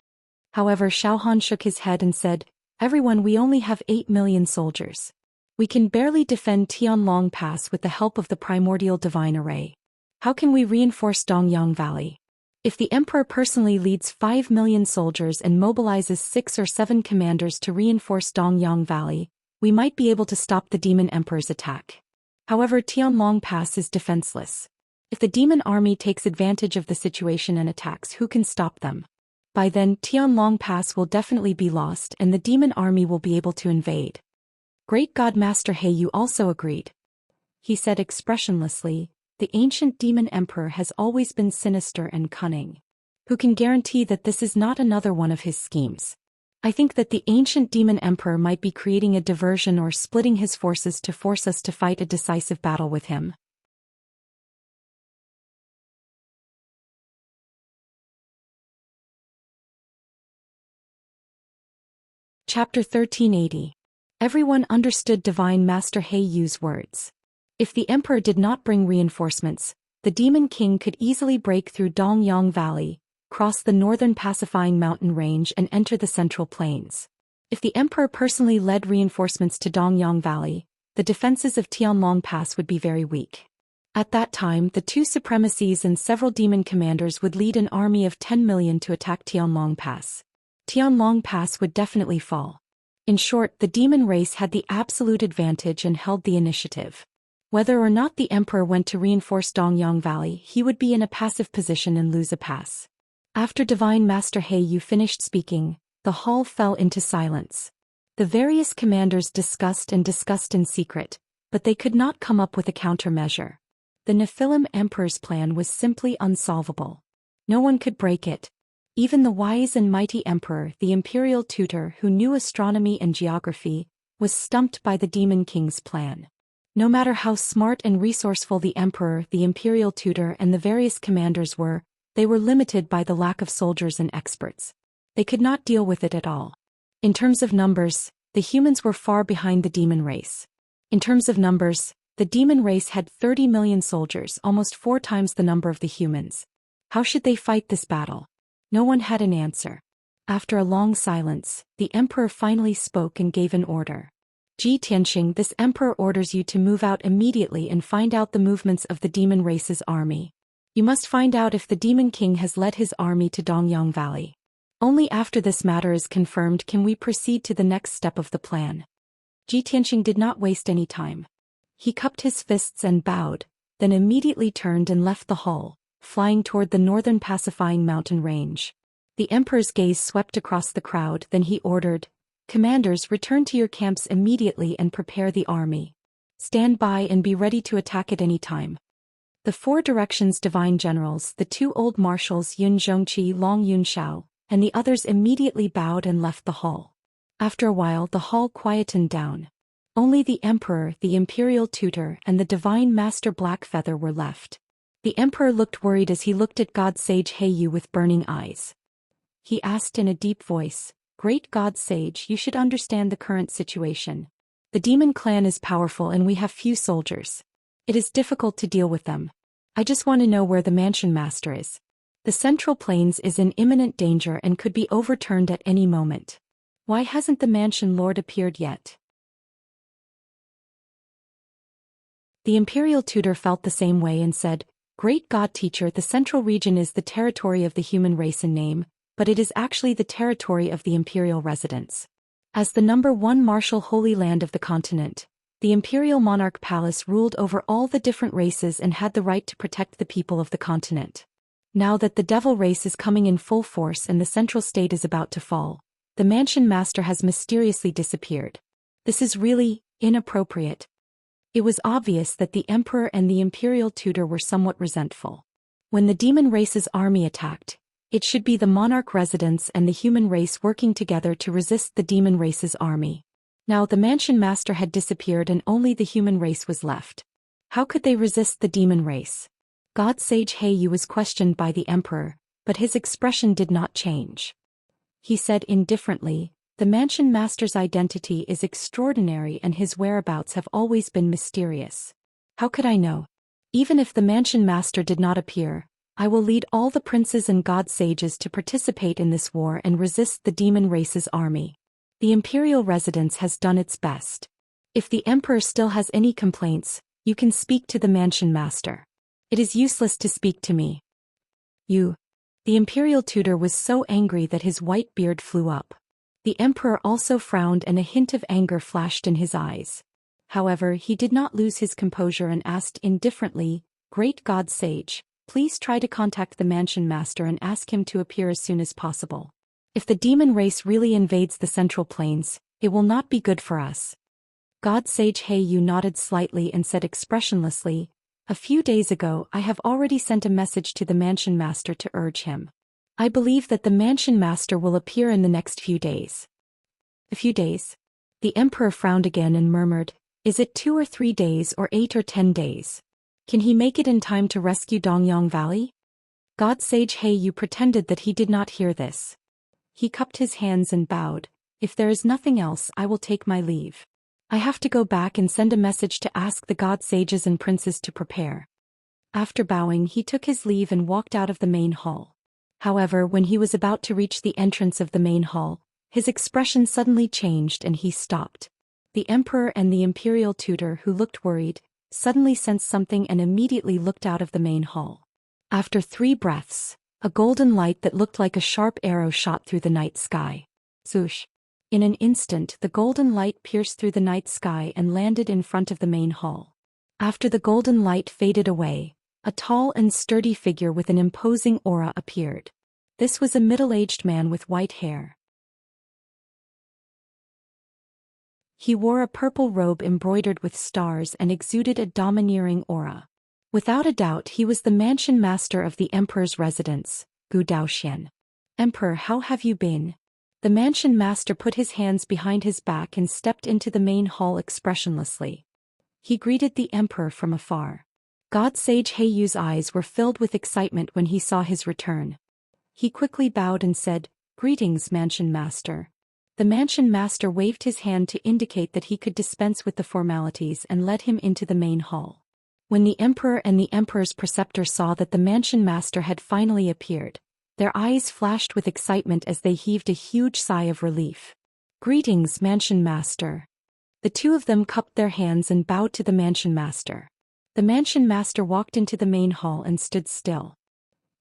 However, Xiaohan shook his head and said, "Everyone, we only have 8 million soldiers. We can barely defend Tianlong Pass with the help of the primordial divine array. How can we reinforce Dongyang Valley? If the emperor personally leads 5 million soldiers and mobilizes 6 or 7 commanders to reinforce Dongyang Valley, we might be able to stop the demon emperor's attack. However, Tianlong Pass is defenseless. If the demon army takes advantage of the situation and attacks, who can stop them? By then, Tianlong Pass will definitely be lost and the demon army will be able to invade." Great God Master Heiyu also agreed. He said expressionlessly, "The ancient demon emperor has always been sinister and cunning. Who can guarantee that this is not another one of his schemes? I think that the ancient demon emperor might be creating a diversion or splitting his forces to force us to fight a decisive battle with him." Chapter 1380. Everyone understood Divine Master Heiyu's words. If the emperor did not bring reinforcements, the demon king could easily break through Dongyang Valley, cross the northern pacifying mountain range and enter the central plains. If the emperor personally led reinforcements to Dongyang Valley, the defenses of Tianlong Pass would be very weak. At that time, the 2 supremacies and several demon commanders would lead an army of 10 million to attack Tianlong Pass. Tianlong Pass would definitely fall. In short, the demon race had the absolute advantage and held the initiative. Whether or not the emperor went to reinforce Dongyang Valley, he would be in a passive position and lose a pass. After Divine Master Heiyu finished speaking, the hall fell into silence. The various commanders discussed in secret, but they could not come up with a countermeasure. The Nephilim Emperor's plan was simply unsolvable. No one could break it. Even the wise and mighty emperor, the imperial tutor who knew astronomy and geography, was stumped by the demon king's plan. No matter how smart and resourceful the emperor, the imperial tutor and the various commanders were, they were limited by the lack of soldiers and experts. They could not deal with it at all. In terms of numbers, the humans were far behind the demon race. In terms of numbers, the demon race had 30 million soldiers, almost 4 times the number of the humans. How should they fight this battle? No one had an answer. After a long silence, the emperor finally spoke and gave an order. "Ji Tianxing, this emperor orders you to move out immediately and find out the movements of the demon race's army. You must find out if the demon king has led his army to Dongyang Valley. Only after this matter is confirmed can we proceed to the next step of the plan." Ji Tianxing did not waste any time. He cupped his fists and bowed, then immediately turned and left the hall, flying toward the northern pacifying mountain range. The emperor's gaze swept across the crowd, then he ordered, Commanders, return to your camps immediately and prepare the army. Stand by and be ready to attack at any time. The 4 directions divine generals, the 2 old marshals Yun Zhongqi, Long Yun Shao, and the others immediately bowed and left the hall. After a while the hall quietened down. Only the emperor, the imperial tutor, and the divine master Blackfeather were left. The emperor looked worried as he looked at God Sage Heyu with burning eyes. He asked in a deep voice, "Great God Sage, you should understand the current situation. The demon clan is powerful and we have few soldiers. It is difficult to deal with them. I just want to know where the mansion master is. The Central Plains is in imminent danger and could be overturned at any moment. Why hasn't the mansion lord appeared yet?" The imperial tutor felt the same way and said, "Great God Teacher, the central region is the territory of the human race in name, but it is actually the territory of the imperial residents. As the #1 martial holy land of the continent, the imperial monarch palace ruled over all the different races and had the right to protect the people of the continent. Now that the devil race is coming in full force and the central state is about to fall, the mansion master has mysteriously disappeared. This is really inappropriate." It was obvious that the emperor and the imperial tutor were somewhat resentful. When the demon race's army attacked, it should be the monarch residents and the human race working together to resist the demon race's army. Now the mansion master had disappeared and only the human race was left. How could they resist the demon race? God Sage Heyu was questioned by the emperor, but his expression did not change. He said indifferently, "The mansion master's identity is extraordinary and his whereabouts have always been mysterious. How could I know? Even if the mansion master did not appear, I will lead all the princes and god sages to participate in this war and resist the demon race's army. The imperial residence has done its best. If the emperor still has any complaints, you can speak to the mansion master. It is useless to speak to me." "You." The imperial tutor was so angry that his white beard flew up. The emperor also frowned and a hint of anger flashed in his eyes. However, he did not lose his composure and asked indifferently, "Great God Sage, please try to contact the mansion master and ask him to appear as soon as possible. If the demon race really invades the Central Plains, it will not be good for us." God Sage Heyu nodded slightly and said expressionlessly, "A few days ago I have already sent a message to the mansion master to urge him. I believe that the mansion master will appear in the next few days." "A few days?" The emperor frowned again and murmured, "Is it 2 or 3 days or 8 or 10 days? Can he make it in time to rescue Dongyang Valley?" God Sage Heyu pretended that he did not hear this. He cupped his hands and bowed, "If there is nothing else, I will take my leave. I have to go back and send a message to ask the god sages and princes to prepare." After bowing, he took his leave and walked out of the main hall. However, when he was about to reach the entrance of the main hall, his expression suddenly changed and he stopped. The emperor and the imperial tutor, who looked worried, suddenly sensed something and immediately looked out of the main hall. After 3 breaths, a golden light that looked like a sharp arrow shot through the night sky. Swoosh! In an instant, the golden light pierced through the night sky and landed in front of the main hall. After the golden light faded away, a tall and sturdy figure with an imposing aura appeared. This was a middle-aged man with white hair. He wore a purple robe embroidered with stars and exuded a domineering aura. Without a doubt, he was the mansion master of the emperor's residence, Zhou Xian. "Emperor, how have you been?" The mansion master put his hands behind his back and stepped into the main hall expressionlessly. He greeted the emperor from afar. God Sage Heiyu's eyes were filled with excitement when he saw his return. He quickly bowed and said, "Greetings, mansion master." The mansion master waved his hand to indicate that he could dispense with the formalities and led him into the main hall. When the emperor and the emperor's preceptor saw that the mansion master had finally appeared, their eyes flashed with excitement as they heaved a huge sigh of relief. "Greetings, mansion master." The two of them cupped their hands and bowed to the mansion master. The mansion master walked into the main hall and stood still.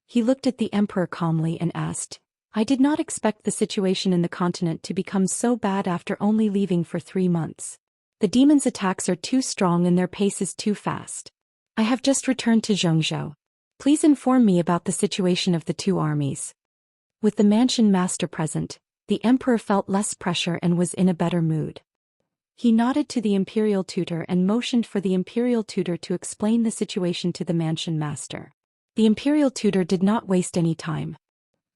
He looked at the emperor calmly and asked, "I did not expect the situation in the continent to become so bad after only leaving for 3 months. The demons' attacks are too strong and their pace is too fast. I have just returned to Zhongzhou. Please inform me about the situation of the 2 armies." With the mansion master present, the emperor felt less pressure and was in a better mood. He nodded to the imperial tutor and motioned for the imperial tutor to explain the situation to the mansion master. The imperial tutor did not waste any time.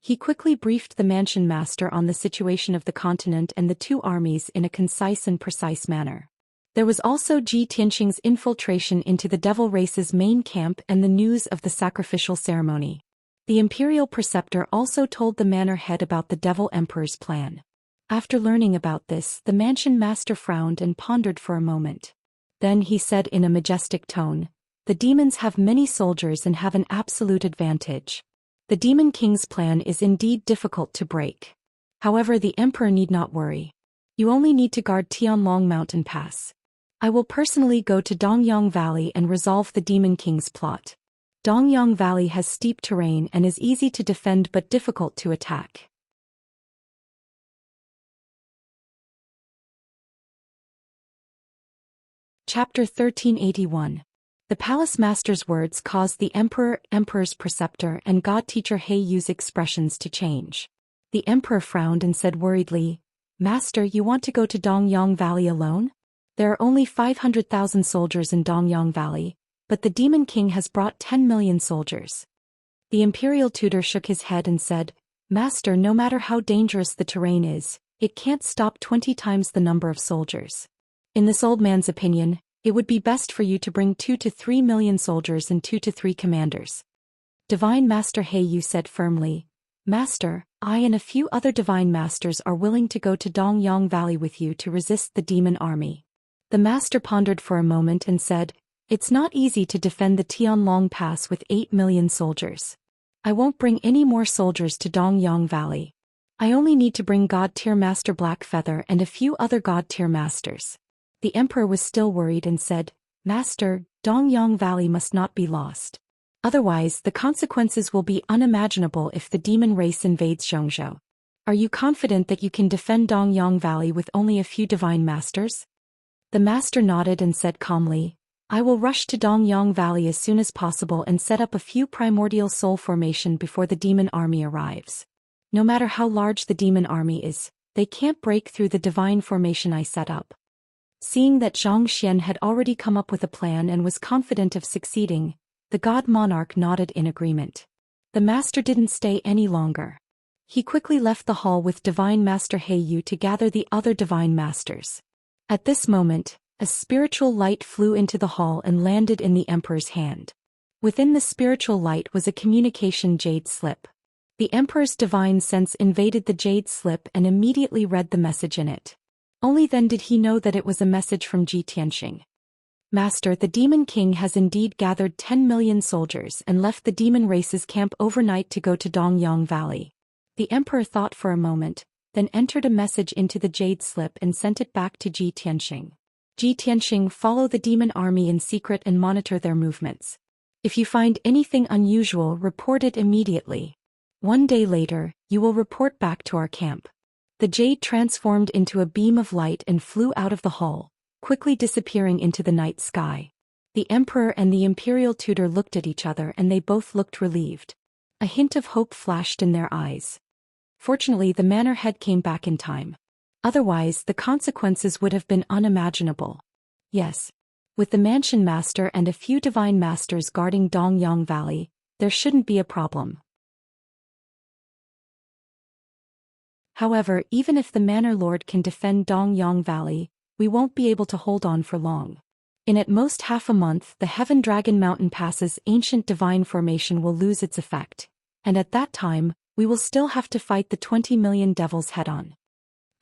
He quickly briefed the mansion master on the situation of the continent and the two armies in a concise and precise manner. There was also Ji Tianqing's infiltration into the devil race's main camp and the news of the sacrificial ceremony. The imperial preceptor also told the manor head about the devil emperor's plan. After learning about this, the mansion master frowned and pondered for a moment. Then he said in a majestic tone, "The demons have many soldiers and have an absolute advantage. The Demon King's plan is indeed difficult to break. However, the emperor need not worry. You only need to guard Tianlong Mountain Pass. I will personally go to Dongyang Valley and resolve the Demon King's plot. Dongyang Valley has steep terrain and is easy to defend but difficult to attack." Chapter 1381. The palace master's words caused the emperor's preceptor, and god teacher He Yu's expressions to change. The emperor frowned and said worriedly, "Master, you want to go to Dongyang Valley alone? There are only 500,000 soldiers in Dongyang Valley, but the Demon King has brought 10 million soldiers." The imperial tutor shook his head and said, "Master, no matter how dangerous the terrain is, it can't stop 20 times the number of soldiers. In this old man's opinion, it would be best for you to bring 2 to 3 million soldiers and 2 to 3 commanders." Divine Master He Yu said firmly, "Master, I and a few other divine masters are willing to go to Dongyang Valley with you to resist the demon army." The master pondered for a moment and said, "It's not easy to defend the Tianlong Pass with 8 million soldiers. I won't bring any more soldiers to Dongyang Valley. I only need to bring God-tier Master Blackfeather and a few other God-tier masters." The emperor was still worried and said, "Master, Dongyang Valley must not be lost. Otherwise, the consequences will be unimaginable if the demon race invades Xianxia. Are you confident that you can defend Dongyang Valley with only a few divine masters?" The master nodded and said calmly, "I will rush to Dongyang Valley as soon as possible and set up a few primordial soul formation before the demon army arrives. No matter how large the demon army is, they can't break through the divine formation I set up." Seeing that Zhou Xian had already come up with a plan and was confident of succeeding, the god monarch nodded in agreement. The master didn't stay any longer. He quickly left the hall with Divine Master He Yu to gather the other divine masters. At this moment, a spiritual light flew into the hall and landed in the emperor's hand. Within the spiritual light was a communication jade slip. The emperor's divine sense invaded the jade slip and immediately read the message in it. Only then did he know that it was a message from Ji Tianqing. "Master, the Demon King has indeed gathered 10 million soldiers and left the demon race's camp overnight to go to Dongyang Valley." The emperor thought for a moment, then entered a message into the jade slip and sent it back to Ji Tianqing. "Ji Tianqing, follow the demon army in secret and monitor their movements. If you find anything unusual, report it immediately. 1 day later, you will report back to our camp." The jade transformed into a beam of light and flew out of the hall, quickly disappearing into the night sky. The emperor and the imperial tutor looked at each other and they both looked relieved. A hint of hope flashed in their eyes. Fortunately, the manor head came back in time. Otherwise, the consequences would have been unimaginable. Yes. With the mansion master and a few divine masters guarding Dongyang Valley, there shouldn't be a problem. However, even if the manor lord can defend Dongyang Valley, we won't be able to hold on for long. In at most half a month, the Heaven Dragon Mountain Pass's ancient divine formation will lose its effect, and at that time, we will still have to fight the 20 million devils head-on.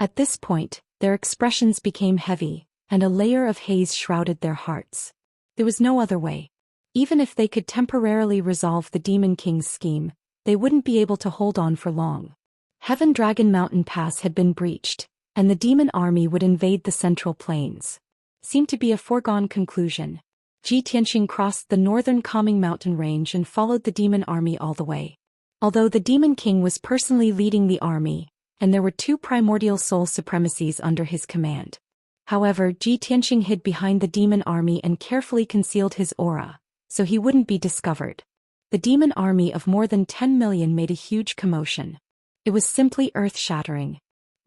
At this point, their expressions became heavy, and a layer of haze shrouded their hearts. There was no other way. Even if they could temporarily resolve the Demon King's scheme, they wouldn't be able to hold on for long. Heaven Dragon Mountain Pass had been breached, and the demon army would invade the Central Plains. Seemed to be a foregone conclusion. Ji Tianqing crossed the northern Calming Mountain range and followed the demon army all the way. Although the Demon King was personally leading the army, and there were 2 primordial soul supremacies under his command. However, Ji Tianqing hid behind the demon army and carefully concealed his aura, so he wouldn't be discovered. The demon army of more than 10 million made a huge commotion. It was simply earth-shattering.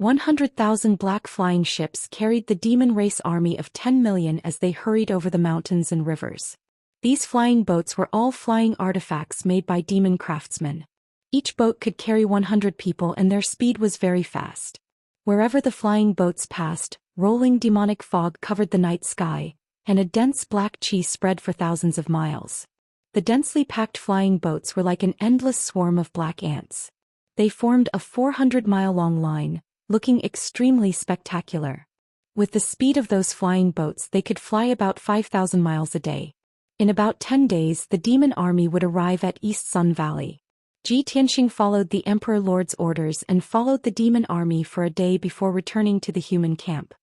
100,000 black flying ships carried the demon race army of 10 million as they hurried over the mountains and rivers. These flying boats were all flying artifacts made by demon craftsmen. Each boat could carry 100 people and their speed was very fast. Wherever the flying boats passed, rolling demonic fog covered the night sky, and a dense black chi spread for thousands of miles. The densely packed flying boats were like an endless swarm of black ants. They formed a 400-mile-long line, looking extremely spectacular. With the speed of those flying boats, they could fly about 5,000 miles a day. In about 10 days, the demon army would arrive at East Sun Valley. Ji Tianxing followed the Emperor Lord's orders and followed the demon army for a day before returning to the human camp.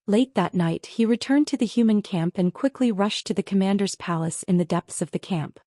Late that night, he returned to the human camp and quickly rushed to the commander's palace in the depths of the camp.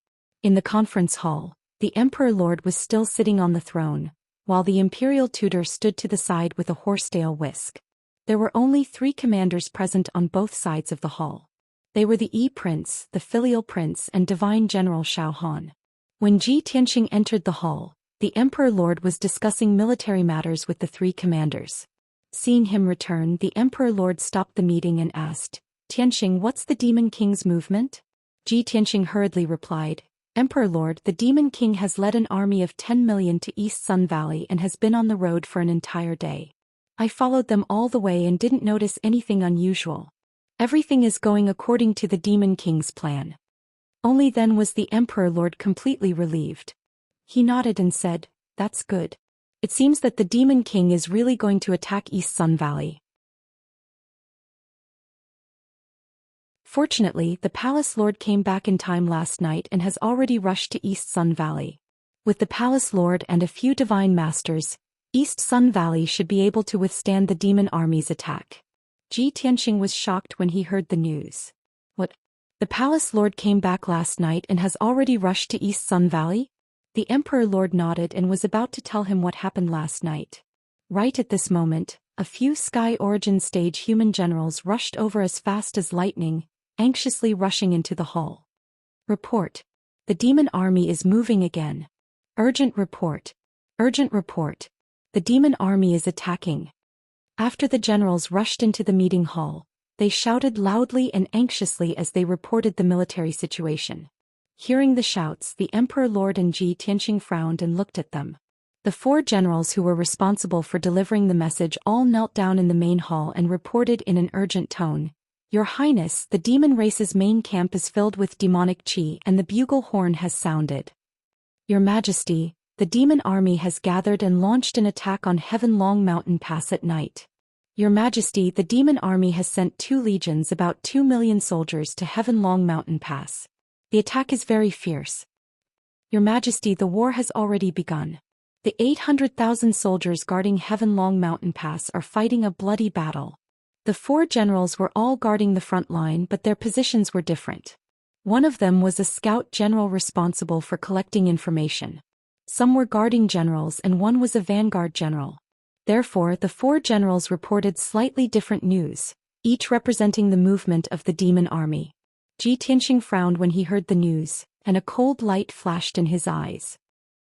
In the conference hall, the Emperor Lord was still sitting on the throne, while the imperial tutor stood to the side with a horsetail whisk. There were only 3 commanders present on both sides of the hall. They were the Prince, the Filial Prince and Divine General Xiao Han. When Ji Tianxing entered the hall, the Emperor Lord was discussing military matters with the 3 commanders. Seeing him return, the Emperor Lord stopped the meeting and asked, "Tianxing, what's the Demon King's movement?" Ji Tianxing hurriedly replied, "Emperor Lord, the Demon King has led an army of 10 million to East Sun Valley and has been on the road for an entire day. I followed them all the way and didn't notice anything unusual. Everything is going according to the Demon King's plan." Only then was the Emperor Lord completely relieved. He nodded and said, "That's good. It seems that the Demon King is really going to attack East Sun Valley." Fortunately, the Palace Lord came back in time last night and has already rushed to East Sun Valley. With the Palace Lord and a few Divine Masters, East Sun Valley should be able to withstand the demon army's attack. Ji Tianxing was shocked when he heard the news. "What? The Palace Lord came back last night and has already rushed to East Sun Valley?" The Emperor Lord nodded and was about to tell him what happened last night. Right at this moment, a few Sky Origin stage human generals rushed over as fast as lightning, anxiously rushing into the hall. "Report. The demon army is moving again. Urgent report. Urgent report. The demon army is attacking." After the generals rushed into the meeting hall, they shouted loudly and anxiously as they reported the military situation. Hearing the shouts, the Emperor Lord and Ji Tianxing frowned and looked at them. The 4 generals who were responsible for delivering the message all knelt down in the main hall and reported in an urgent tone, "Your Highness, the demon race's main camp is filled with demonic chi and the bugle horn has sounded. Your Majesty, the demon army has gathered and launched an attack on Heaven Long Mountain Pass at night. Your Majesty, the demon army has sent 2 legions, about 2 million soldiers to Heaven Long Mountain Pass. The attack is very fierce. Your Majesty, the war has already begun. The 800,000 soldiers guarding Heaven Long Mountain Pass are fighting a bloody battle." The 4 generals were all guarding the front line, but their positions were different. One of them was a scout general responsible for collecting information. Some were guarding generals and one was a vanguard general. Therefore, the 4 generals reported slightly different news, each representing the movement of the demon army. Ji Tianxing frowned when he heard the news, and a cold light flashed in his eyes.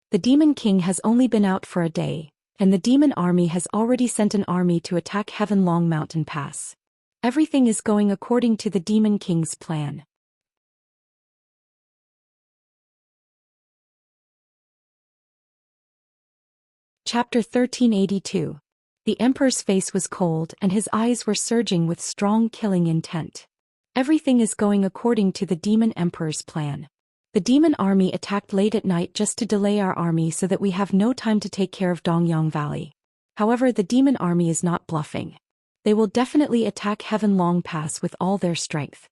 The Demon King has only been out for a day, and the demon army has already sent an army to attack Heaven Long Mountain Pass. Everything is going according to the Demon King's plan. Chapter 1382. The Emperor's face was cold and his eyes were surging with strong killing intent. Everything is going according to the Demon Emperor's plan. The demon army attacked late at night just to delay our army so that we have no time to take care of Dongyang Valley. However, the demon army is not bluffing. They will definitely attack Heaven Long Pass with all their strength.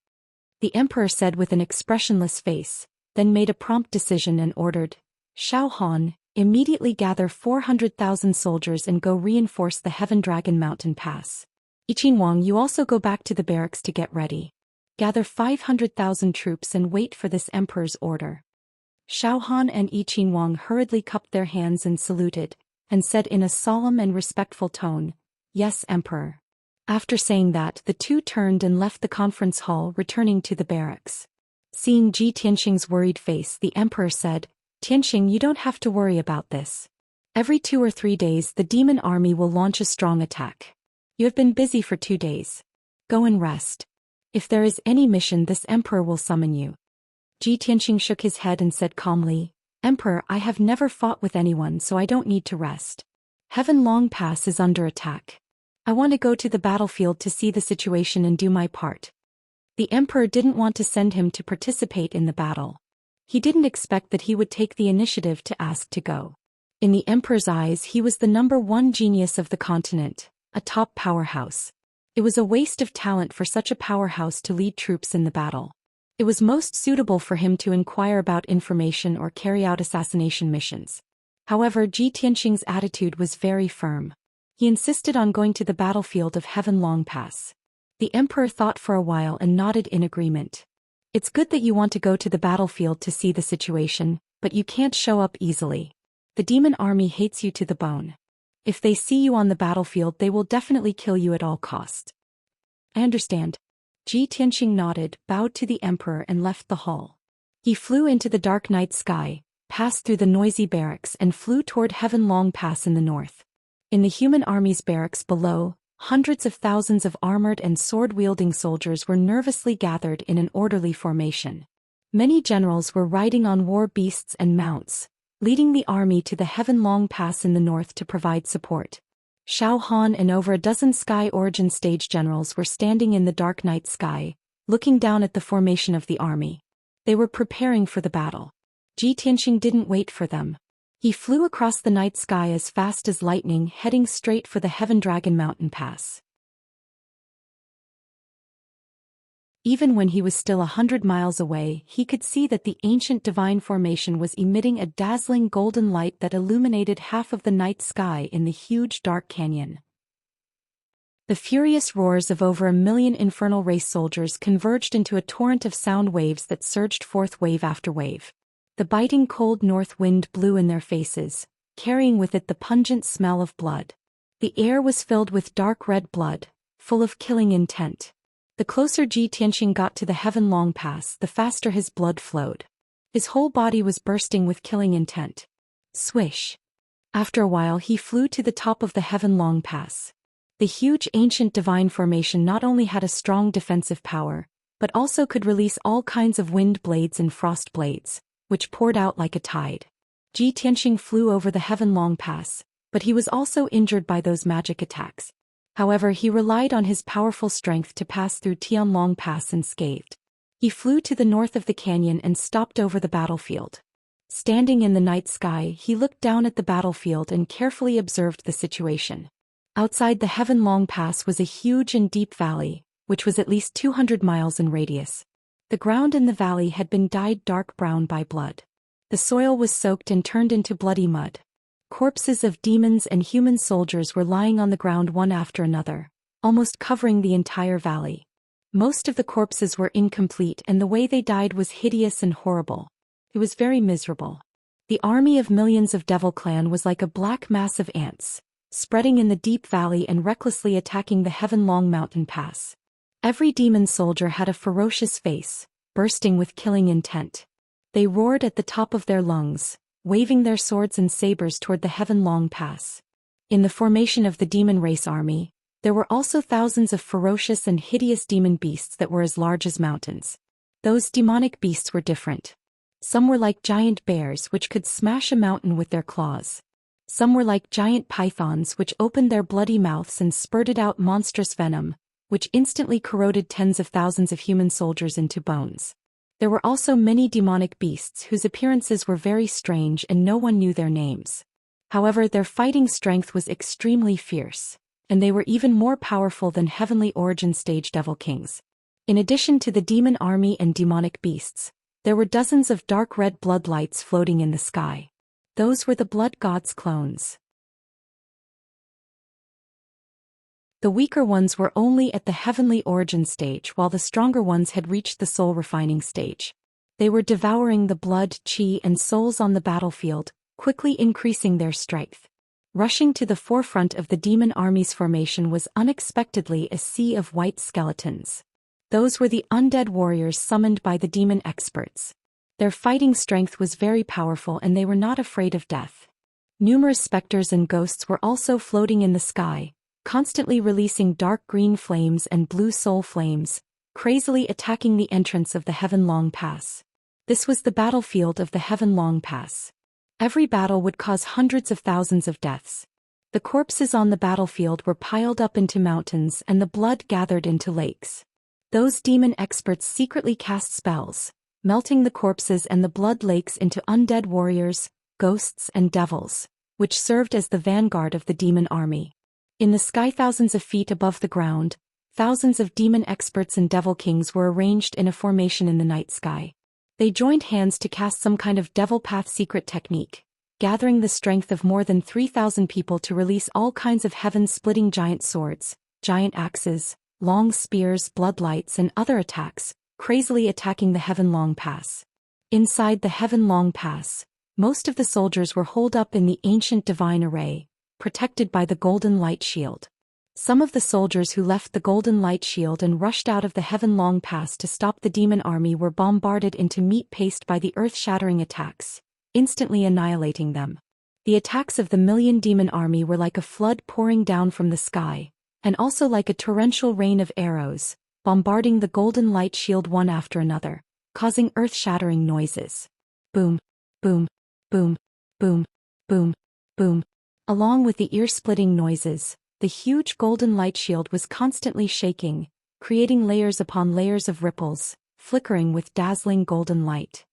The Emperor said with an expressionless face, then made a prompt decision and ordered, "Xiao Han, immediately gather 400,000 soldiers and go reinforce the Heaven Dragon Mountain Pass. Iqinwang, you also go back to the barracks to get ready. Gather 500,000 troops and wait for this Emperor's order." Xiao Han and Iqinwang hurriedly cupped their hands and saluted, and said in a solemn and respectful tone, "Yes, Emperor." After saying that, the 2 turned and left the conference hall, returning to the barracks. Seeing Ji Tianxing's worried face, the Emperor said, "Tianxing, you don't have to worry about this. Every 2 or 3 days the demon army will launch a strong attack. You have been busy for 2 days. Go and rest. If there is any mission, this emperor will summon you." Ji Tianqing shook his head and said calmly, "Emperor, I have never fought with anyone, so I don't need to rest. Heaven Long Pass is under attack. I want to go to the battlefield to see the situation and do my part." The emperor didn't want to send him to participate in the battle. He didn't expect that he would take the initiative to ask to go. In the emperor's eyes, he was the #1 genius of the continent, a top powerhouse. It was a waste of talent for such a powerhouse to lead troops in the battle. It was most suitable for him to inquire about information or carry out assassination missions. However, Ji Tianqing's attitude was very firm. He insisted on going to the battlefield of Heaven Long Pass. The emperor thought for a while and nodded in agreement. "It's good that you want to go to the battlefield to see the situation, but you can't show up easily. The demon army hates you to the bone. If they see you on the battlefield, they will definitely kill you at all costs." "I understand." Ji Tianqing nodded, bowed to the emperor and left the hall. He flew into the dark night sky, passed through the noisy barracks and flew toward Heaven Long Pass in the north. In the human army's barracks below, hundreds of thousands of armored and sword-wielding soldiers were nervously gathered in an orderly formation. Many generals were riding on war beasts and mounts, leading the army to the Heaven Long Pass in the north to provide support. Xiao Han and over a dozen Sky Origin stage generals were standing in the dark night sky, looking down at the formation of the army. They were preparing for the battle. Ji Tianqing didn't wait for them. He flew across the night sky as fast as lightning, heading straight for the Heaven Dragon Mountain Pass. Even when he was still 100 miles away, he could see that the ancient divine formation was emitting a dazzling golden light that illuminated half of the night sky in the huge dark canyon. The furious roars of over 1 million infernal race soldiers converged into a torrent of sound waves that surged forth wave after wave. The biting cold north wind blew in their faces, carrying with it the pungent smell of blood. The air was filled with dark red blood, full of killing intent. The closer Ji Tianqing got to the Heaven Long Pass, the faster his blood flowed. His whole body was bursting with killing intent. Swish! After a while he flew to the top of the Heaven Long Pass. The huge ancient divine formation not only had a strong defensive power, but also could release all kinds of wind blades and frost blades, which poured out like a tide. Ji Tianqing flew over the Heaven Long Pass, but he was also injured by those magic attacks. However, he relied on his powerful strength to pass through Tianlong Pass unscathed. He flew to the north of the canyon and stopped over the battlefield. Standing in the night sky, he looked down at the battlefield and carefully observed the situation. Outside the Heaven Long Pass was a huge and deep valley, which was at least 200 miles in radius. The ground in the valley had been dyed dark brown by blood. The soil was soaked and turned into bloody mud. Corpses of demons and human soldiers were lying on the ground one after another, almost covering the entire valley. Most of the corpses were incomplete and the way they died was hideous and horrible. It was very miserable. The army of millions of Devil Clan was like a black mass of ants, spreading in the deep valley and recklessly attacking the Heaven Long Mountain Pass. Every demon soldier had a ferocious face, bursting with killing intent. They roared at the top of their lungs, waving their swords and sabers toward the Heaven Long Pass. In the formation of the demon race army, there were also thousands of ferocious and hideous demon beasts that were as large as mountains. Those demonic beasts were different. Some were like giant bears which could smash a mountain with their claws. Some were like giant pythons which opened their bloody mouths and spurted out monstrous venom, which instantly corroded tens of thousands of human soldiers into bones. There were also many demonic beasts whose appearances were very strange and no one knew their names. However, their fighting strength was extremely fierce, and they were even more powerful than Heavenly Origin stage Devil Kings. In addition to the demon army and demonic beasts, there were dozens of dark red blood lights floating in the sky. Those were the blood gods' clones. The weaker ones were only at the Heavenly Origin stage while the stronger ones had reached the soul refining stage. They were devouring the blood, chi and souls on the battlefield, quickly increasing their strength. Rushing to the forefront of the demon army's formation was unexpectedly a sea of white skeletons. Those were the undead warriors summoned by the demon experts. Their fighting strength was very powerful and they were not afraid of death. Numerous specters and ghosts were also floating in the sky, constantly releasing dark green flames and blue soul flames, crazily attacking the entrance of the Heavenlong Pass. This was the battlefield of the Heavenlong Pass. Every battle would cause hundreds of thousands of deaths. The corpses on the battlefield were piled up into mountains and the blood gathered into lakes. Those demon experts secretly cast spells, melting the corpses and the blood lakes into undead warriors, ghosts and devils, which served as the vanguard of the demon army. In the sky thousands of feet above the ground, thousands of demon experts and devil kings were arranged in a formation in the night sky. They joined hands to cast some kind of devil path secret technique, gathering the strength of more than 3,000 people to release all kinds of heaven-splitting giant swords, giant axes, long spears, bloodlights and other attacks, crazily attacking the Heavenlong Pass. Inside the Heavenlong Pass, most of the soldiers were holed up in the ancient divine array, protected by the Golden Light Shield. Some of the soldiers who left the Golden Light Shield and rushed out of the Heavenlong Pass to stop the demon army were bombarded into meat paste by the earth-shattering attacks, instantly annihilating them. The attacks of the million demon army were like a flood pouring down from the sky, and also like a torrential rain of arrows, bombarding the Golden Light Shield one after another, causing earth-shattering noises. Boom, boom, boom, boom, boom, boom. Along with the ear-splitting noises, the huge Golden Light Shield was constantly shaking, creating layers upon layers of ripples, flickering with dazzling golden light.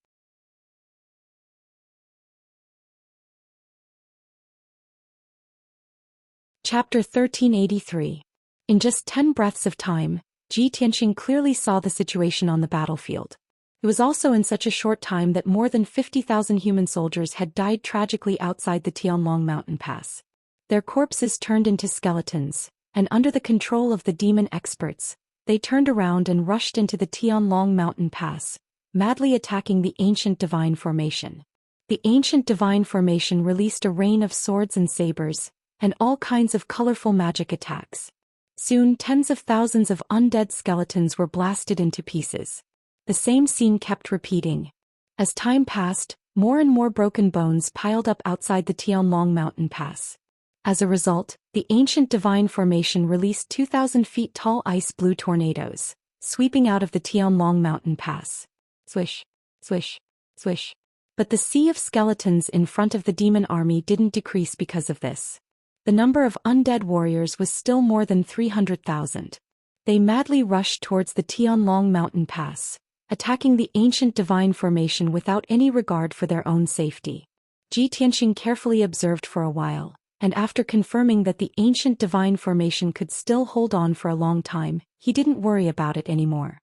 Chapter 1383. In just 10 breaths of time, Ji Tianxing clearly saw the situation on the battlefield. It was also in such a short time that more than 50,000 human soldiers had died tragically outside the Tianlong Mountain Pass. Their corpses turned into skeletons, and under the control of the demon experts, they turned around and rushed into the Tianlong Mountain Pass, madly attacking the ancient divine formation. The ancient divine formation released a rain of swords and sabers, and all kinds of colorful magic attacks. Soon tens of thousands of undead skeletons were blasted into pieces. The same scene kept repeating. As time passed, more and more broken bones piled up outside the Tianlong Mountain Pass. As a result, the ancient divine formation released 2,000 feet tall ice blue tornadoes, sweeping out of the Tianlong Mountain Pass. Swish, swish, swish. But the sea of skeletons in front of the demon army didn't decrease because of this. The number of undead warriors was still more than 300,000. They madly rushed towards the Tianlong Mountain Pass, attacking the ancient divine formation without any regard for their own safety. Ji Tianxing carefully observed for a while, and after confirming that the ancient divine formation could still hold on for a long time, he didn't worry about it anymore.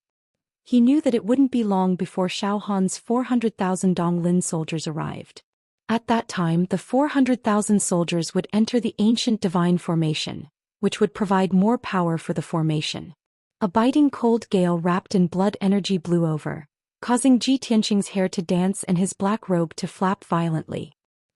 He knew that it wouldn't be long before Xiao Han's 400,000 Donglin soldiers arrived. At that time the 400,000 soldiers would enter the ancient divine formation, which would provide more power for the formation. A biting cold gale wrapped in blood energy blew over, causing Ji Tianxing's hair to dance and his black robe to flap violently.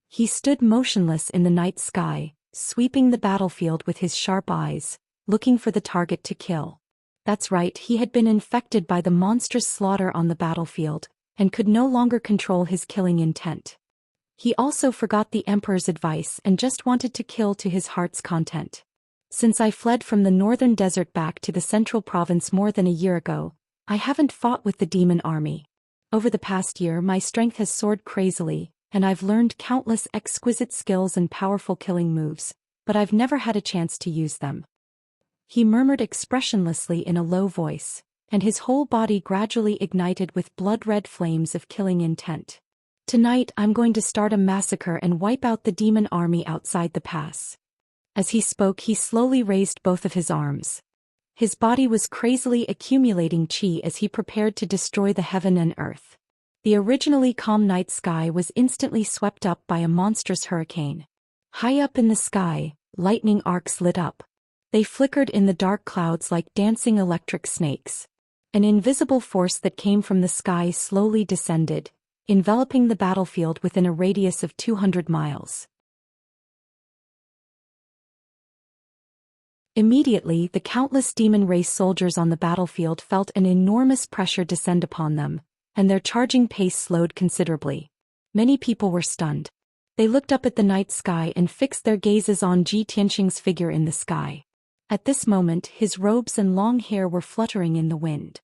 He stood motionless in the night sky, sweeping the battlefield with his sharp eyes, looking for the target to kill. That's right, he had been infected by the monstrous slaughter on the battlefield, and could no longer control his killing intent. He also forgot the Emperor's advice and just wanted to kill to his heart's content. Since I fled from the northern desert back to the central province more than a year ago, I haven't fought with the demon army. Over the past year my strength has soared crazily, and I've learned countless exquisite skills and powerful killing moves, but I've never had a chance to use them. He murmured expressionlessly in a low voice, and his whole body gradually ignited with blood-red flames of killing intent. Tonight I'm going to start a massacre and wipe out the demon army outside the pass. As he spoke he slowly raised both of his arms. His body was crazily accumulating chi as he prepared to destroy the heaven and earth. The originally calm night sky was instantly swept up by a monstrous hurricane. High up in the sky, lightning arcs lit up. They flickered in the dark clouds like dancing electric snakes. An invisible force that came from the sky slowly descended, enveloping the battlefield within a radius of 200 miles. Immediately, the countless demon race soldiers on the battlefield felt an enormous pressure descend upon them, and their charging pace slowed considerably. Many people were stunned. They looked up at the night sky and fixed their gazes on Ji Tianqing's figure in the sky. At this moment, his robes and long hair were fluttering in the wind.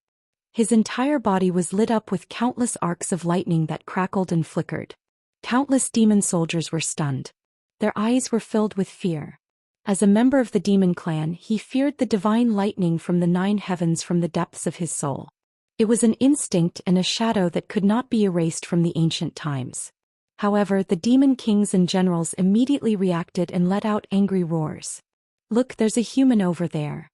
His entire body was lit up with countless arcs of lightning that crackled and flickered. Countless demon soldiers were stunned. Their eyes were filled with fear. As a member of the demon clan, he feared the divine lightning from the 9 heavens from the depths of his soul. It was an instinct and a shadow that could not be erased from the ancient times. However, the demon kings and generals immediately reacted and let out angry roars. "Look, there's a human over there.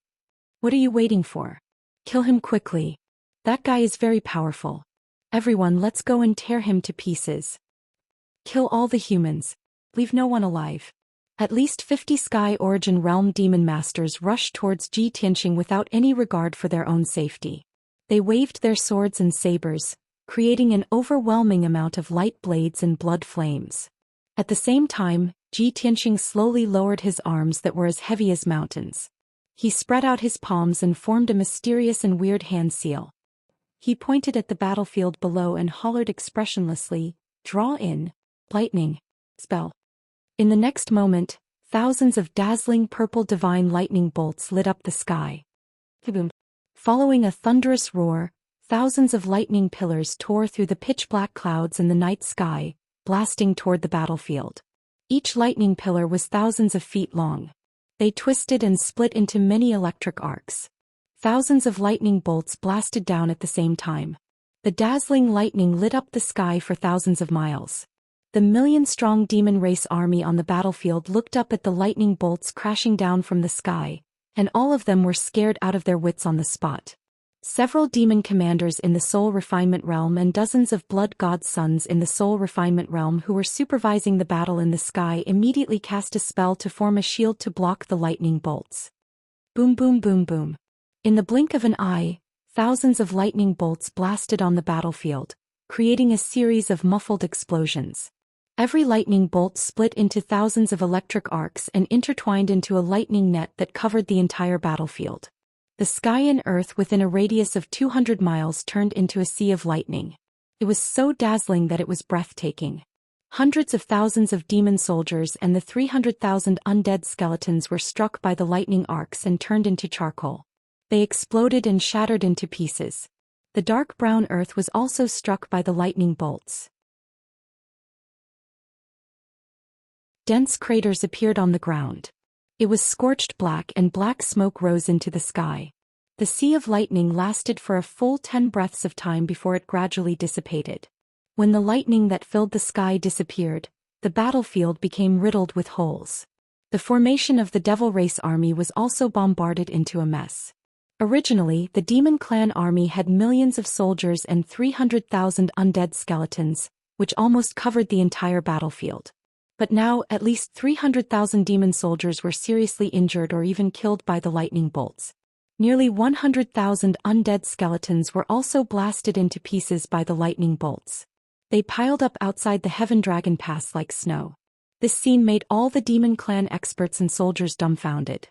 What are you waiting for? Kill him quickly. That guy is very powerful. Everyone, let's go and tear him to pieces. Kill all the humans. Leave no one alive." At least 50 Sky Origin Realm demon masters rushed towards Ji Tianqing without any regard for their own safety. They waved their swords and sabers, creating an overwhelming amount of light blades and blood flames. At the same time, Ji Tianqing slowly lowered his arms that were as heavy as mountains. He spread out his palms and formed a mysterious and weird hand seal. He pointed at the battlefield below and hollered expressionlessly, "Draw in, lightning, spell." In the next moment, thousands of dazzling purple divine lightning bolts lit up the sky. Kaboom! Following a thunderous roar, thousands of lightning pillars tore through the pitch-black clouds in the night sky, blasting toward the battlefield. Each lightning pillar was thousands of feet long. They twisted and split into many electric arcs. Thousands of lightning bolts blasted down at the same time. The dazzling lightning lit up the sky for thousands of miles. The million-strong demon race army on the battlefield looked up at the lightning bolts crashing down from the sky, and all of them were scared out of their wits on the spot. Several demon commanders in the Soul Refinement Realm and dozens of blood god sons in the Soul Refinement Realm who were supervising the battle in the sky immediately cast a spell to form a shield to block the lightning bolts. Boom boom boom boom. In the blink of an eye, thousands of lightning bolts blasted on the battlefield, creating a series of muffled explosions. Every lightning bolt split into thousands of electric arcs and intertwined into a lightning net that covered the entire battlefield. The sky and earth within a radius of 200 miles turned into a sea of lightning. It was so dazzling that it was breathtaking. Hundreds of thousands of demon soldiers and the 300,000 undead skeletons were struck by the lightning arcs and turned into charcoal. They exploded and shattered into pieces. The dark brown earth was also struck by the lightning bolts. Dense craters appeared on the ground. It was scorched black and black smoke rose into the sky. The sea of lightning lasted for a full 10 breaths of time before it gradually dissipated. When the lightning that filled the sky disappeared, the battlefield became riddled with holes. The formation of the Devil Race army was also bombarded into a mess. Originally, the Demon Clan army had millions of soldiers and 300,000 undead skeletons, which almost covered the entire battlefield. But now, at least 300,000 demon soldiers were seriously injured or even killed by the lightning bolts. Nearly 100,000 undead skeletons were also blasted into pieces by the lightning bolts. They piled up outside the Heaven Dragon Pass like snow. This scene made all the Demon Clan experts and soldiers dumbfounded.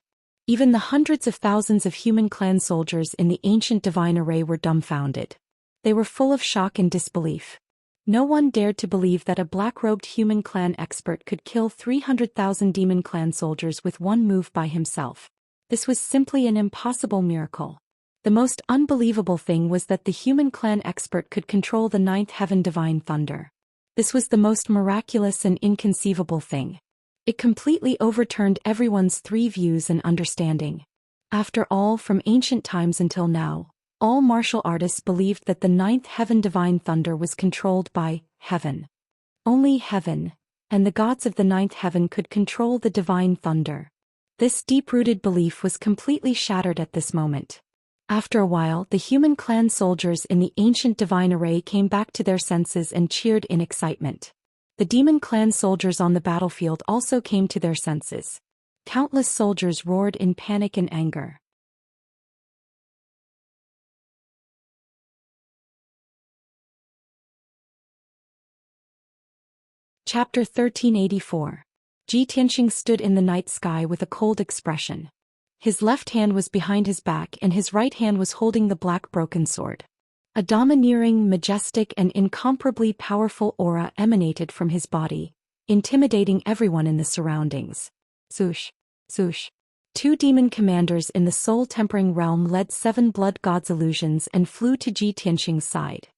Even the hundreds of thousands of human clan soldiers in the ancient divine array were dumbfounded. They were full of shock and disbelief. No one dared to believe that a black-robed human clan expert could kill 300,000 demon clan soldiers with one move by himself. This was simply an impossible miracle. The most unbelievable thing was that the human clan expert could control the 9th heaven divine thunder. This was the most miraculous and inconceivable thing. It completely overturned everyone's 3 views and understanding. After all, from ancient times until now, all martial artists believed that the 9th heaven divine thunder was controlled by heaven. Only heaven, and the gods of the 9th heaven could control the divine thunder. This deep-rooted belief was completely shattered at this moment. After a while, the human clan soldiers in the ancient divine array came back to their senses and cheered in excitement. The demon clan soldiers on the battlefield also came to their senses. Countless soldiers roared in panic and anger. Chapter 1384. Ji Tianqing stood in the night sky with a cold expression. His left hand was behind his back and his right hand was holding the black broken sword. A domineering, majestic and incomparably powerful aura emanated from his body, intimidating everyone in the surroundings. Swoosh, swoosh. 2 demon commanders in the soul-tempering realm led 7 blood gods' illusions and flew to Ji Tianxing's side.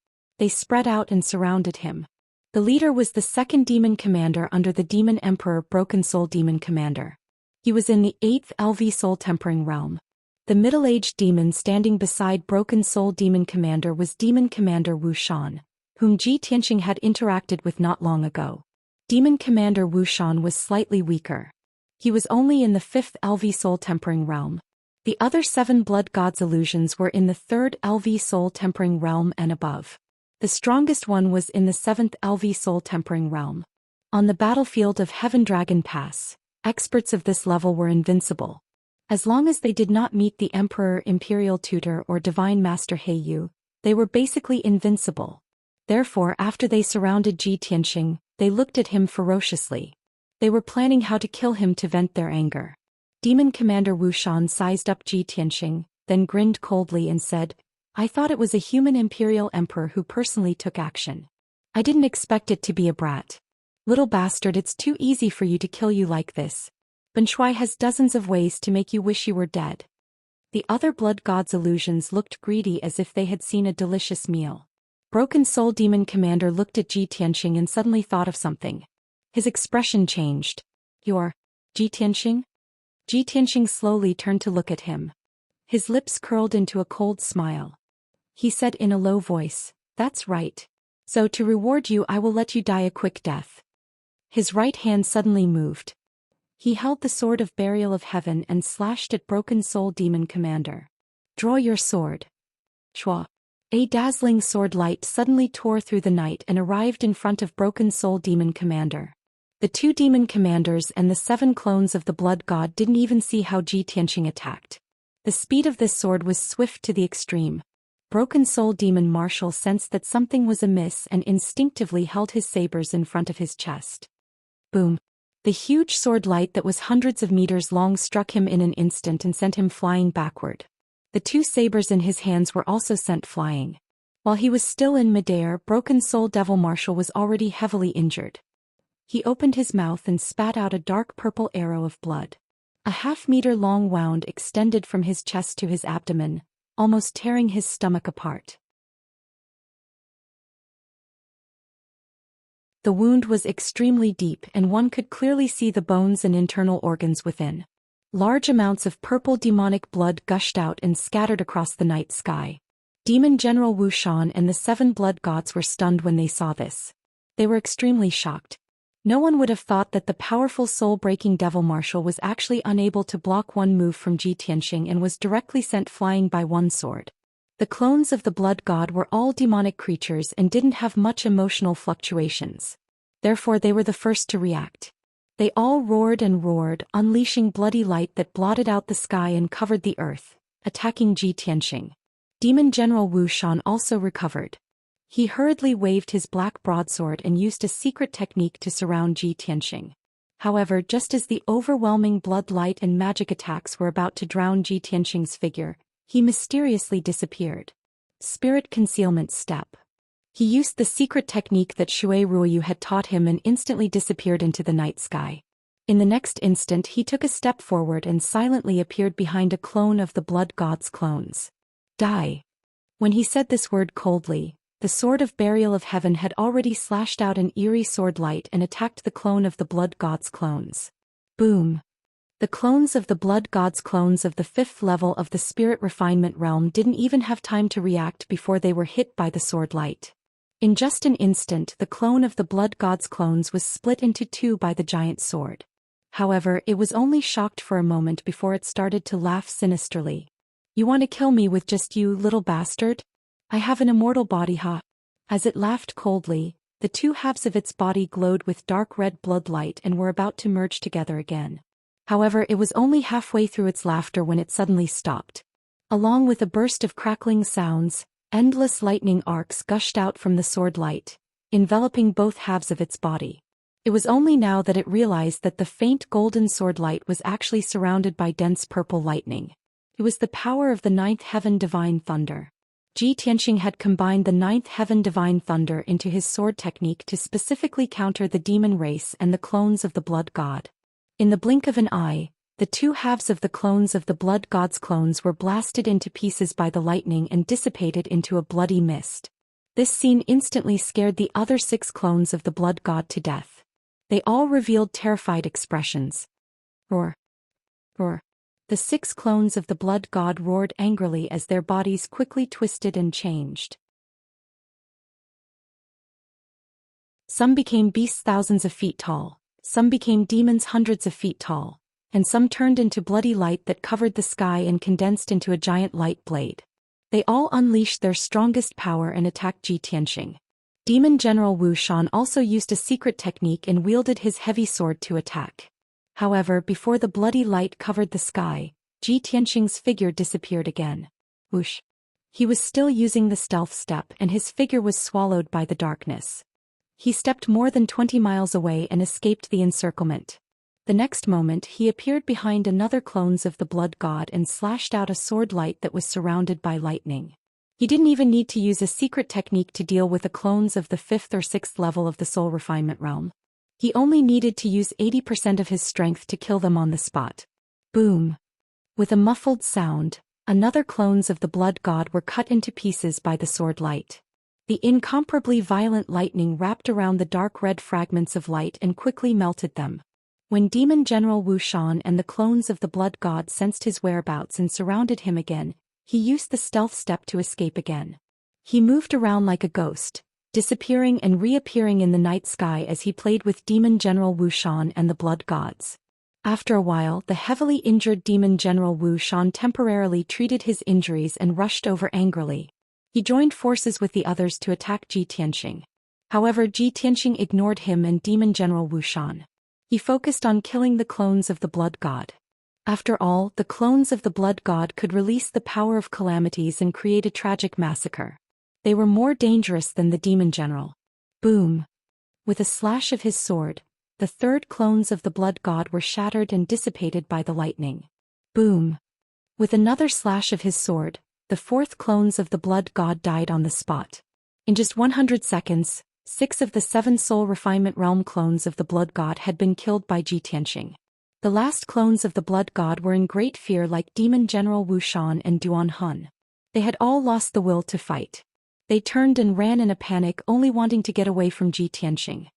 They spread out and surrounded him. The leader was the 2nd demon commander under the demon emperor Broken Soul Demon Commander. He was in the 8th LV soul-tempering realm. The middle-aged demon standing beside Broken Soul Demon Commander was Demon Commander Wu Xian, whom Ji Tianxing had interacted with not long ago. Demon Commander Wu Xian was slightly weaker. He was only in the 5th LV soul-tempering realm. The other 7 blood gods' illusions were in the 3rd LV soul-tempering realm and above. The strongest one was in the 7th LV soul-tempering realm. On the battlefield of Heaven Dragon Pass, experts of this level were invincible. As long as they did not meet the Emperor, Imperial Tutor or Divine Master Heiyu, they were basically invincible. Therefore, after they surrounded Ji Tianxing, they looked at him ferociously. They were planning how to kill him to vent their anger. Demon Commander Wu Xian sized up Ji Tianxing, then grinned coldly and said, "I thought it was a human Imperial Emperor who personally took action. I didn't expect it to be a brat. Little bastard, it's too easy for you to kill you like this. Ben Shui has dozens of ways to make you wish you were dead." The other blood gods' illusions looked greedy as if they had seen a delicious meal. Broken Soul Demon Commander looked at Ji Tianxing and suddenly thought of something. His expression changed. "You're Ji Tianxing?" Ji Tianxing slowly turned to look at him. His lips curled into a cold smile. He said in a low voice, "That's right. So to reward you I will let you die a quick death." His right hand suddenly moved. He held the sword of Burial of Heaven and slashed at Broken Soul Demon Commander. "Draw your sword." Chua. A dazzling sword light suddenly tore through the night and arrived in front of Broken Soul Demon Commander. The 2 demon commanders and the 7 clones of the blood god didn't even see how Ji Tianxing attacked. The speed of this sword was swift to the extreme. Broken Soul Demon Marshal sensed that something was amiss and instinctively held his sabers in front of his chest. Boom. The huge sword light that was hundreds of meters long struck him in an instant and sent him flying backward. The 2 sabers in his hands were also sent flying. While he was still in midair, Broken Soul Devil Marshal was already heavily injured. He opened his mouth and spat out a dark purple arrow of blood. A half-meter-long wound extended from his chest to his abdomen, almost tearing his stomach apart. The wound was extremely deep and one could clearly see the bones and internal organs within. Large amounts of purple demonic blood gushed out and scattered across the night sky. Demon General Wu Xian and the 7 blood gods were stunned when they saw this. They were extremely shocked. No one would have thought that the powerful soul-breaking Devil Marshal was actually unable to block one move from Ji Tianxing and was directly sent flying by one sword. The clones of the blood god were all demonic creatures and didn't have much emotional fluctuations. Therefore they were the first to react. They all roared and roared, unleashing bloody light that blotted out the sky and covered the earth, attacking Ji Tianxing. Demon General Wu Xian also recovered. He hurriedly waved his black broadsword and used a secret technique to surround Ji Tianxing. However, just as the overwhelming blood light and magic attacks were about to drown Ji Tianxing's figure, he mysteriously disappeared. Spirit Concealment Step. He used the secret technique that Shui Ruoyu had taught him and instantly disappeared into the night sky. In the next instant he took a step forward and silently appeared behind a clone of the blood god's clones. Die. When he said this word coldly, the sword of Burial of Heaven had already slashed out an eerie sword light and attacked the clone of the blood god's clones. Boom. The clones of the blood god's clones of the 5th level of the spirit refinement realm didn't even have time to react before they were hit by the sword light. In just an instant the clone of the blood god's clones was split into 2 by the giant sword. However, it was only shocked for a moment before it started to laugh sinisterly. "You want to kill me with just you, little bastard? I have an immortal body, huh?" As it laughed coldly, the 2 halves of its body glowed with dark red blood light and were about to merge together again. However, it was only halfway through its laughter when it suddenly stopped. Along with a burst of crackling sounds, endless lightning arcs gushed out from the sword light, enveloping both halves of its body. It was only now that it realized that the faint golden sword light was actually surrounded by dense purple lightning. It was the power of the 9th heaven divine thunder. Ji Tianxing had combined the ninth heaven divine thunder into his sword technique to specifically counter the demon race and the clones of the blood god. In the blink of an eye, the two halves of the clones of the blood god's clones were blasted into pieces by the lightning and dissipated into a bloody mist. This scene instantly scared the other 6 clones of the blood god to death. They all revealed terrified expressions. Roar. Roar. The 6 clones of the blood god roared angrily as their bodies quickly twisted and changed. Some became beasts thousands of feet tall, some became demons hundreds of feet tall, and some turned into bloody light that covered the sky and condensed into a giant light blade. They all unleashed their strongest power and attacked Ji Tianxing. Demon General Wu Xian also used a secret technique and wielded his heavy sword to attack. However, before the bloody light covered the sky, Ji Tianxing's figure disappeared again. Whoosh! He was still using the stealth step and his figure was swallowed by the darkness. He stepped more than 20 miles away and escaped the encirclement. The next moment he appeared behind another clones of the blood god and slashed out a sword light that was surrounded by lightning. He didn't even need to use a secret technique to deal with the clones of the 5th or 6th level of the soul refinement realm. He only needed to use 80% of his strength to kill them on the spot. Boom! With a muffled sound, another clones of the blood god were cut into pieces by the sword light. The incomparably violent lightning wrapped around the dark red fragments of light and quickly melted them. When Demon General Wu Xian and the clones of the blood god sensed his whereabouts and surrounded him again, he used the stealth step to escape again. He moved around like a ghost, disappearing and reappearing in the night sky as he played with Demon General Wu Xian and the blood gods. After a while, the heavily injured Demon General Wu Xian temporarily treated his injuries and rushed over angrily. He joined forces with the others to attack Ji Tianxing. However, Ji Tianxing ignored him and Demon General Wu Xian. He focused on killing the clones of the blood god. After all, the clones of the blood god could release the power of calamities and create a tragic massacre. They were more dangerous than the demon general. Boom! With a slash of his sword, the 3rd clones of the blood god were shattered and dissipated by the lightning. Boom! With another slash of his sword, the 4th clones of the blood god died on the spot. In just 100 seconds, 6 of the 7 soul refinement realm clones of the blood god had been killed by Ji Tianxing. The last clones of the blood god were in great fear like Demon General Wu Xian and Duan Hun. They had all lost the will to fight. They turned and ran in a panic, only wanting to get away from Ji Tianxing.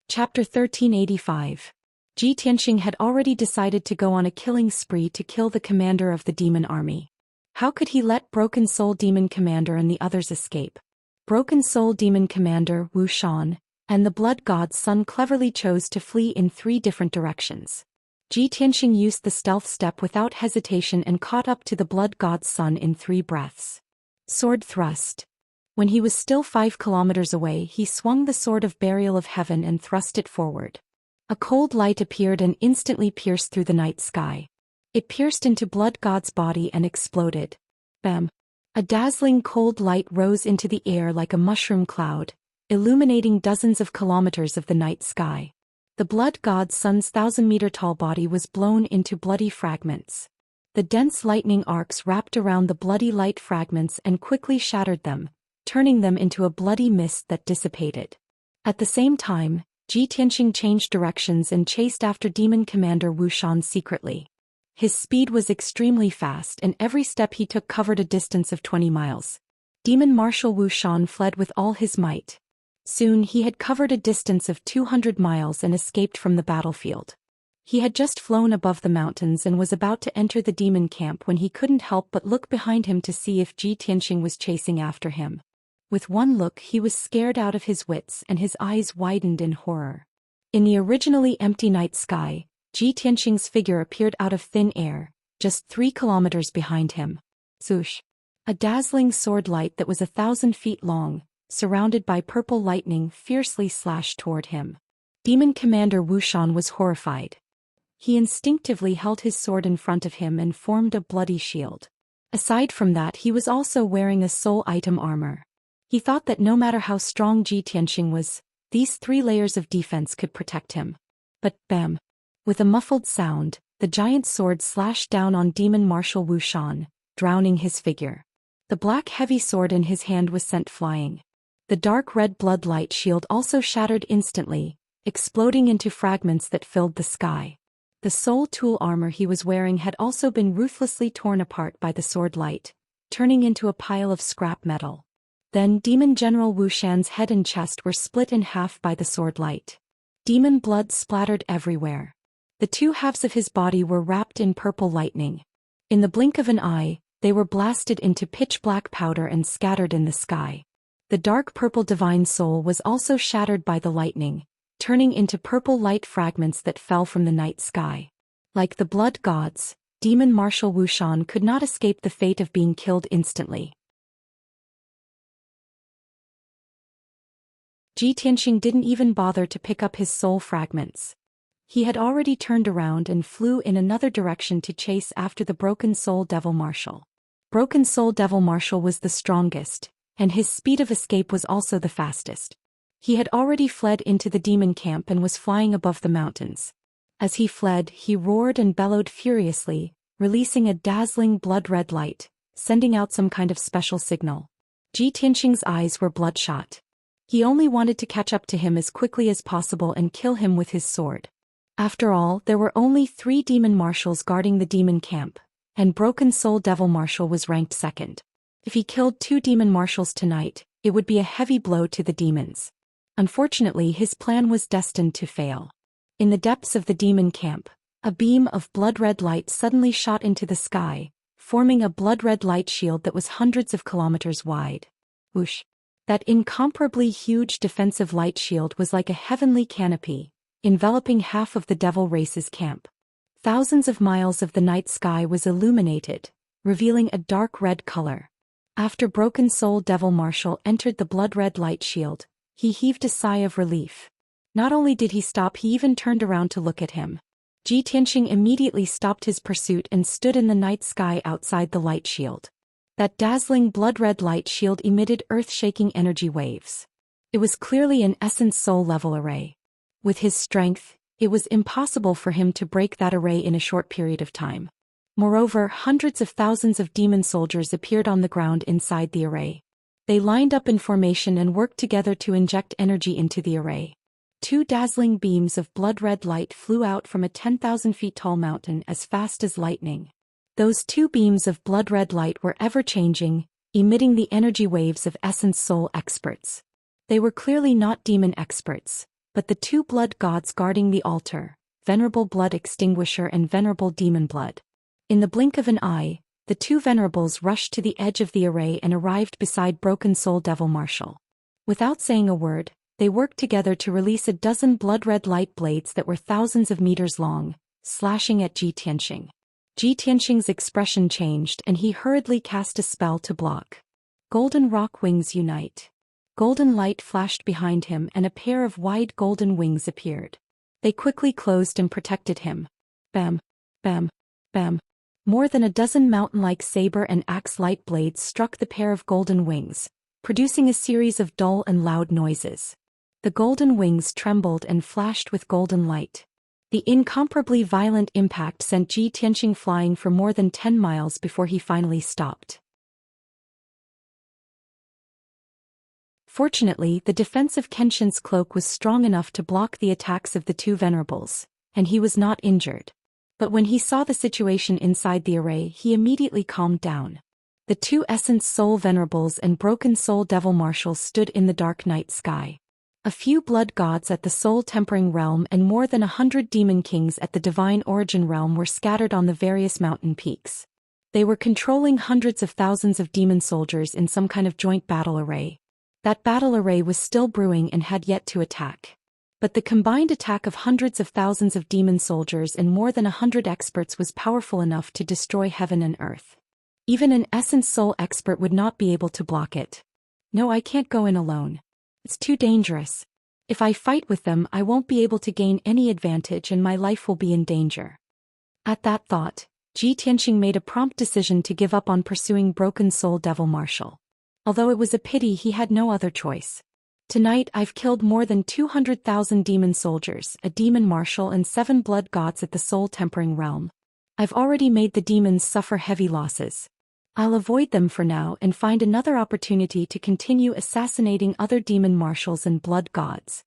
Chapter 1385. Ji Tianxing had already decided to go on a killing spree to kill the commander of the demon army. How could he let Broken Soul Demon Commander and the others escape? Broken Soul Demon Commander Wu Xian and the Blood God's son cleverly chose to flee in 3 different directions. Ji Tianxing used the stealth step without hesitation and caught up to the Blood God's son in 3 breaths. Sword thrust. When he was still 5 kilometers away, he swung the sword of burial of heaven and thrust it forward. A cold light appeared and instantly pierced through the night sky. It pierced into Blood God's body and exploded. Bam! A dazzling cold light rose into the air like a mushroom cloud, illuminating dozens of kilometers of the night sky. The Blood God's son's 1,000-meter-tall body was blown into bloody fragments. The dense lightning arcs wrapped around the bloody light fragments and quickly shattered them, turning them into a bloody mist that dissipated. At the same time, Ji Tianxing changed directions and chased after Demon Commander Wu Xian secretly. His speed was extremely fast and every step he took covered a distance of 20 miles. Demon Marshal Wu Xian fled with all his might. Soon he had covered a distance of 200 miles and escaped from the battlefield. He had just flown above the mountains and was about to enter the demon camp when he couldn't help but look behind him to see if Ji Tianxing was chasing after him. With one look he was scared out of his wits and his eyes widened in horror. In the originally empty night sky, Ji Tianxing's figure appeared out of thin air, just 3 kilometers behind him. Swoosh! A dazzling sword light that was 1,000 feet long, surrounded by purple lightning, fiercely slashed toward him. Demon Commander Wu Xian was horrified. He instinctively held his sword in front of him and formed a bloody shield. Aside from that, he was also wearing a soul item armor. He thought that no matter how strong Ji Tianxing was, these 3 layers of defense could protect him. But bam! With a muffled sound, the giant sword slashed down on Demon Marshal Wu Xian, drowning his figure. The black heavy sword in his hand was sent flying. The dark red blood light shield also shattered instantly, exploding into fragments that filled the sky. The soul tool armor he was wearing had also been ruthlessly torn apart by the sword light, turning into a pile of scrap metal. Then Demon General Wu Xian's head and chest were split in half by the sword light. Demon blood splattered everywhere. The two halves of his body were wrapped in purple lightning. In the blink of an eye, they were blasted into pitch-black powder and scattered in the sky. The dark purple divine soul was also shattered by the lightning, turning into purple light fragments that fell from the night sky. Like the blood gods, Demon Marshal Wu Xian could not escape the fate of being killed instantly. Tianxia didn't even bother to pick up his soul fragments. He had already turned around and flew in another direction to chase after the Broken Soul Devil Marshal. Broken Soul Devil Marshal was the strongest, and his speed of escape was also the fastest. He had already fled into the demon camp and was flying above the mountains. As he fled, he roared and bellowed furiously, releasing a dazzling blood-red light, sending out some kind of special signal. Tianxia's eyes were bloodshot. He only wanted to catch up to him as quickly as possible and kill him with his sword. After all, there were only 3 demon marshals guarding the demon camp, and Broken Soul Devil Marshal was ranked second. If he killed 2 demon marshals tonight, it would be a heavy blow to the demons. Unfortunately, his plan was destined to fail. In the depths of the demon camp, a beam of blood-red light suddenly shot into the sky, forming a blood-red light shield that was hundreds of kilometers wide. Whoosh! That incomparably huge defensive light shield was like a heavenly canopy, enveloping half of the devil race's camp. Thousands of miles of the night sky was illuminated, revealing a dark red color. After Broken Soul Devil Marshal entered the blood-red light shield, he heaved a sigh of relief. Not only did he stop, he even turned around to look at him. Tianxia immediately stopped his pursuit and stood in the night sky outside the light shield. That dazzling blood-red light shield emitted earth-shaking energy waves. It was clearly an essence soul-level array. With his strength, it was impossible for him to break that array in a short period of time. Moreover, hundreds of thousands of demon soldiers appeared on the ground inside the array. They lined up in formation and worked together to inject energy into the array. 2 dazzling beams of blood-red light flew out from a 10,000 feet tall mountain as fast as lightning. Those 2 beams of blood-red light were ever-changing, emitting the energy waves of essence soul experts. They were clearly not demon experts, but the 2 blood gods guarding the altar, Venerable Blood Extinguisher and Venerable Demon Blood. In the blink of an eye, the 2 venerables rushed to the edge of the array and arrived beside Broken Soul Devil Marshal. Without saying a word, they worked together to release a dozen blood-red light blades that were thousands of meters long, slashing at Tianxia. Tianxia's expression changed and he hurriedly cast a spell to block. Golden rock wings unite. Golden light flashed behind him and a pair of wide golden wings appeared. They quickly closed and protected him. Bam! Bam! Bam! More than a dozen mountain-like saber and axe light blades struck the pair of golden wings, producing a series of dull and loud noises. The golden wings trembled and flashed with golden light. The incomparably violent impact sent Tianxia flying for more than 10 miles before he finally stopped. Fortunately, the defense of Kenshin's cloak was strong enough to block the attacks of the 2 venerables, and he was not injured. But when he saw the situation inside the array, he immediately calmed down. The 2 essence soul venerables and Broken Soul Devil Marshals stood in the dark night sky. A few blood gods at the soul tempering realm and more than 100 demon kings at the divine origin realm were scattered on the various mountain peaks. They were controlling hundreds of thousands of demon soldiers in some kind of joint battle array. That battle array was still brewing and had yet to attack. But the combined attack of hundreds of thousands of demon soldiers and more than 100 experts was powerful enough to destroy heaven and earth. Even an essence soul expert would not be able to block it. No, I can't go in alone. It's too dangerous. If I fight with them, I won't be able to gain any advantage and my life will be in danger. At that thought, Tianxia made a prompt decision to give up on pursuing Broken Soul Devil Marshal. Although it was a pity, he had no other choice. Tonight I've killed more than 200,000 demon soldiers, a demon marshal and 7 blood gods at the soul-tempering realm. I've already made the demons suffer heavy losses. I'll avoid them for now and find another opportunity to continue assassinating other demon marshals and blood gods.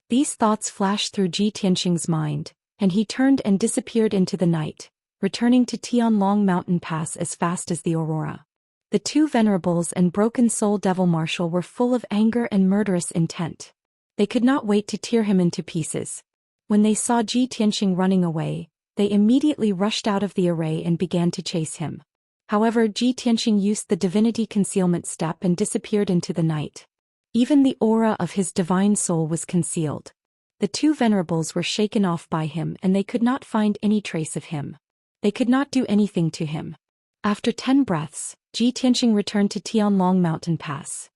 These thoughts flashed through Ji Tianxing's mind, and he turned and disappeared into the night, returning to Tianlong Mountain Pass as fast as the aurora. The 2 venerables and broken soul devil marshal were full of anger and murderous intent. They could not wait to tear him into pieces. When they saw Ji Tianxing running away, they immediately rushed out of the array and began to chase him. However, Ji Tianxing used the divinity concealment step and disappeared into the night. Even the aura of his divine soul was concealed. The 2 venerables were shaken off by him and they could not find any trace of him. They could not do anything to him. After 10 breaths, Ji Tianxing returned to Tianlong Mountain Pass.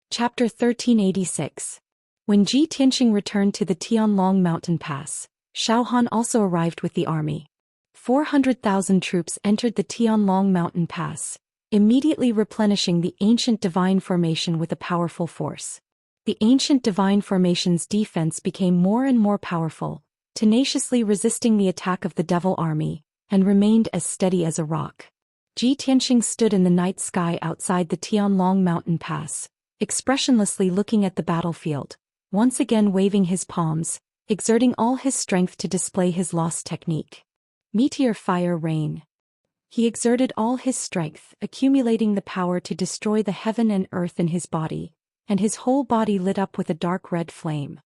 Chapter 1386. When Ji Tianxing returned to the Tianlong Mountain Pass, Shaohan also arrived with the army. 400,000 troops entered the Tianlong Mountain Pass, immediately replenishing the ancient divine formation with a powerful force. The ancient divine formation's defense became more and more powerful, tenaciously resisting the attack of the devil army, and remained as steady as a rock. Ji Tianxing stood in the night sky outside the Tianlong Mountain Pass, expressionlessly looking at the battlefield, once again waving his palms, exerting all his strength to display his lost technique. Meteor fire rain. He exerted all his strength, accumulating the power to destroy the heaven and earth in his body, and his whole body lit up with a dark red flame.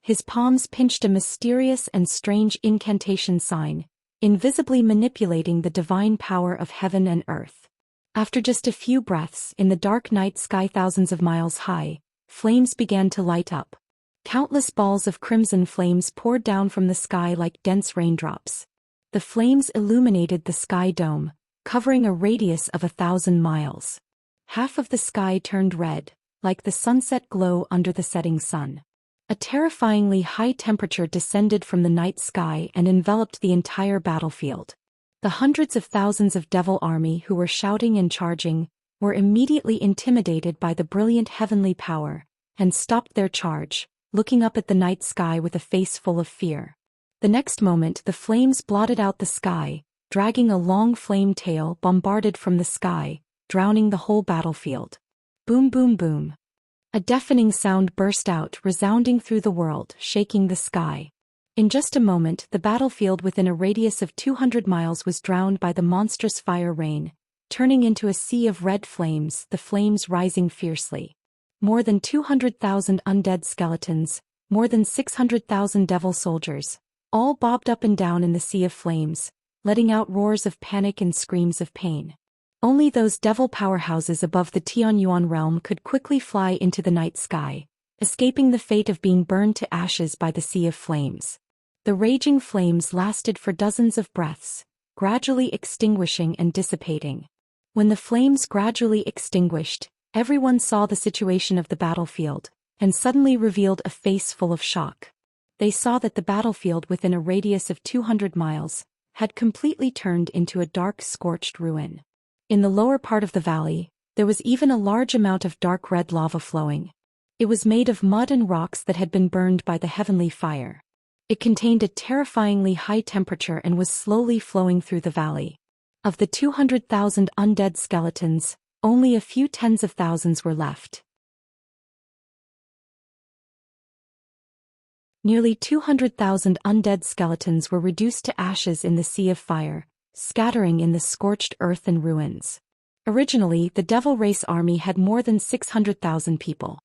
His palms pinched a mysterious and strange incantation sign, invisibly manipulating the divine power of heaven and earth. After just a few breaths, in the dark night sky thousands of miles high, flames began to light up. Countless balls of crimson flames poured down from the sky like dense raindrops. The flames illuminated the sky dome, covering a radius of 1,000 miles. Half of the sky turned red, like the sunset glow under the setting sun. A terrifyingly high temperature descended from the night sky and enveloped the entire battlefield. The hundreds of thousands of devil army who were shouting and charging were immediately intimidated by the brilliant heavenly power, and stopped their charge, looking up at the night sky with a face full of fear. The next moment the flames blotted out the sky, dragging a long flame tail bombarded from the sky, drowning the whole battlefield. Boom boom boom. A deafening sound burst out, resounding through the world, shaking the sky. In just a moment the battlefield within a radius of 200 miles was drowned by the monstrous fire rain, turning into a sea of red flames, the flames rising fiercely. More than 200,000 undead skeletons, more than 600,000 devil soldiers, all bobbed up and down in the sea of flames, letting out roars of panic and screams of pain. Only those devil powerhouses above the Tianyuan realm could quickly fly into the night sky, escaping the fate of being burned to ashes by the sea of flames. The raging flames lasted for dozens of breaths, gradually extinguishing and dissipating. When the flames gradually extinguished, everyone saw the situation of the battlefield, and suddenly revealed a face full of shock. They saw that the battlefield within a radius of 200 miles had completely turned into a dark scorched ruin. In the lower part of the valley, there was even a large amount of dark red lava flowing. It was made of mud and rocks that had been burned by the heavenly fire. It contained a terrifyingly high temperature and was slowly flowing through the valley. Of the 200,000 undead skeletons, only a few tens of thousands were left. Nearly 200,000 undead skeletons were reduced to ashes in the sea of fire, scattering in the scorched earth and ruins. Originally, the Devil Race army had more than 600,000 people.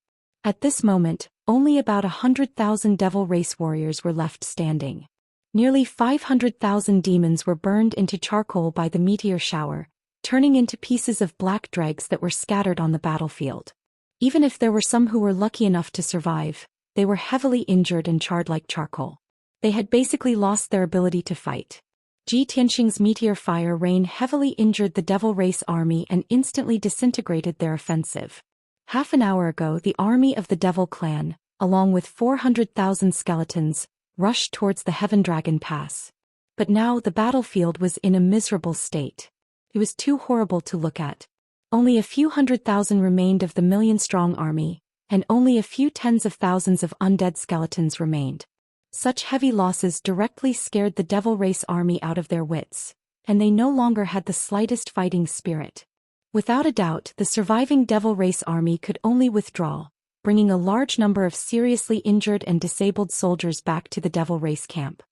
At this moment, only about 100,000 Devil Race warriors were left standing. Nearly 500,000 demons were burned into charcoal by the meteor shower, turning into pieces of black dregs that were scattered on the battlefield. Even if there were some who were lucky enough to survive, they were heavily injured and charred like charcoal. They had basically lost their ability to fight. Ji Tianxing's meteor fire rain heavily injured the Devil Race army and instantly disintegrated their offensive. Half an hour ago the army of the Devil clan, along with 400,000 skeletons, rushed towards the Heaven Dragon Pass. But now the battlefield was in a miserable state. It was too horrible to look at. Only a few 100,000 remained of the million-strong army, and only a few tens of thousands of undead skeletons remained. Such heavy losses directly scared the devil race army out of their wits, and they no longer had the slightest fighting spirit. Without a doubt, the surviving devil race army could only withdraw, bringing a large number of seriously injured and disabled soldiers back to the devil race camp.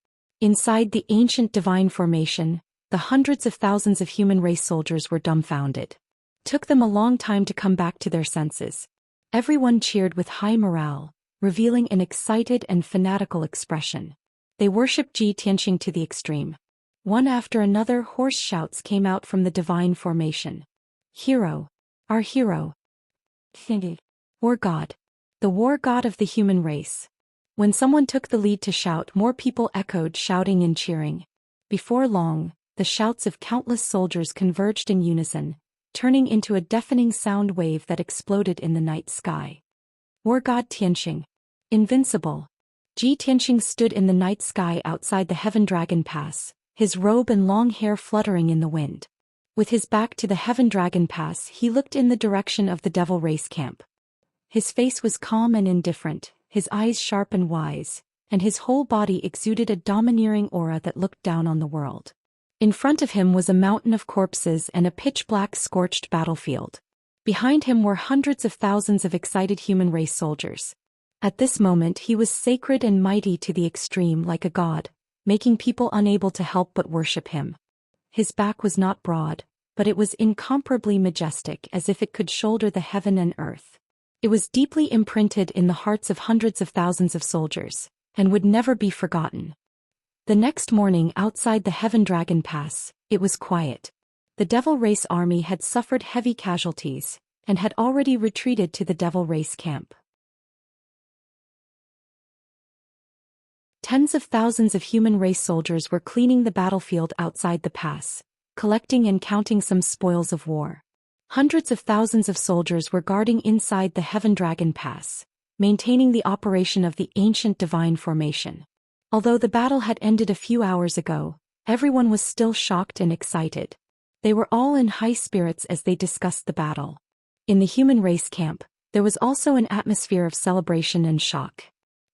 Inside the ancient divine formation, the hundreds of thousands of human race soldiers were dumbfounded. Took them a long time to come back to their senses. Everyone cheered with high morale, revealing an excited and fanatical expression. They worshipped Zhi Tianxing to the extreme. One after another, hoarse shouts came out from the divine formation. Hero! Our hero! War god! The war god of the human race! When someone took the lead to shout, more people echoed, shouting and cheering. Before long, the shouts of countless soldiers converged in unison, turning into a deafening sound wave that exploded in the night sky. War god Tianxing. Invincible. Zhi Tianxing stood in the night sky outside the Heaven Dragon Pass, his robe and long hair fluttering in the wind. With his back to the Heaven Dragon Pass, he looked in the direction of the devil race camp. His face was calm and indifferent, his eyes sharp and wise, and his whole body exuded a domineering aura that looked down on the world. In front of him was a mountain of corpses and a pitch-black scorched battlefield. Behind him were hundreds of thousands of excited human race soldiers. At this moment he was sacred and mighty to the extreme, like a god, making people unable to help but worship him. His back was not broad, but it was incomparably majestic, as if it could shoulder the heaven and earth. It was deeply imprinted in the hearts of hundreds of thousands of soldiers, and would never be forgotten. The next morning outside the Heaven Dragon Pass, it was quiet. The devil race army had suffered heavy casualties, and had already retreated to the devil race camp. Tens of thousands of human race soldiers were cleaning the battlefield outside the pass, collecting and counting some spoils of war. Hundreds of thousands of soldiers were guarding inside the Heaven Dragon Pass, maintaining the operation of the ancient divine formation. Although the battle had ended a few hours ago, everyone was still shocked and excited. They were all in high spirits as they discussed the battle. In the human race camp, there was also an atmosphere of celebration and shock.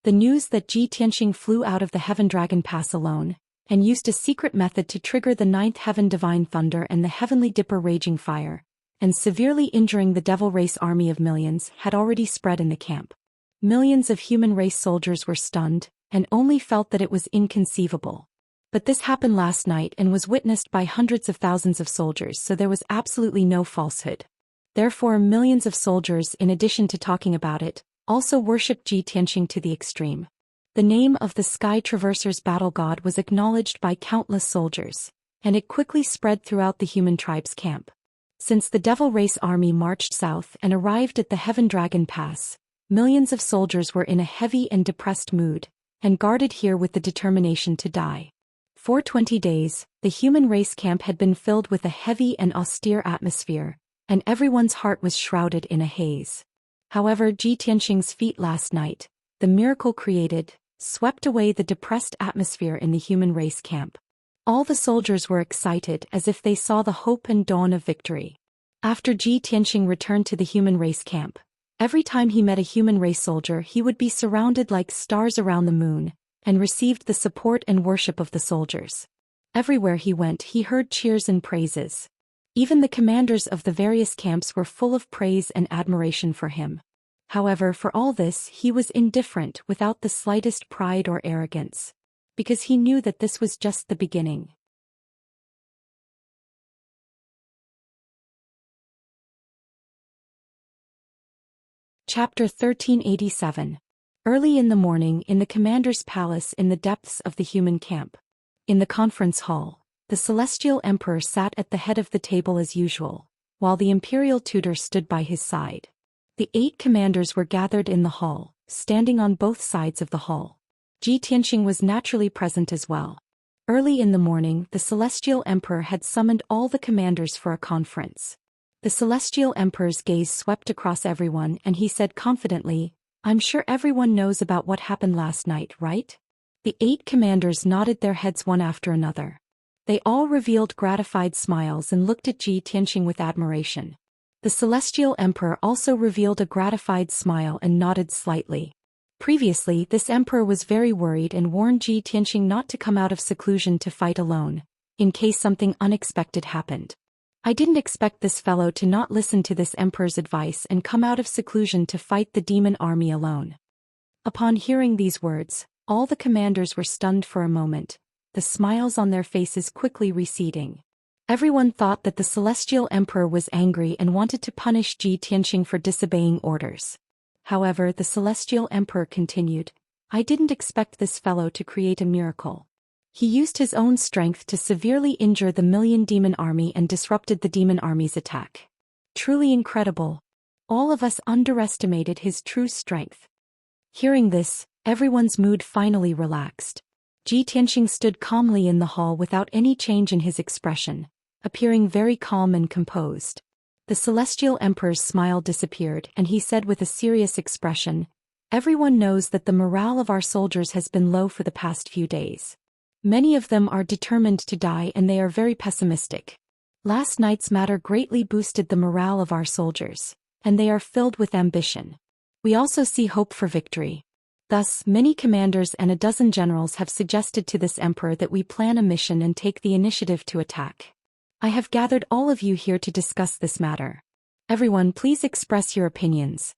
The news that Zhi Tianxing flew out of the Heaven Dragon Pass alone, and used a secret method to trigger the ninth heaven divine thunder and the heavenly dipper raging fire, and severely injuring the devil race army of millions, had already spread in the camp. Millions of human race soldiers were stunned, and only felt that it was inconceivable. But this happened last night and was witnessed by hundreds of thousands of soldiers, so there was absolutely no falsehood. Therefore, millions of soldiers, in addition to talking about it, also worshipped Zhi Tianxing to the extreme. The name of the Sky Traverser's battle god was acknowledged by countless soldiers, and it quickly spread throughout the human tribe's camp. Since the devil race army marched south and arrived at the Heaven Dragon Pass, millions of soldiers were in a heavy and depressed mood, and guarded here with the determination to die. For 20 days, the human race camp had been filled with a heavy and austere atmosphere, and everyone's heart was shrouded in a haze. However, Zhi Tianxing's feat last night, the miracle created, swept away the depressed atmosphere in the human race camp. All the soldiers were excited as if they saw the hope and dawn of victory. After Zhi Tianxing returned to the human race camp, every time he met a human race soldier he would be surrounded like stars around the moon, and received the support and worship of the soldiers. Everywhere he went he heard cheers and praises. Even the commanders of the various camps were full of praise and admiration for him. However, for all this he was indifferent, without the slightest pride or arrogance, because he knew that this was just the beginning. Chapter 1387. Early in the morning, in the commander's palace in the depths of the human camp. In the conference hall, the celestial emperor sat at the head of the table as usual, while the imperial tutor stood by his side. The 8 commanders were gathered in the hall, standing on both sides of the hall. Zhi Tianxing was naturally present as well. Early in the morning, the celestial emperor had summoned all the commanders for a conference. The celestial emperor's gaze swept across everyone and he said confidently, "I'm sure everyone knows about what happened last night, right?" The 8 commanders nodded their heads one after another. They all revealed gratified smiles and looked at Ji Tianqing with admiration. The Celestial Emperor also revealed a gratified smile and nodded slightly. Previously, this emperor was very worried and warned Ji Tianqing not to come out of seclusion to fight alone, in case something unexpected happened. I didn't expect this fellow to not listen to this emperor's advice and come out of seclusion to fight the demon army alone. Upon hearing these words, all the commanders were stunned for a moment, the smiles on their faces quickly receding. Everyone thought that the Celestial Emperor was angry and wanted to punish Ji Tianqing for disobeying orders. However, the Celestial Emperor continued, I didn't expect this fellow to create a miracle. He used his own strength to severely injure the million demon army and disrupted the demon army's attack. Truly incredible. All of us underestimated his true strength. Hearing this, everyone's mood finally relaxed. Ji Tianqing stood calmly in the hall without any change in his expression, appearing very calm and composed. The Celestial Emperor's smile disappeared and he said with a serious expression, Everyone knows that the morale of our soldiers has been low for the past few days. Many of them are determined to die and they are very pessimistic. Last night's matter greatly boosted the morale of our soldiers, and they are filled with ambition. We also see hope for victory. Thus, many commanders and a dozen generals have suggested to this emperor that we plan a mission and take the initiative to attack. I have gathered all of you here to discuss this matter. Everyone, please express your opinions.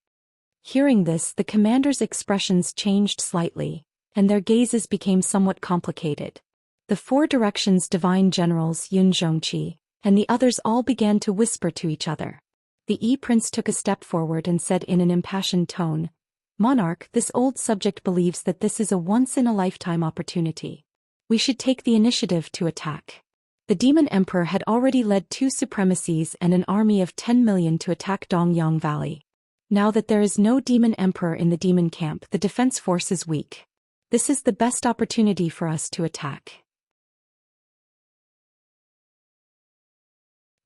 Hearing this, the commanders' expressions changed slightly, and their gazes became somewhat complicated. The four directions divine generals Yun Zhongqi and the others all began to whisper to each other. The prince took a step forward and said in an impassioned tone, Monarch, this old subject believes that this is a once-in-a-lifetime opportunity. We should take the initiative to attack. The demon emperor had already led 2 supremacies and an army of 10 million to attack Dongyang Valley. Now that there is no demon emperor in the demon camp, the defense force is weak. This is the best opportunity for us to attack.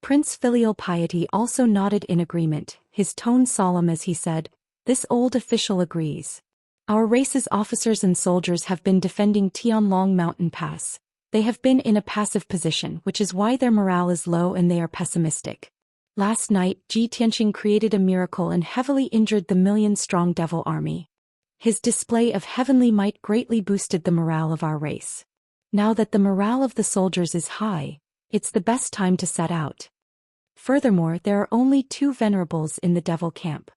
Prince Filial Piety also nodded in agreement, his tone solemn as he said, This old official agrees. Our race's officers and soldiers have been defending Tianlong Mountain Pass. They have been in a passive position, which is why their morale is low and they are pessimistic. Last night, Ji Tianqing created a miracle and heavily injured the million-strong devil army. His display of heavenly might greatly boosted the morale of our race. Now that the morale of the soldiers is high, it's the best time to set out. Furthermore, there are only 2 venerables in the devil camp.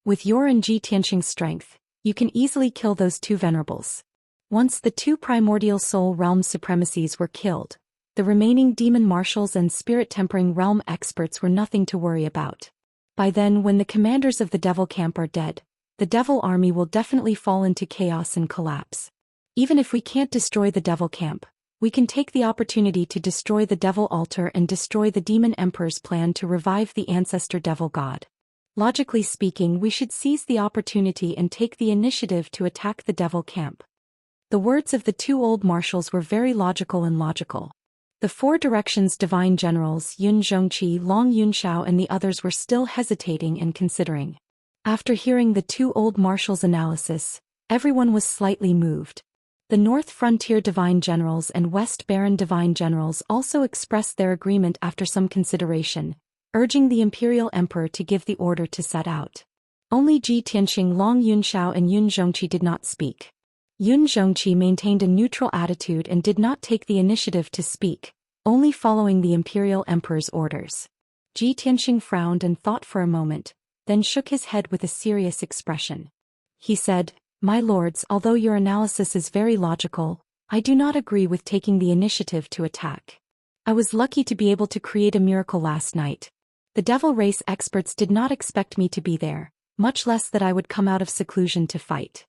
With your and Ji Tianqing's strength, you can easily kill those 2 venerables. Once the 2 primordial soul realm supremacies were killed, the remaining demon marshals and spirit-tempering realm experts were nothing to worry about. By then, when the commanders of the devil camp are dead, the devil army will definitely fall into chaos and collapse. Even if we can't destroy the devil camp, we can take the opportunity to destroy the devil altar and destroy the demon emperor's plan to revive the ancestor devil god. Logically speaking, we should seize the opportunity and take the initiative to attack the devil camp. The words of the 2 old marshals were very logical and logical. The 4 directions divine generals Yun Zhongqi, Long Yunshao and the others were still hesitating and considering. After hearing the 2 old marshals' analysis, everyone was slightly moved. The North Frontier Divine Generals and West Baron Divine Generals also expressed their agreement after some consideration, urging the Imperial Emperor to give the order to set out. Only Ji Tianqing, Long Yunshao and Yun Zhongqi did not speak. Yun Zhongqi maintained a neutral attitude and did not take the initiative to speak, only following the Imperial Emperor's orders. Ji Tianqing frowned and thought for a moment, then shook his head with a serious expression. He said, My lords, although your analysis is very logical, I do not agree with taking the initiative to attack. I was lucky to be able to create a miracle last night. The devil race experts did not expect me to be there, much less that I would come out of seclusion to fight.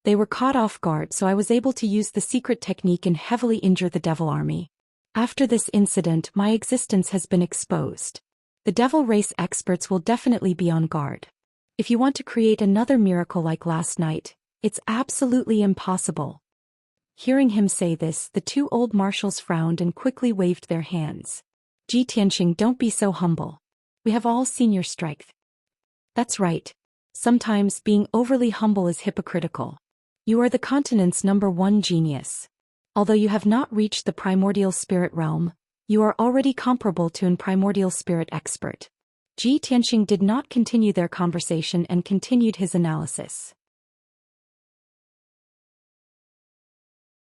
They were caught off guard, so I was able to use the secret technique and heavily injure the devil army. After this incident, my existence has been exposed. The devil race experts will definitely be on guard. If you want to create another miracle like last night, it's absolutely impossible. Hearing him say this, the 2 old marshals frowned and quickly waved their hands. Ji Tianqing, don't be so humble. We have all seen your strength. That's right. Sometimes being overly humble is hypocritical. You are the continent's #1 genius. Although you have not reached the primordial spirit realm, You are already comparable to an primordial spirit expert. Ji Tianxing did not continue their conversation and continued his analysis.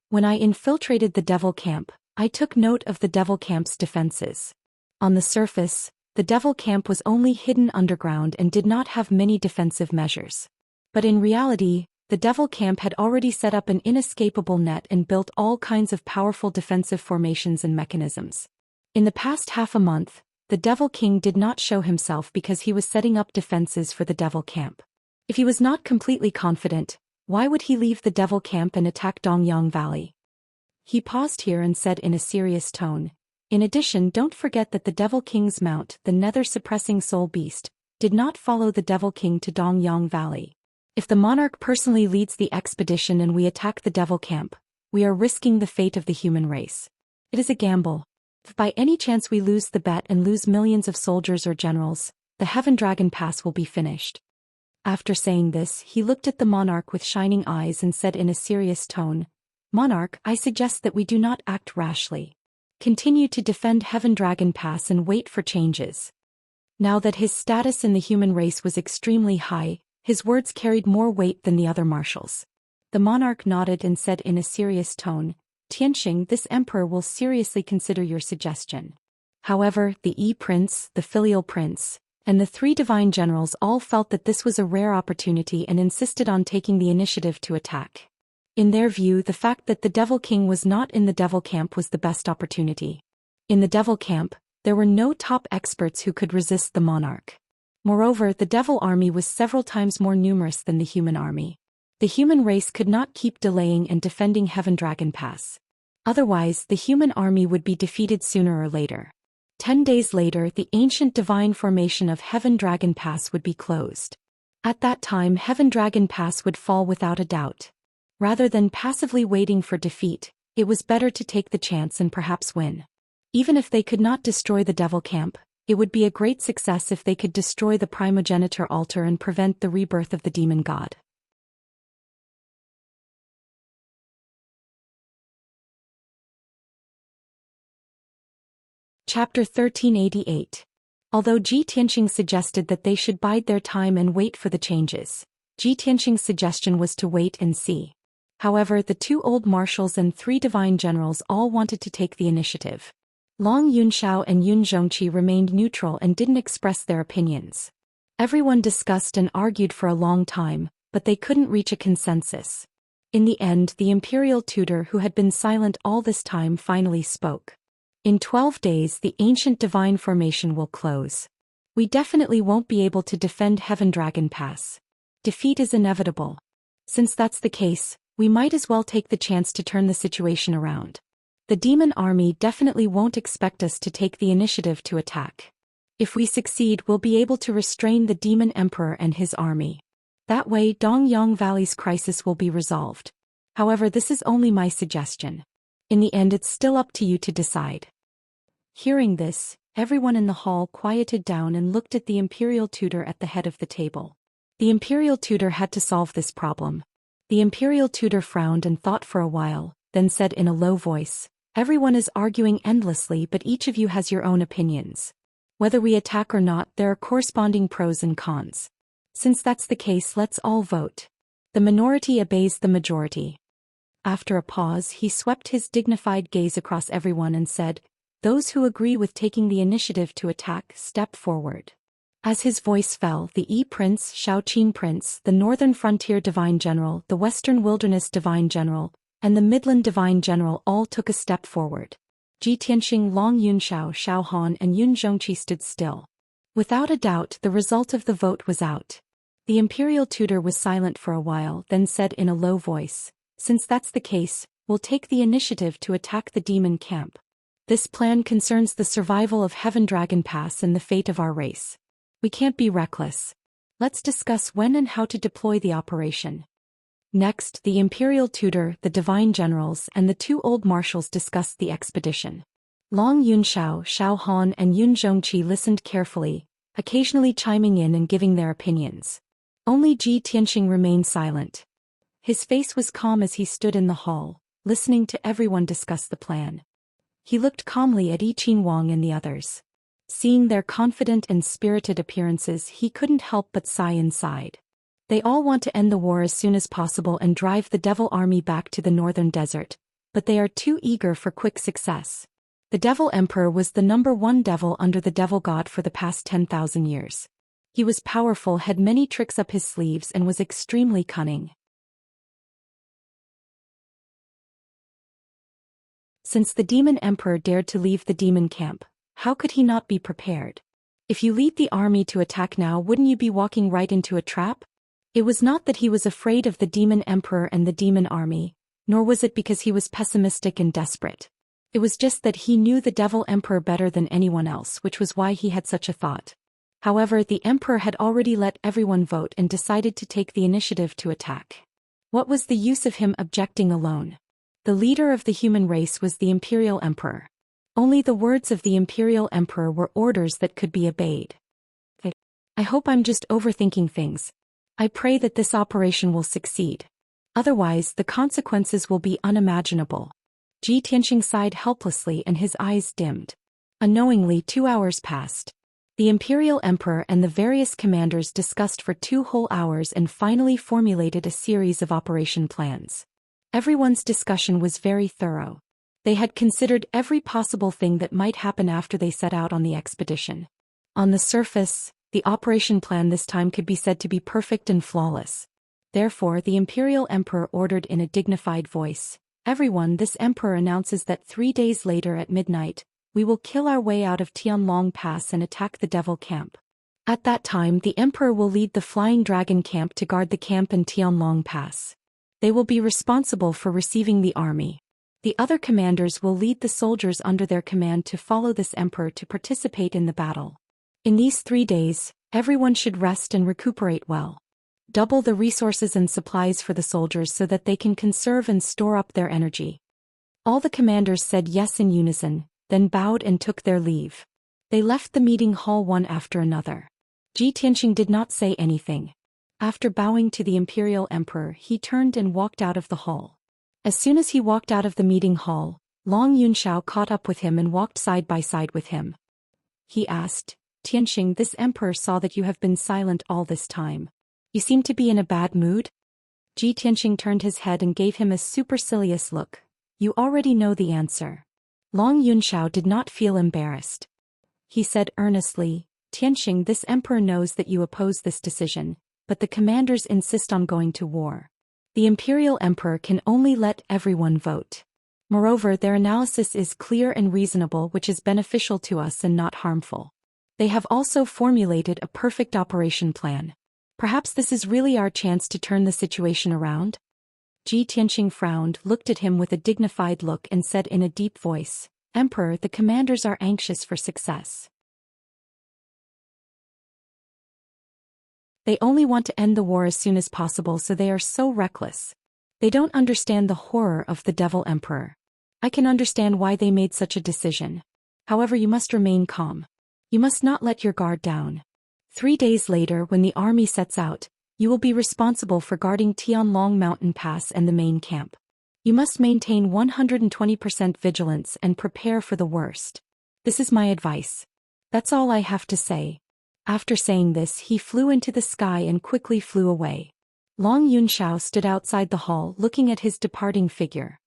When I infiltrated the devil camp, I took note of the devil camp's defenses. On the surface, the devil camp was only hidden underground and did not have many defensive measures. But in reality, the devil camp had already set up an inescapable net and built all kinds of powerful defensive formations and mechanisms. In the past half a month, the Devil King did not show himself because he was setting up defenses for the devil camp. If he was not completely confident, why would he leave the devil camp and attack Dongyang Valley? He paused here and said in a serious tone, "In addition, don't forget that the Devil King's mount, the nether-suppressing soul beast, did not follow the Devil King to Dongyang Valley. If the monarch personally leads the expedition and we attack the devil camp, we are risking the fate of the human race. It is a gamble. If by any chance we lose the bet and lose millions of soldiers or generals, the Heaven Dragon Pass will be finished." After saying this, he looked at the monarch with shining eyes and said in a serious tone, "Monarch, I suggest that we do not act rashly. Continue to defend Heaven Dragon Pass and wait for changes." Now that his status in the human race was extremely high, his words carried more weight than the other marshals. The monarch nodded and said in a serious tone, "Tianxing, this emperor will seriously consider your suggestion." However, the Prince, the filial prince, and the three divine generals all felt that this was a rare opportunity and insisted on taking the initiative to attack. In their view, the fact that the Devil King was not in the devil camp was the best opportunity. In the devil camp, there were no top experts who could resist the monarch. Moreover, the devil army was several times more numerous than the human army. The human race could not keep delaying and defending Heaven Dragon Pass. Otherwise, the human army would be defeated sooner or later. 10 days later, the ancient divine formation of Heaven Dragon Pass would be closed. At that time, Heaven Dragon Pass would fall without a doubt. Rather than passively waiting for defeat, it was better to take the chance and perhaps win. Even if they could not destroy the devil camp, it would be a great success if they could destroy the primogenitor altar and prevent the rebirth of the demon god. Chapter 1388. Although Ji Tianxing suggested that they should bide their time and wait for the changes, Ji Tianxing's suggestion was to wait and see. However, the two old marshals and three divine generals all wanted to take the initiative. Long Yunxiao and Yun Zhongqi remained neutral and didn't express their opinions. Everyone discussed and argued for a long time, but they couldn't reach a consensus. In the end, the imperial tutor who had been silent all this time finally spoke. "In 12 days the ancient divine formation will close. We definitely won't be able to defend Heaven Dragon Pass. Defeat is inevitable. Since that's the case, we might as well take the chance to turn the situation around. The demon army definitely won't expect us to take the initiative to attack. If we succeed, we'll be able to restrain the demon emperor and his army. That way Dongyang Valley's crisis will be resolved. However, this is only my suggestion. In the end, it's still up to you to decide." Hearing this, everyone in the hall quieted down and looked at the imperial tutor at the head of the table. The imperial tutor had to solve this problem. The imperial tutor frowned and thought for a while, then said in a low voice, "Everyone is arguing endlessly, but each of you has your own opinions. Whether we attack or not, there are corresponding pros and cons. Since that's the case, let's all vote. The minority obeys the majority." After a pause, he swept his dignified gaze across everyone and said, "Those who agree with taking the initiative to attack, step forward." As his voice fell, the Prince, Shaoqin Prince, the Northern Frontier Divine General, the Western Wilderness Divine General, and the Midland Divine General all took a step forward. Ji Tianxing, Long Yunxiao, Xiao Han and Yun Zhongqi stood still. Without a doubt, the result of the vote was out. The imperial tutor was silent for a while, then said in a low voice, "Since that's the case, we'll take the initiative to attack the demon camp. This plan concerns the survival of Heaven Dragon Pass and the fate of our race. We can't be reckless. Let's discuss when and how to deploy the operation." Next, the imperial tutor, the divine generals, and the two old marshals discussed the expedition. Long Yunxiao, Xiao Han and Yun Zhongqi listened carefully, occasionally chiming in and giving their opinions. Only Ji Tianxing remained silent. His face was calm as he stood in the hall, listening to everyone discuss the plan. He looked calmly at Yi Qinhuang and the others. Seeing their confident and spirited appearances, he couldn't help but sigh inside. They all want to end the war as soon as possible and drive the devil army back to the northern desert, but they are too eager for quick success. The Devil Emperor was the #1 devil under the Devil God for the past 10,000 years. He was powerful, had many tricks up his sleeves, and was extremely cunning. Since the Demon Emperor dared to leave the demon camp, how could he not be prepared? If you lead the army to attack now, wouldn't you be walking right into a trap? It was not that he was afraid of the Demon Emperor and the demon army, nor was it because he was pessimistic and desperate. It was just that he knew the Devil Emperor better than anyone else, which was why he had such a thought. However, the Emperor had already let everyone vote and decided to take the initiative to attack. What was the use of him objecting alone? The leader of the human race was the Imperial Emperor. Only the words of the Imperial Emperor were orders that could be obeyed. I hope I'm just overthinking things. I pray that this operation will succeed. Otherwise, the consequences will be unimaginable. Ji Tianxing sighed helplessly and his eyes dimmed. Unknowingly, 2 hours passed. The Imperial Emperor and the various commanders discussed for 2 whole hours and finally formulated a series of operation plans. Everyone's discussion was very thorough. They had considered every possible thing that might happen after they set out on the expedition. On the surface, the operation plan this time could be said to be perfect and flawless. Therefore, the Imperial Emperor ordered in a dignified voice, "Everyone, this Emperor announces that 3 days later at midnight, we will kill our way out of Tianlong Pass and attack the Devil Camp. At that time, the Emperor will lead the Flying Dragon Camp to guard the camp in Tianlong Pass. They will be responsible for receiving the army. The other commanders will lead the soldiers under their command to follow this Emperor to participate in the battle. In these 3 days, everyone should rest and recuperate well. Double the resources and supplies for the soldiers so that they can conserve and store up their energy." All the commanders said yes in unison, then bowed and took their leave. They left the meeting hall one after another. Ji Tianxing did not say anything. After bowing to the Imperial Emperor, he turned and walked out of the hall. As soon as he walked out of the meeting hall, Long Yunshao caught up with him and walked side by side with him. He asked, "Tianxing, this Emperor saw that you have been silent all this time. You seem to be in a bad mood?" Ji Tianxing turned his head and gave him a supercilious look. "You already know the answer." Long Yunshao did not feel embarrassed. He said earnestly, "Tianxing, this Emperor knows that you oppose this decision, but the commanders insist on going to war. The Imperial Emperor can only let everyone vote. Moreover, their analysis is clear and reasonable, which is beneficial to us and not harmful. They have also formulated a perfect operation plan. Perhaps this is really our chance to turn the situation around?" Ji Tianxing frowned, looked at him with a dignified look and said in a deep voice, "Emperor, the commanders are anxious for success. They only want to end the war as soon as possible, so they are so reckless. They don't understand the horror of the Devil Emperor. I can understand why they made such a decision. However, you must remain calm. You must not let your guard down. 3 days later, when the army sets out, you will be responsible for guarding Tianlong Mountain Pass and the main camp. You must maintain 120% vigilance and prepare for the worst. This is my advice. That's all I have to say." After saying this, he flew into the sky and quickly flew away. Long Yunshao stood outside the hall looking at his departing figure.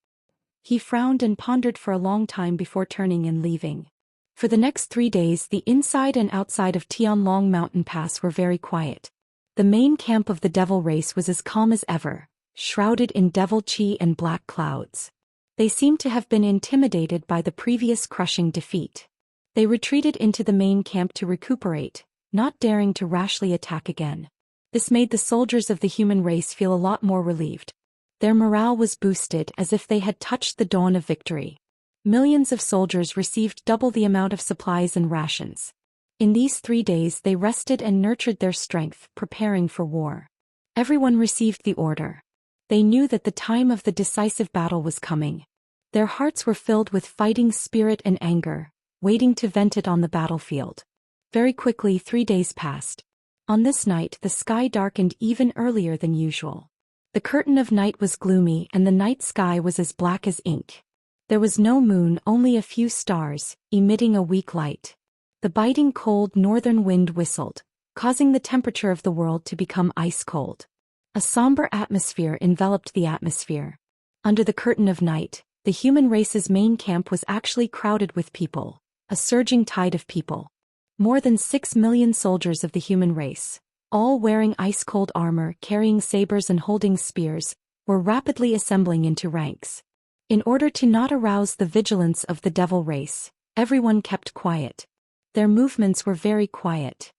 He frowned and pondered for a long time before turning and leaving. For the next 3 days, the inside and outside of Tianlong Mountain Pass were very quiet. The main camp of the devil race was as calm as ever, shrouded in devil chi and black clouds. They seemed to have been intimidated by the previous crushing defeat. They retreated into the main camp to recuperate, not daring to rashly attack again. This made the soldiers of the human race feel a lot more relieved. Their morale was boosted as if they had touched the dawn of victory. Millions of soldiers received double the amount of supplies and rations. In these 3 days they rested and nurtured their strength, preparing for war. Everyone received the order. They knew that the time of the decisive battle was coming. Their hearts were filled with fighting spirit and anger, waiting to vent it on the battlefield. Very quickly 3 days passed. On this night the sky darkened even earlier than usual. The curtain of night was gloomy and the night sky was as black as ink. There was no moon, only a few stars, emitting a weak light. The biting cold northern wind whistled, causing the temperature of the world to become ice cold. A somber atmosphere enveloped the atmosphere. Under the curtain of night, the human race's main camp was actually crowded with people, a surging tide of people. More than 6 million soldiers of the human race, all wearing ice-cold armor, carrying sabers and holding spears, were rapidly assembling into ranks. In order to not arouse the vigilance of the devil race, everyone kept quiet. Their movements were very quiet.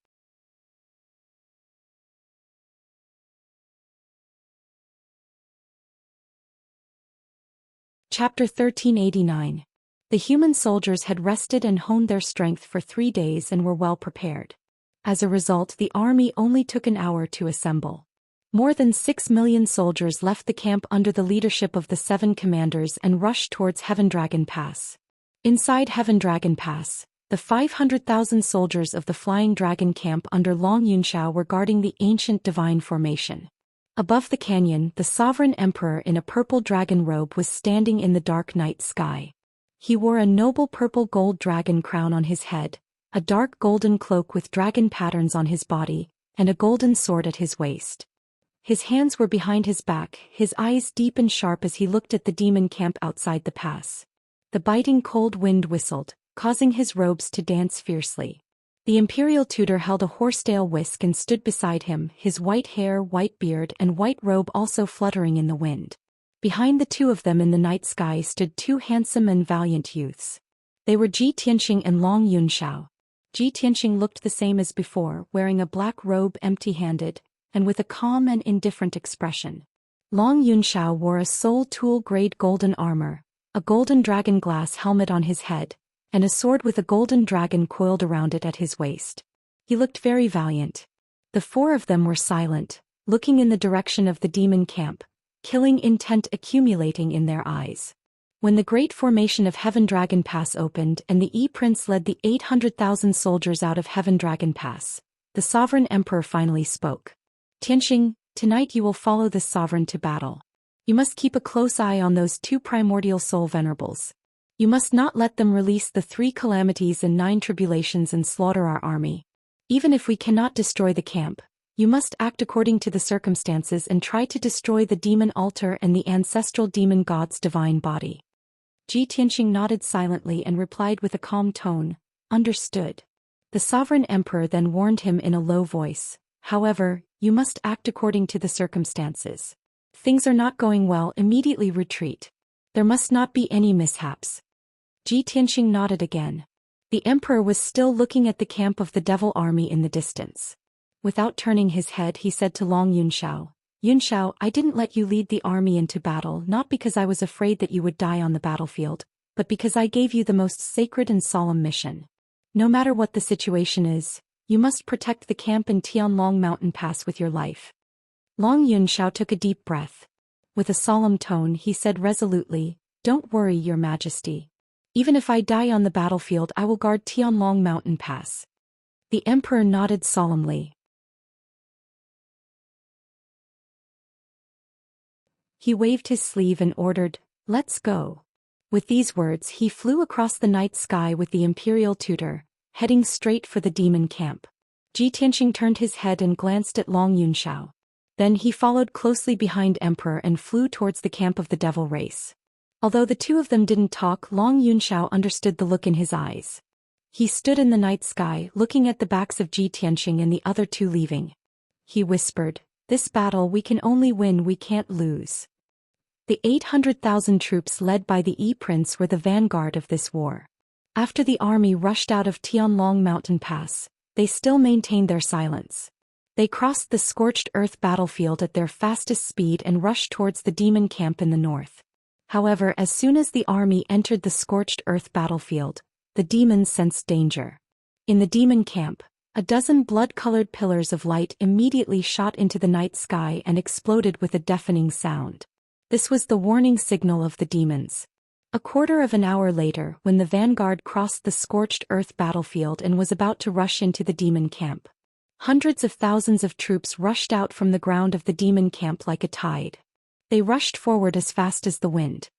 Chapter 1389. The human soldiers had rested and honed their strength for 3 days and were well prepared. As a result, the army only took an hour to assemble. More than 6 million soldiers left the camp under the leadership of the 7 commanders and rushed towards Heaven Dragon Pass. Inside Heaven Dragon Pass, the 500,000 soldiers of the Flying Dragon camp under Long Yunxiao were guarding the ancient divine formation. Above the canyon, the sovereign emperor in a purple dragon robe was standing in the dark night sky. He wore a noble purple gold dragon crown on his head, a dark golden cloak with dragon patterns on his body, and a golden sword at his waist. His hands were behind his back, his eyes deep and sharp as he looked at the demon camp outside the pass. The biting cold wind whistled, causing his robes to dance fiercely. The imperial tutor held a horsetail whisk and stood beside him, his white hair, white beard, and white robe also fluttering in the wind. Behind the two of them in the night sky stood 2 handsome and valiant youths. They were Ji Tianxing and Long Yunxiao. Ji Tianxing looked the same as before, wearing a black robe empty-handed, and with a calm and indifferent expression. Long Yunxiao wore a soul tool-grade golden armor, a golden dragon glass helmet on his head, and a sword with a golden dragon coiled around it at his waist. He looked very valiant. The 4 of them were silent, looking in the direction of the demon camp, killing intent accumulating in their eyes. When the great formation of Heaven Dragon Pass opened and the E-Prince led the 800,000 soldiers out of Heaven Dragon Pass, the sovereign emperor finally spoke. Tianxing, tonight you will follow this sovereign to battle. You must keep a close eye on those 2 primordial soul venerables. You must not let them release the 3 calamities and 9 tribulations and slaughter our army. Even if we cannot destroy the camp, you must act according to the circumstances and try to destroy the demon altar and the ancestral demon god's divine body. Ji Tianxing nodded silently and replied with a calm tone, "Understood." The sovereign emperor then warned him in a low voice, "However, you must act according to the circumstances. Things are not going well, immediately retreat. There must not be any mishaps." Ji Tianxing nodded again. The emperor was still looking at the camp of the devil army in the distance. Without turning his head, he said to Long Yunxiao, "Yunxiao, I didn't let you lead the army into battle not because I was afraid that you would die on the battlefield, but because I gave you the most sacred and solemn mission. No matter what the situation is, you must protect the camp in Tianlong Mountain Pass with your life." Long Yunxiao took a deep breath. With a solemn tone, he said resolutely, "Don't worry, Your Majesty. Even if I die on the battlefield, I will guard Tianlong Mountain Pass." The emperor nodded solemnly. He waved his sleeve and ordered, "Let's go." With these words, he flew across the night sky with the imperial tutor, heading straight for the demon camp. Ji Tianxing turned his head and glanced at Long Yunxiao. Then he followed closely behind Emperor and flew towards the camp of the devil race. Although the 2 of them didn't talk, Long Yunxiao understood the look in his eyes. He stood in the night sky, looking at the backs of Ji Tianxing and the other 2 leaving. He whispered, "This battle we can only win, we can't lose." The 800,000 troops led by the E-Prince were the vanguard of this war. After the army rushed out of Tianlong Mountain Pass, they still maintained their silence. They crossed the scorched earth battlefield at their fastest speed and rushed towards the demon camp in the north. However, as soon as the army entered the scorched earth battlefield, the demons sensed danger. In the demon camp, a dozen blood-colored pillars of light immediately shot into the night sky and exploded with a deafening sound. This was the warning signal of the demons. A quarter of an hour later, when the vanguard crossed the scorched earth battlefield and was about to rush into the demon camp, hundreds of thousands of troops rushed out from the ground of the demon camp like a tide. They rushed forward as fast as the wind.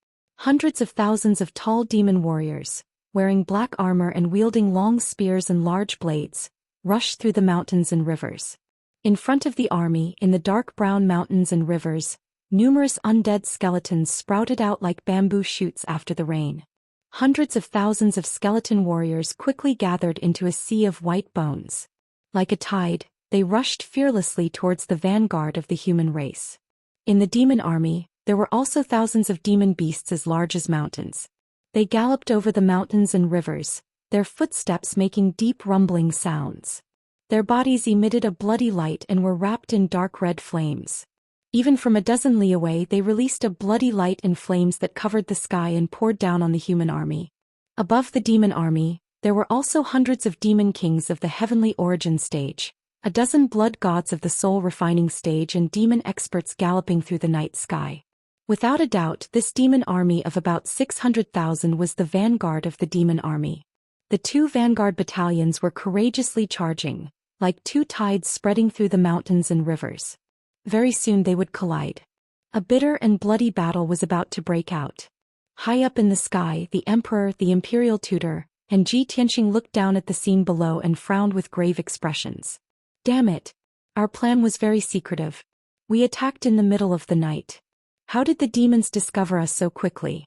Hundreds of thousands of tall demon warriors, wearing black armor and wielding long spears and large blades, rushed through the mountains and rivers. In front of the army, in the dark brown mountains and rivers, numerous undead skeletons sprouted out like bamboo shoots after the rain. Hundreds of thousands of skeleton warriors quickly gathered into a sea of white bones. Like a tide, they rushed fearlessly towards the vanguard of the human race. In the demon army, there were also thousands of demon beasts as large as mountains. They galloped over the mountains and rivers, their footsteps making deep rumbling sounds. Their bodies emitted a bloody light and were wrapped in dark red flames. Even from a dozen li away they released a bloody light and flames that covered the sky and poured down on the human army. Above the demon army, there were also hundreds of demon kings of the heavenly origin stage, a dozen blood gods of the soul refining stage and demon experts galloping through the night sky. Without a doubt, this demon army of about 600,000 was the vanguard of the demon army. The two vanguard battalions were courageously charging, like two tides spreading through the mountains and rivers. Very soon they would collide. A bitter and bloody battle was about to break out. High up in the sky, the emperor, the imperial tutor, and Ji Tianxing looked down at the scene below and frowned with grave expressions. Damn it! Our plan was very secretive. We attacked in the middle of the night. How did the demons discover us so quickly?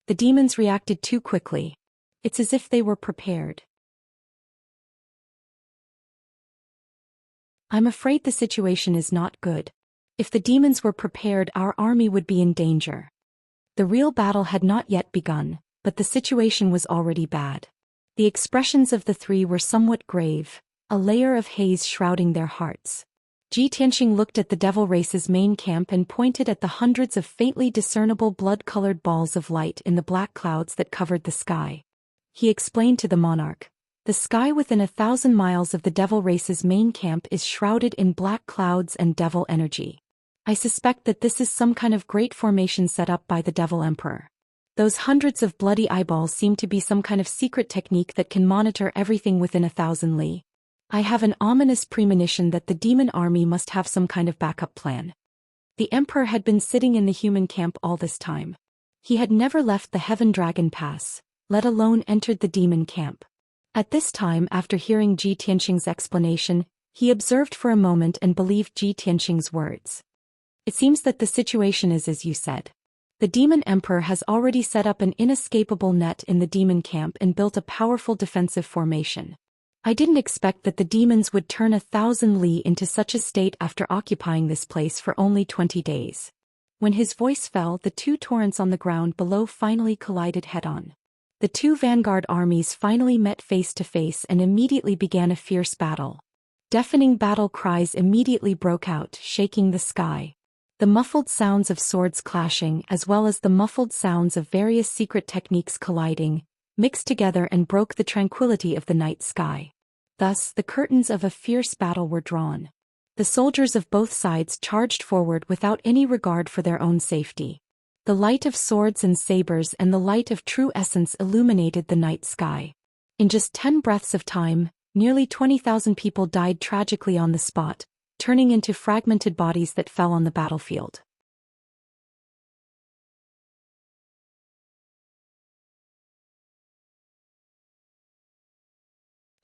The demons reacted too quickly. It's as if they were prepared. I'm afraid the situation is not good. If the demons were prepared, our army would be in danger. The real battle had not yet begun, but the situation was already bad. The expressions of the three were somewhat grave, a layer of haze shrouding their hearts. Ji Tianxing looked at the devil race's main camp and pointed at the hundreds of faintly discernible blood-colored balls of light in the black clouds that covered the sky. He explained to the monarch, "The sky within 1,000 miles of the devil race's main camp is shrouded in black clouds and devil energy. I suspect that this is some kind of great formation set up by the devil emperor. Those hundreds of bloody eyeballs seem to be some kind of secret technique that can monitor everything within 1,000 li. I have an ominous premonition that the demon army must have some kind of backup plan." The emperor had been sitting in the human camp all this time. He had never left the Heaven Dragon Pass, let alone entered the demon camp. At this time, after hearing Ji Tianxing's explanation, he observed for a moment and believed Ji Tianxing's words. "It seems that the situation is as you said. The demon emperor has already set up an inescapable net in the demon camp and built a powerful defensive formation. I didn't expect that the demons would turn 1,000 li into such a state after occupying this place for only 20 days. When his voice fell, the two torrents on the ground below finally collided head-on. The two vanguard armies finally met face to face and immediately began a fierce battle. Deafening battle cries immediately broke out, shaking the sky. The muffled sounds of swords clashing as well as the muffled sounds of various secret techniques colliding, mixed together and broke the tranquility of the night sky. Thus, the curtains of a fierce battle were drawn. The soldiers of both sides charged forward without any regard for their own safety. The light of swords and sabers and the light of true essence illuminated the night sky. In just 10 breaths of time, nearly 20,000 people died tragically on the spot, turning into fragmented bodies that fell on the battlefield.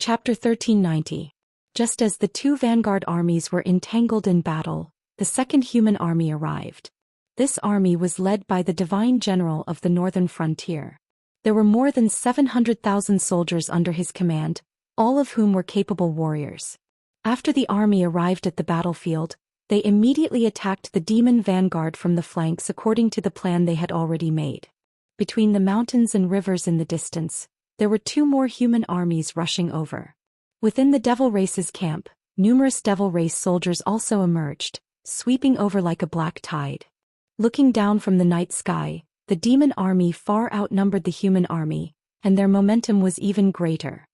Chapter 1390. Just as the two vanguard armies were entangled in battle, the second human army arrived. This army was led by the divine general of the northern frontier. There were more than 700,000 soldiers under his command, all of whom were capable warriors. After the army arrived at the battlefield, they immediately attacked the demon vanguard from the flanks according to the plan they had already made. Between the mountains and rivers in the distance, there were two more human armies rushing over. Within the devil race's camp, numerous devil race soldiers also emerged, sweeping over like a black tide. Looking down from the night sky, the demon army far outnumbered the human army, and their momentum was even greater.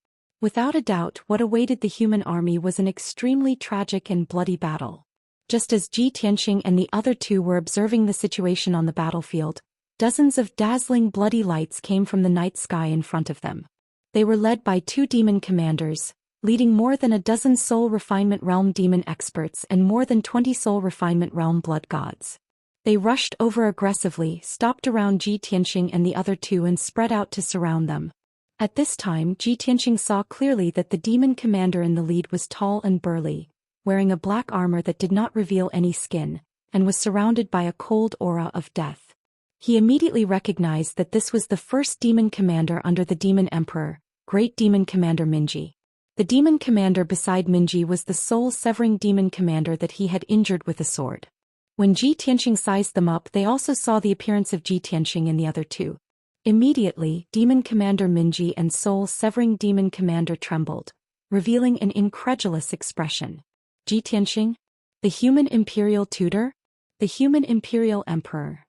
Without a doubt, what awaited the human army was an extremely tragic and bloody battle. Just as Ji Tianxing and the other two were observing the situation on the battlefield, dozens of dazzling bloody lights came from the night sky in front of them. They were led by two demon commanders, leading more than a dozen soul refinement realm demon experts and more than 20 soul refinement realm blood gods. They rushed over aggressively, stopped around Ji Tianxing and the other two and spread out to surround them. At this time Ji Tianxing saw clearly that the demon commander in the lead was tall and burly, wearing a black armor that did not reveal any skin, and was surrounded by a cold aura of death. He immediately recognized that this was the first demon commander under the demon emperor, Great Demon Commander Minji. The demon commander beside Minji was the soul-severing demon commander that he had injured with a sword. When Ji Tianxing sized them up, they also saw the appearance of Ji Tianxing and the other two. Immediately, Demon Commander Minji and Soul-Severing Demon Commander trembled, revealing an incredulous expression. Ji Tianxing? The human imperial tutor? The human imperial emperor?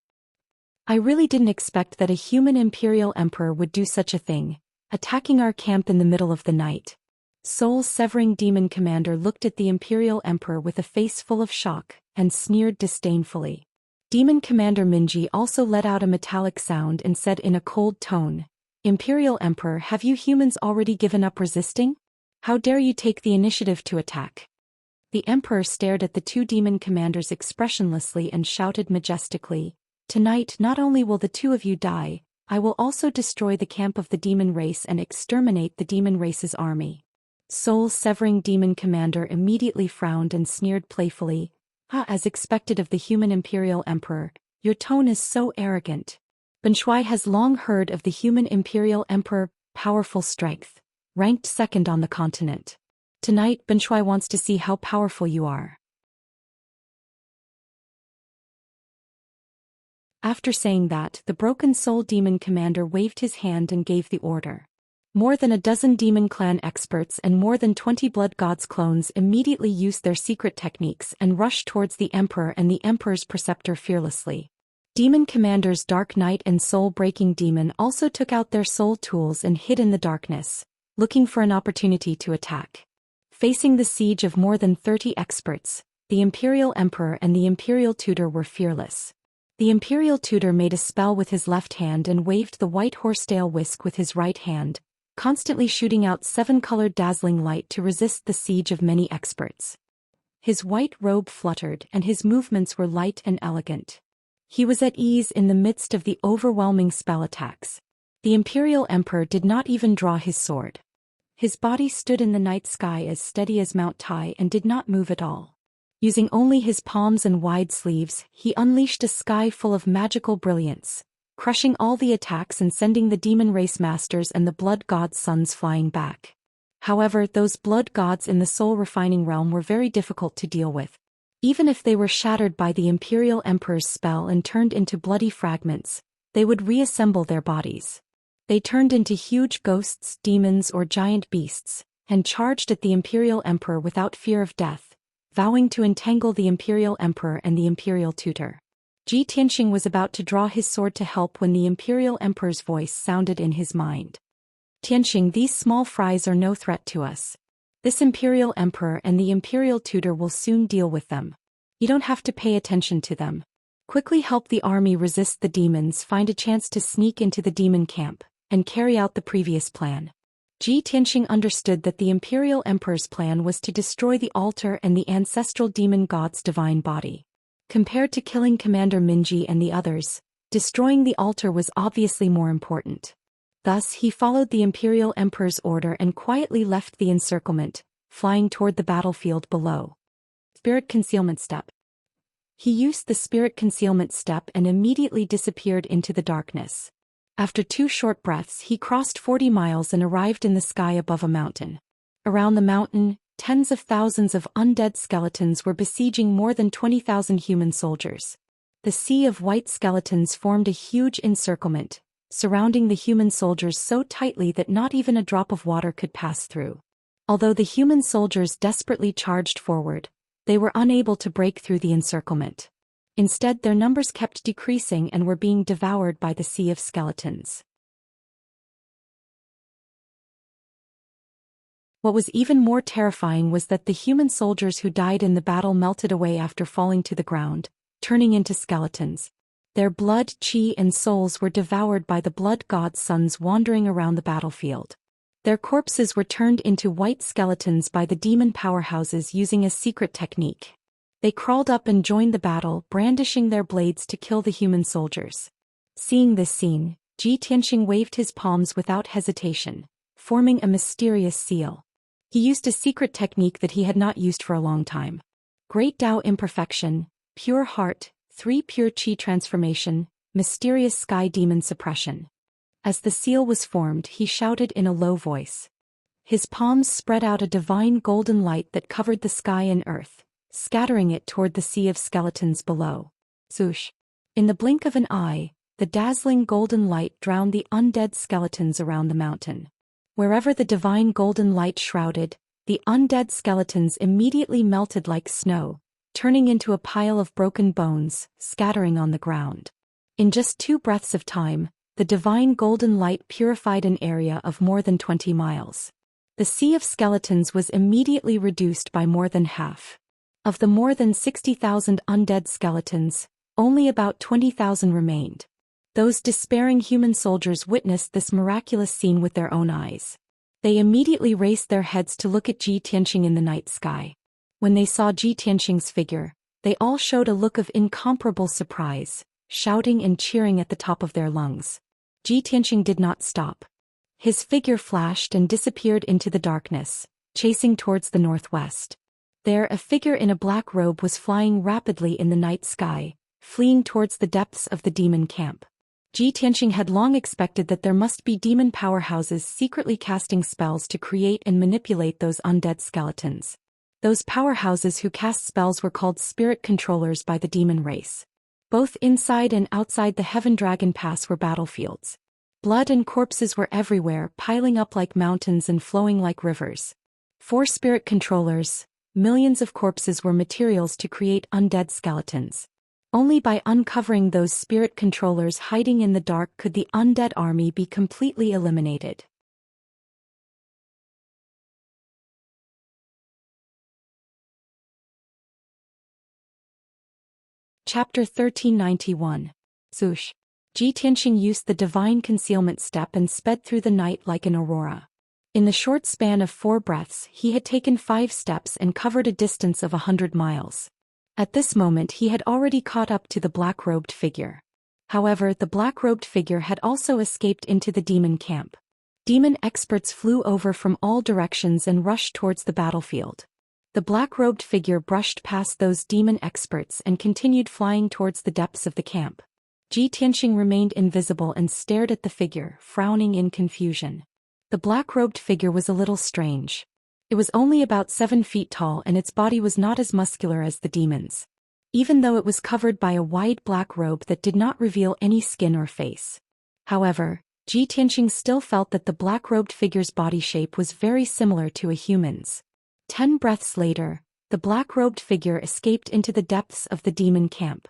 I really didn't expect that a human imperial emperor would do such a thing, attacking our camp in the middle of the night. Soul-Severing Demon Commander looked at the imperial emperor with a face full of shock, and sneered disdainfully. Demon Commander Minji also let out a metallic sound and said in a cold tone, "Imperial Emperor, have you humans already given up resisting? How dare you take the initiative to attack?" The Emperor stared at the two demon commanders expressionlessly and shouted majestically, "Tonight not only will the two of you die, I will also destroy the camp of the demon race and exterminate the demon race's army." Soul-Severing Demon Commander immediately frowned and sneered playfully, "As expected of the human imperial emperor, your tone is so arrogant. Benshui has long heard of the human imperial emperor, powerful strength, ranked second on the continent. Tonight Benshui wants to see how powerful you are." After saying that, the Broken Soul Demon Commander waved his hand and gave the order. More than a dozen demon clan experts and more than 20 blood gods clones immediately used their secret techniques and rushed towards the Emperor and the Emperor's preceptor fearlessly. Demon Commanders Dark Knight and Soul-Breaking Demon also took out their soul tools and hid in the darkness, looking for an opportunity to attack. Facing the siege of more than 30 experts, the Imperial Emperor and the Imperial Tutor were fearless. The Imperial Tutor made a spell with his left hand and waved the white horsetail whisk with his right hand, constantly shooting out 7-colored dazzling light to resist the siege of many experts. His white robe fluttered and his movements were light and elegant. He was at ease in the midst of the overwhelming spell attacks. The Imperial Emperor did not even draw his sword. His body stood in the night sky as steady as Mount Tai and did not move at all. Using only his palms and wide sleeves, he unleashed a sky full of magical brilliance, crushing all the attacks and sending the demon race masters and the blood god's sons flying back. However, those blood gods in the soul-refining realm were very difficult to deal with. Even if they were shattered by the Imperial Emperor's spell and turned into bloody fragments, they would reassemble their bodies. They turned into huge ghosts, demons or giant beasts, and charged at the Imperial Emperor without fear of death, vowing to entangle the Imperial Emperor and the Imperial Tutor. Ji Tianxing was about to draw his sword to help when the Imperial Emperor's voice sounded in his mind. "Tianxing, these small fries are no threat to us. This Imperial Emperor and the Imperial Tutor will soon deal with them. You don't have to pay attention to them. Quickly help the army resist the demons, find a chance to sneak into the demon camp, and carry out the previous plan." Ji Tianxing understood that the Imperial Emperor's plan was to destroy the altar and the ancestral demon god's divine body. Compared to killing Commander Minji and the others, destroying the altar was obviously more important. Thus he followed the Imperial Emperor's order and quietly left the encirclement, flying toward the battlefield below. Spirit Concealment Step. He used the Spirit Concealment Step and immediately disappeared into the darkness. After 2 short breaths he crossed 40 miles and arrived in the sky above a mountain. Around the mountain, tens of thousands of undead skeletons were besieging more than 20,000 human soldiers. The sea of white skeletons formed a huge encirclement, surrounding the human soldiers so tightly that not even a drop of water could pass through. Although the human soldiers desperately charged forward, they were unable to break through the encirclement. Instead, their numbers kept decreasing and were being devoured by the sea of skeletons. What was even more terrifying was that the human soldiers who died in the battle melted away after falling to the ground, turning into skeletons. Their blood, chi and souls were devoured by the blood god's sons wandering around the battlefield. Their corpses were turned into white skeletons by the demon powerhouses using a secret technique. They crawled up and joined the battle, brandishing their blades to kill the human soldiers. Seeing this scene, Ji Tianxing waved his palms without hesitation, forming a mysterious seal. He used a secret technique that he had not used for a long time. Great Tao Imperfection, Pure Heart, 3 Pure Qi Transformation, Mysterious Sky Demon Suppression. As the seal was formed, he shouted in a low voice. His palms spread out a divine golden light that covered the sky and earth, scattering it toward the sea of skeletons below. Zhoosh! In the blink of an eye, the dazzling golden light drowned the undead skeletons around the mountain. Wherever the divine golden light shrouded, the undead skeletons immediately melted like snow, turning into a pile of broken bones, scattering on the ground. In just 2 breaths of time, the divine golden light purified an area of more than 20 miles. The sea of skeletons was immediately reduced by more than half. Of the more than 60,000 undead skeletons, only about 20,000 remained. Those despairing human soldiers witnessed this miraculous scene with their own eyes. They immediately raised their heads to look at Ji Tianxing in the night sky. When they saw Ji Tianxing's figure, they all showed a look of incomparable surprise, shouting and cheering at the top of their lungs. Ji Tianxing did not stop. His figure flashed and disappeared into the darkness, chasing towards the northwest. There, a figure in a black robe was flying rapidly in the night sky, fleeing towards the depths of the demon camp. Ji Tianxing had long expected that there must be demon powerhouses secretly casting spells to create and manipulate those undead skeletons. Those powerhouses who cast spells were called spirit controllers by the demon race. Both inside and outside the Heaven Dragon Pass were battlefields. Blood and corpses were everywhere, piling up like mountains and flowing like rivers. For spirit controllers, millions of corpses were materials to create undead skeletons. Only by uncovering those spirit controllers hiding in the dark could the undead army be completely eliminated. Chapter 1391. Zhoosh! Ji Tianxing used the divine concealment step and sped through the night like an aurora. In the short span of 4 breaths, he had taken 5 steps and covered a distance of 100 miles. At this moment he had already caught up to the black-robed figure. However, the black-robed figure had also escaped into the demon camp. Demon experts flew over from all directions and rushed towards the battlefield. The black-robed figure brushed past those demon experts and continued flying towards the depths of the camp. Ji Tianxing remained invisible and stared at the figure, frowning in confusion. The black-robed figure was a little strange. It was only about 7 feet tall and its body was not as muscular as the demon's. Even though it was covered by a wide black robe that did not reveal any skin or face. However, Ji Tianxing still felt that the black-robed figure's body shape was very similar to a human's. 10 breaths later, the black-robed figure escaped into the depths of the demon camp.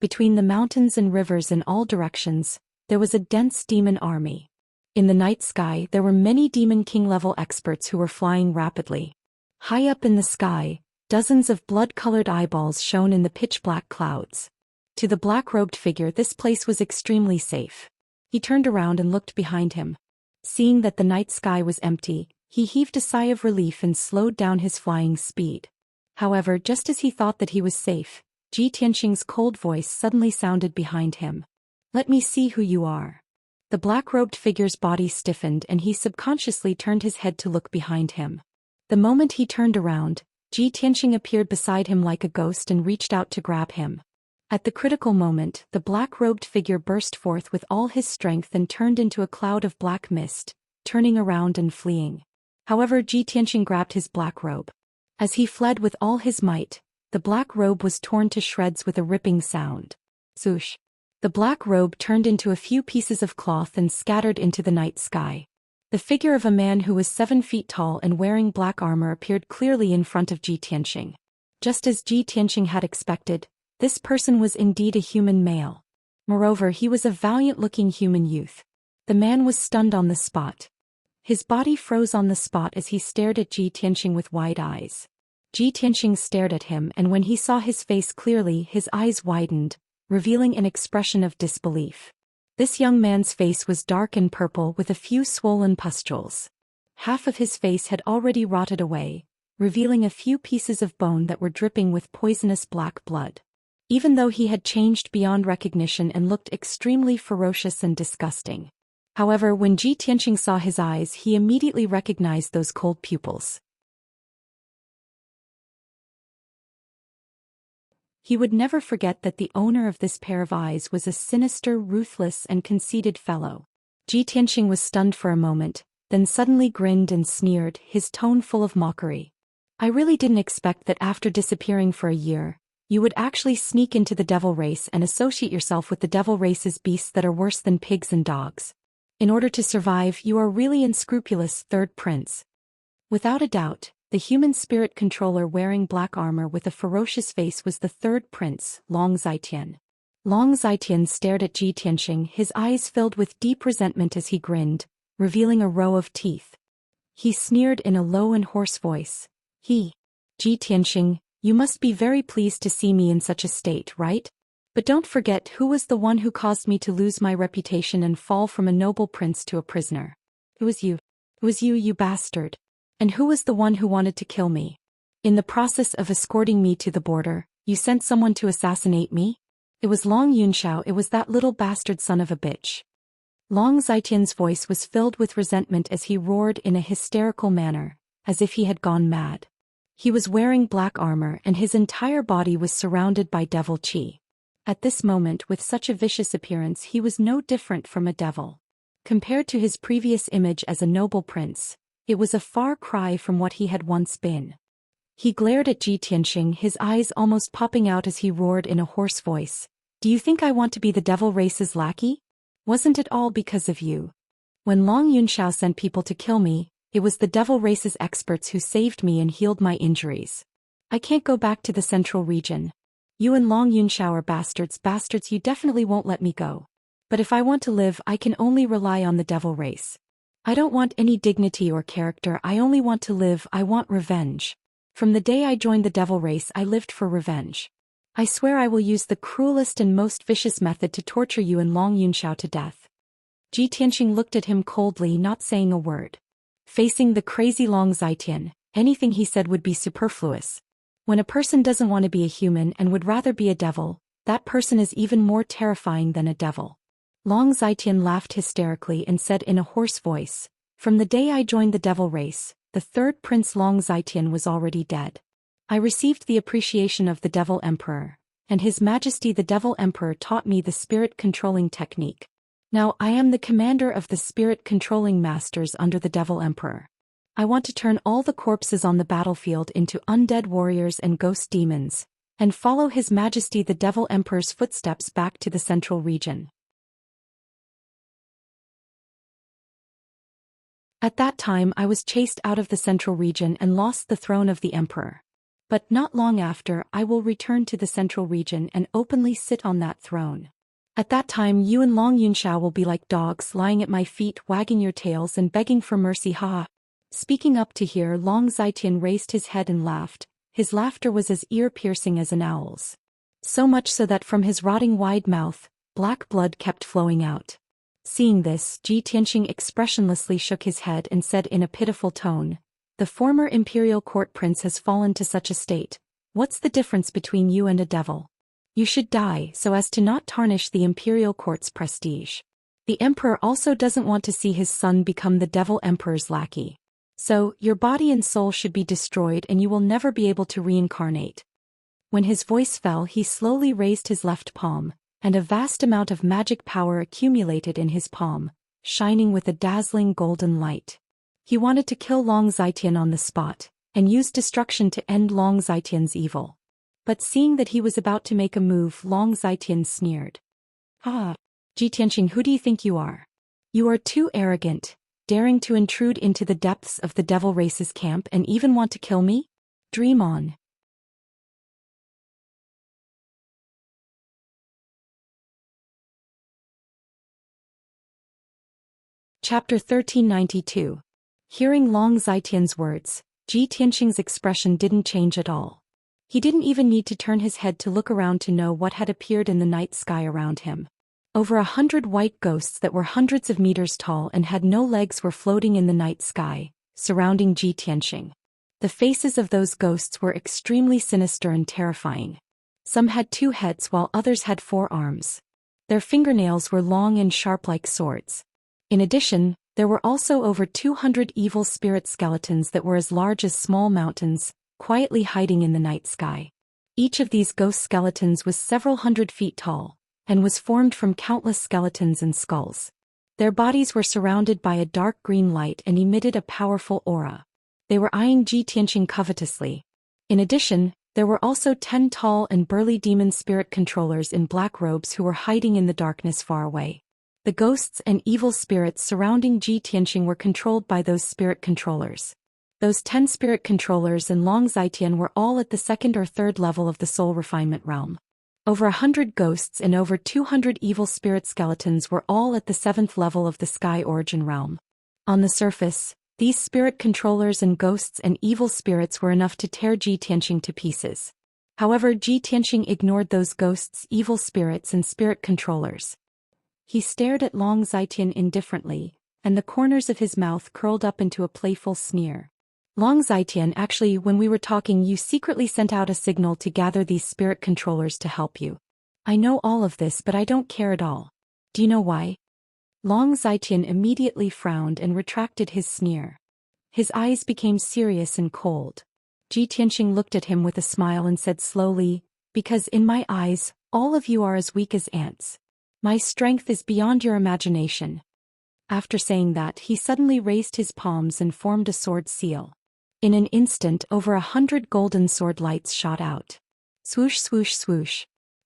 Between the mountains and rivers in all directions, there was a dense demon army. In the night sky there were many Demon King-level experts who were flying rapidly. High up in the sky, dozens of blood-colored eyeballs shone in the pitch-black clouds. To the black-robed figure this place was extremely safe. He turned around and looked behind him. Seeing that the night sky was empty, he heaved a sigh of relief and slowed down his flying speed. However, just as he thought that he was safe, Ji Tianxing's cold voice suddenly sounded behind him. "Let me see who you are." The black-robed figure's body stiffened and he subconsciously turned his head to look behind him. The moment he turned around, Ji Tianxing appeared beside him like a ghost and reached out to grab him. At the critical moment, the black-robed figure burst forth with all his strength and turned into a cloud of black mist, turning around and fleeing. However, Ji Tianxing grabbed his black robe. As he fled with all his might, the black robe was torn to shreds with a ripping sound. Zhoosh! The black robe turned into a few pieces of cloth and scattered into the night sky. The figure of a man who was 7 feet tall and wearing black armor appeared clearly in front of Ji Tianxing. Just as Ji Tianxing had expected, this person was indeed a human male. Moreover, he was a valiant-looking human youth. The man was stunned on the spot. His body froze on the spot as he stared at Ji Tianxing with wide eyes. Ji Tianxing stared at him, and when he saw his face clearly, his eyes widened, revealing an expression of disbelief. This young man's face was dark and purple with a few swollen pustules. Half of his face had already rotted away, revealing a few pieces of bone that were dripping with poisonous black blood. Even though he had changed beyond recognition and looked extremely ferocious and disgusting. However, when Ji Tianqing saw his eyes, he immediately recognized those cold pupils. He would never forget that the owner of this pair of eyes was a sinister, ruthless, and conceited fellow. Ji Tianqing was stunned for a moment, then suddenly grinned and sneered, his tone full of mockery. I really didn't expect that after disappearing for a year, you would actually sneak into the devil race and associate yourself with the devil race's beasts that are worse than pigs and dogs. In order to survive, you are really unscrupulous, third prince. Without a doubt, the human spirit controller wearing black armor with a ferocious face was the third prince, Long Zitian. Long Zitian stared at Ji Tianqing, his eyes filled with deep resentment as he grinned, revealing a row of teeth. He sneered in a low and hoarse voice. Ji Tianqing, you must be very pleased to see me in such a state, right? But don't forget who was the one who caused me to lose my reputation and fall from a noble prince to a prisoner. It was you. It was you, you bastard. And who was the one who wanted to kill me? In the process of escorting me to the border, you sent someone to assassinate me? It was Long Yunxiao, it was that little bastard son of a bitch. Long Zitian's voice was filled with resentment as he roared in a hysterical manner, as if he had gone mad. He was wearing black armor and his entire body was surrounded by devil qi. At this moment, with such a vicious appearance, he was no different from a devil. Compared to his previous image as a noble prince, it was a far cry from what he had once been. He glared at Ji Tianqing, his eyes almost popping out as he roared in a hoarse voice. Do you think I want to be the devil race's lackey? Wasn't it all because of you? When Long Yunxiao sent people to kill me, it was the devil race's experts who saved me and healed my injuries. I can't go back to the central region. You and Long Yunxiao are bastards, you definitely won't let me go. But if I want to live, I can only rely on the devil race. I don't want any dignity or character, I only want to live, I want revenge. From the day I joined the devil race, I lived for revenge. I swear I will use the cruelest and most vicious method to torture you and Long Yunxiao to death. Ji Tianqing looked at him coldly, not saying a word. Facing the crazy Long Zitian, anything he said would be superfluous. When a person doesn't want to be a human and would rather be a devil, that person is even more terrifying than a devil. Long Zitian laughed hysterically and said in a hoarse voice, From the day I joined the devil race, the third prince Long Zitian was already dead. I received the appreciation of the devil emperor, and his majesty the devil emperor taught me the spirit controlling technique. Now I am the commander of the spirit controlling masters under the devil emperor. I want to turn all the corpses on the battlefield into undead warriors and ghost demons, and follow his majesty the devil emperor's footsteps back to the central region. At that time I was chased out of the central region and lost the throne of the emperor. But not long after, I will return to the central region and openly sit on that throne. At that time you and Long Yunxiao will be like dogs lying at my feet, wagging your tails and begging for mercy, ha. Speaking up to hear, Long Zitian raised his head and laughed. His laughter was as ear-piercing as an owl's. So much so that from his rotting wide mouth, black blood kept flowing out. Seeing this, Ji Tianqing expressionlessly shook his head and said in a pitiful tone, The former imperial court prince has fallen to such a state. What's the difference between you and a devil? You should die so as to not tarnish the imperial court's prestige. The emperor also doesn't want to see his son become the devil emperor's lackey. So, your body and soul should be destroyed and you will never be able to reincarnate. When his voice fell, he slowly raised his left palm, and a vast amount of magic power accumulated in his palm, shining with a dazzling golden light. He wanted to kill Long Zitian on the spot, and use destruction to end Long Zitian's evil. But seeing that he was about to make a move, Long Zitian sneered. Ah, Ji Tianqing, who do you think you are? You are too arrogant, daring to intrude into the depths of the devil race's camp and even want to kill me? Dream on. Chapter 1392. Hearing Long Zitian's words, Ji Tianqing's expression didn't change at all. He didn't even need to turn his head to look around to know what had appeared in the night sky around him. Over 100 white ghosts that were hundreds of meters tall and had no legs were floating in the night sky, surrounding Ji Tianqing. The faces of those ghosts were extremely sinister and terrifying. Some had 2 heads while others had 4 arms. Their fingernails were long and sharp like swords. In addition, there were also over 200 evil spirit skeletons that were as large as small mountains, quietly hiding in the night sky. Each of these ghost skeletons was several hundred feet tall, and was formed from countless skeletons and skulls. Their bodies were surrounded by a dark green light and emitted a powerful aura. They were eyeing Ji Tianxing covetously. In addition, there were also 10 tall and burly demon spirit controllers in black robes who were hiding in the darkness far away. The ghosts and evil spirits surrounding Ji Tianxing were controlled by those spirit controllers. Those 10 spirit controllers and Long Zitian were all at the 2nd or 3rd level of the soul refinement realm. Over 100 ghosts and over 200 evil spirit skeletons were all at the 7th level of the sky origin realm. On the surface, these spirit controllers and ghosts and evil spirits were enough to tear Ji Tianxing to pieces. However, Ji Tianxing ignored those ghosts, evil spirits and spirit controllers. He stared at Long Zitian indifferently, and the corners of his mouth curled up into a playful sneer. Long Zitian, actually, when we were talking, you secretly sent out a signal to gather these spirit controllers to help you. I know all of this, but I don't care at all. Do you know why? Long Zitian immediately frowned and retracted his sneer. His eyes became serious and cold. Ji Tianxing looked at him with a smile and said slowly, "Because in my eyes, all of you are as weak as ants. My strength is beyond your imagination." After saying that, he suddenly raised his palms and formed a sword seal. In an instant, over 100 golden sword lights shot out. Swoosh, swoosh, swoosh.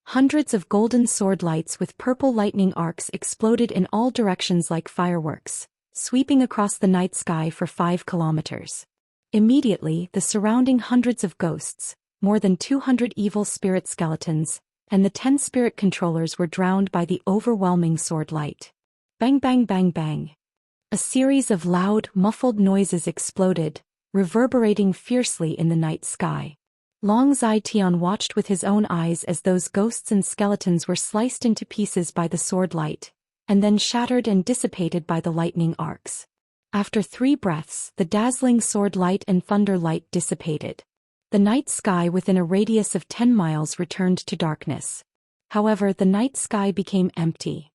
Hundreds of golden sword lights with purple lightning arcs exploded in all directions like fireworks, sweeping across the night sky for 5 kilometers. Immediately, the surrounding hundreds of ghosts, more than 200 evil spirit skeletons, and the 10 spirit controllers were drowned by the overwhelming sword light. Bang, bang, bang, bang. A series of loud, muffled noises exploded, reverberating fiercely in the night sky. Long Zitian watched with his own eyes as those ghosts and skeletons were sliced into pieces by the sword light, and then shattered and dissipated by the lightning arcs. After 3 breaths, the dazzling sword light and thunder light dissipated. The night sky within a radius of 10 miles returned to darkness. However, the night sky became empty.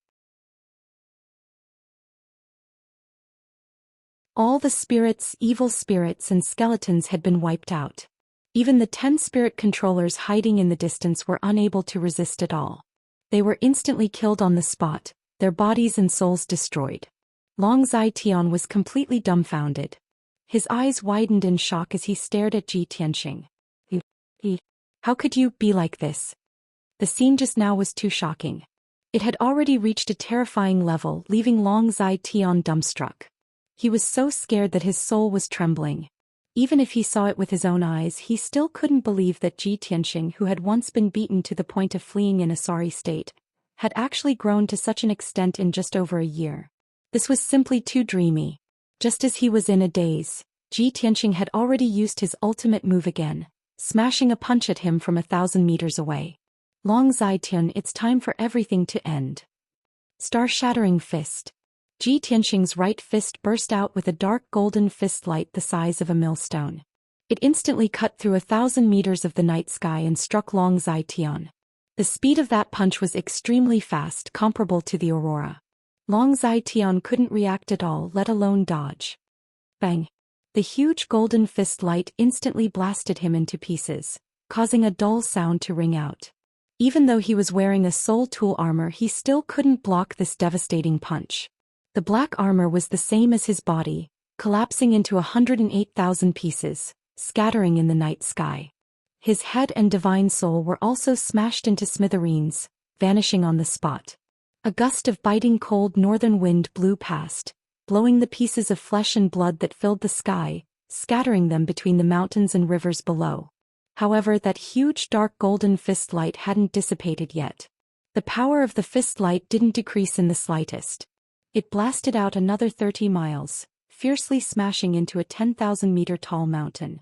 All the spirits, evil spirits and skeletons had been wiped out. Even the 10 spirit controllers hiding in the distance were unable to resist at all. They were instantly killed on the spot, their bodies and souls destroyed. Long Zitian was completely dumbfounded. His eyes widened in shock as he stared at Ji Tianxing. How could you be like this? The scene just now was too shocking. It had already reached a terrifying level, leaving Long Zitian dumbstruck. He was so scared that his soul was trembling. Even if he saw it with his own eyes, he still couldn't believe that Ji Tianxing, who had once been beaten to the point of fleeing in a sorry state, had actually grown to such an extent in just over a year. This was simply too dreamy. Just as he was in a daze, Ji Tianxing had already used his ultimate move again, smashing a punch at him from 1,000 meters away. Long Zitian, it's time for everything to end. Star-shattering fist. Ji Tianxing's right fist burst out with a dark golden fist light the size of a millstone. It instantly cut through 1,000 meters of the night sky and struck Long Zitian. The speed of that punch was extremely fast, comparable to the aurora. Long Zitian couldn't react at all, let alone dodge. Bang! The huge golden fist light instantly blasted him into pieces, causing a dull sound to ring out. Even though he was wearing a soul tool armor, he still couldn't block this devastating punch. The black armor was the same as his body, collapsing into 108,000 pieces, scattering in the night sky. His head and divine soul were also smashed into smithereens, vanishing on the spot. A gust of biting cold northern wind blew past, blowing the pieces of flesh and blood that filled the sky, scattering them between the mountains and rivers below. However, that huge dark golden fist light hadn't dissipated yet. The power of the fist light didn't decrease in the slightest. It blasted out another 30 miles, fiercely smashing into a 10,000-meter tall mountain.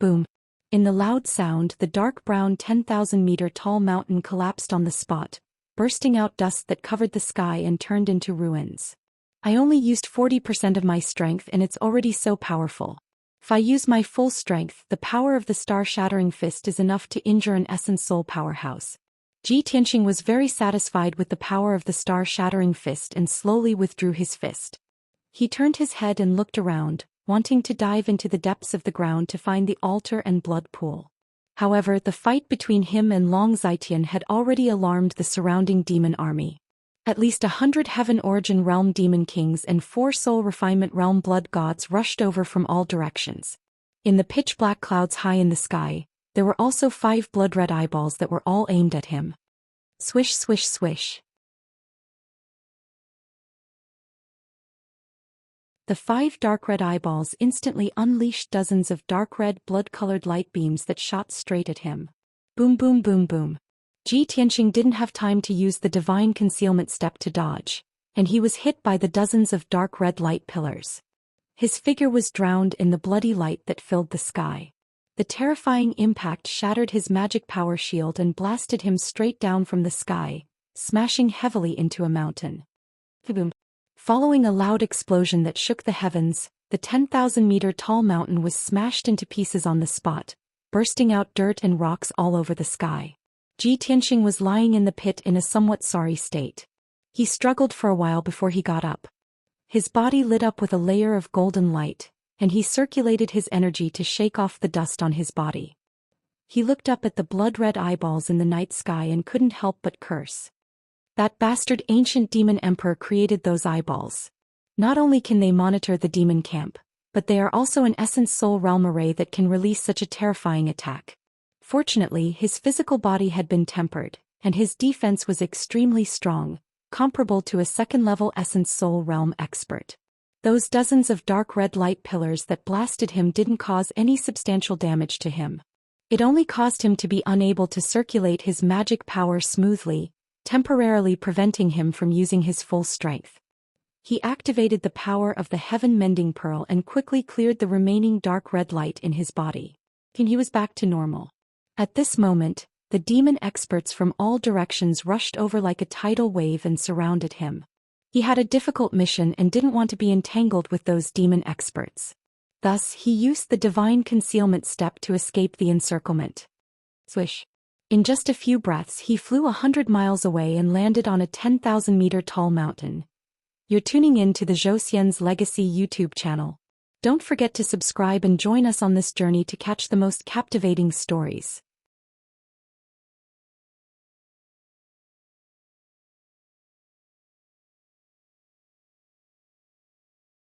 Boom! In the loud sound, the dark brown 10,000-meter tall mountain collapsed on the spot, bursting out dust that covered the sky and turned into ruins. I only used 40% of my strength and it's already so powerful. If I use my full strength, the power of the star-shattering fist is enough to injure an essence soul powerhouse. Ji Tianxing was very satisfied with the power of the star-shattering fist and slowly withdrew his fist. He turned his head and looked around, wanting to dive into the depths of the ground to find the altar and blood pool. However, the fight between him and Long Zitian had already alarmed the surrounding demon army. At least 100 Heaven Origin Realm Demon Kings and 4 Soul Refinement Realm Blood Gods rushed over from all directions. In the pitch-black clouds high in the sky, there were also 5 blood-red eyeballs that were all aimed at him. Swish, swish, swish. The 5 dark red eyeballs instantly unleashed dozens of dark red blood-colored light beams that shot straight at him. Boom, boom, boom, boom. Ji Tianxing didn't have time to use the divine concealment step to dodge, and he was hit by the dozens of dark red light pillars. His figure was drowned in the bloody light that filled the sky. The terrifying impact shattered his magic power shield and blasted him straight down from the sky, smashing heavily into a mountain. Boom. Following a loud explosion that shook the heavens, the 10,000-meter-tall mountain was smashed into pieces on the spot, bursting out dirt and rocks all over the sky. Ji Tianxing was lying in the pit in a somewhat sorry state. He struggled for a while before he got up. His body lit up with a layer of golden light, and he circulated his energy to shake off the dust on his body. He looked up at the blood-red eyeballs in the night sky and couldn't help but curse. That bastard ancient demon emperor created those eyeballs. Not only can they monitor the demon camp, but they are also an essence soul realm array that can release such a terrifying attack. Fortunately, his physical body had been tempered, and his defense was extremely strong, comparable to a second-level essence soul realm expert. Those dozens of dark red light pillars that blasted him didn't cause any substantial damage to him. It only caused him to be unable to circulate his magic power smoothly, temporarily preventing him from using his full strength. He activated the power of the Heaven Mending Pearl and quickly cleared the remaining dark red light in his body. And he was back to normal. At this moment, the demon experts from all directions rushed over like a tidal wave and surrounded him. He had a difficult mission and didn't want to be entangled with those demon experts. Thus, he used the divine concealment step to escape the encirclement. Swish. In just a few breaths he flew 100 miles away and landed on a 10,000-meter-tall mountain. You're tuning in to the Zhou Xian's Legacy YouTube channel. Don't forget to subscribe and join us on this journey to catch the most captivating stories.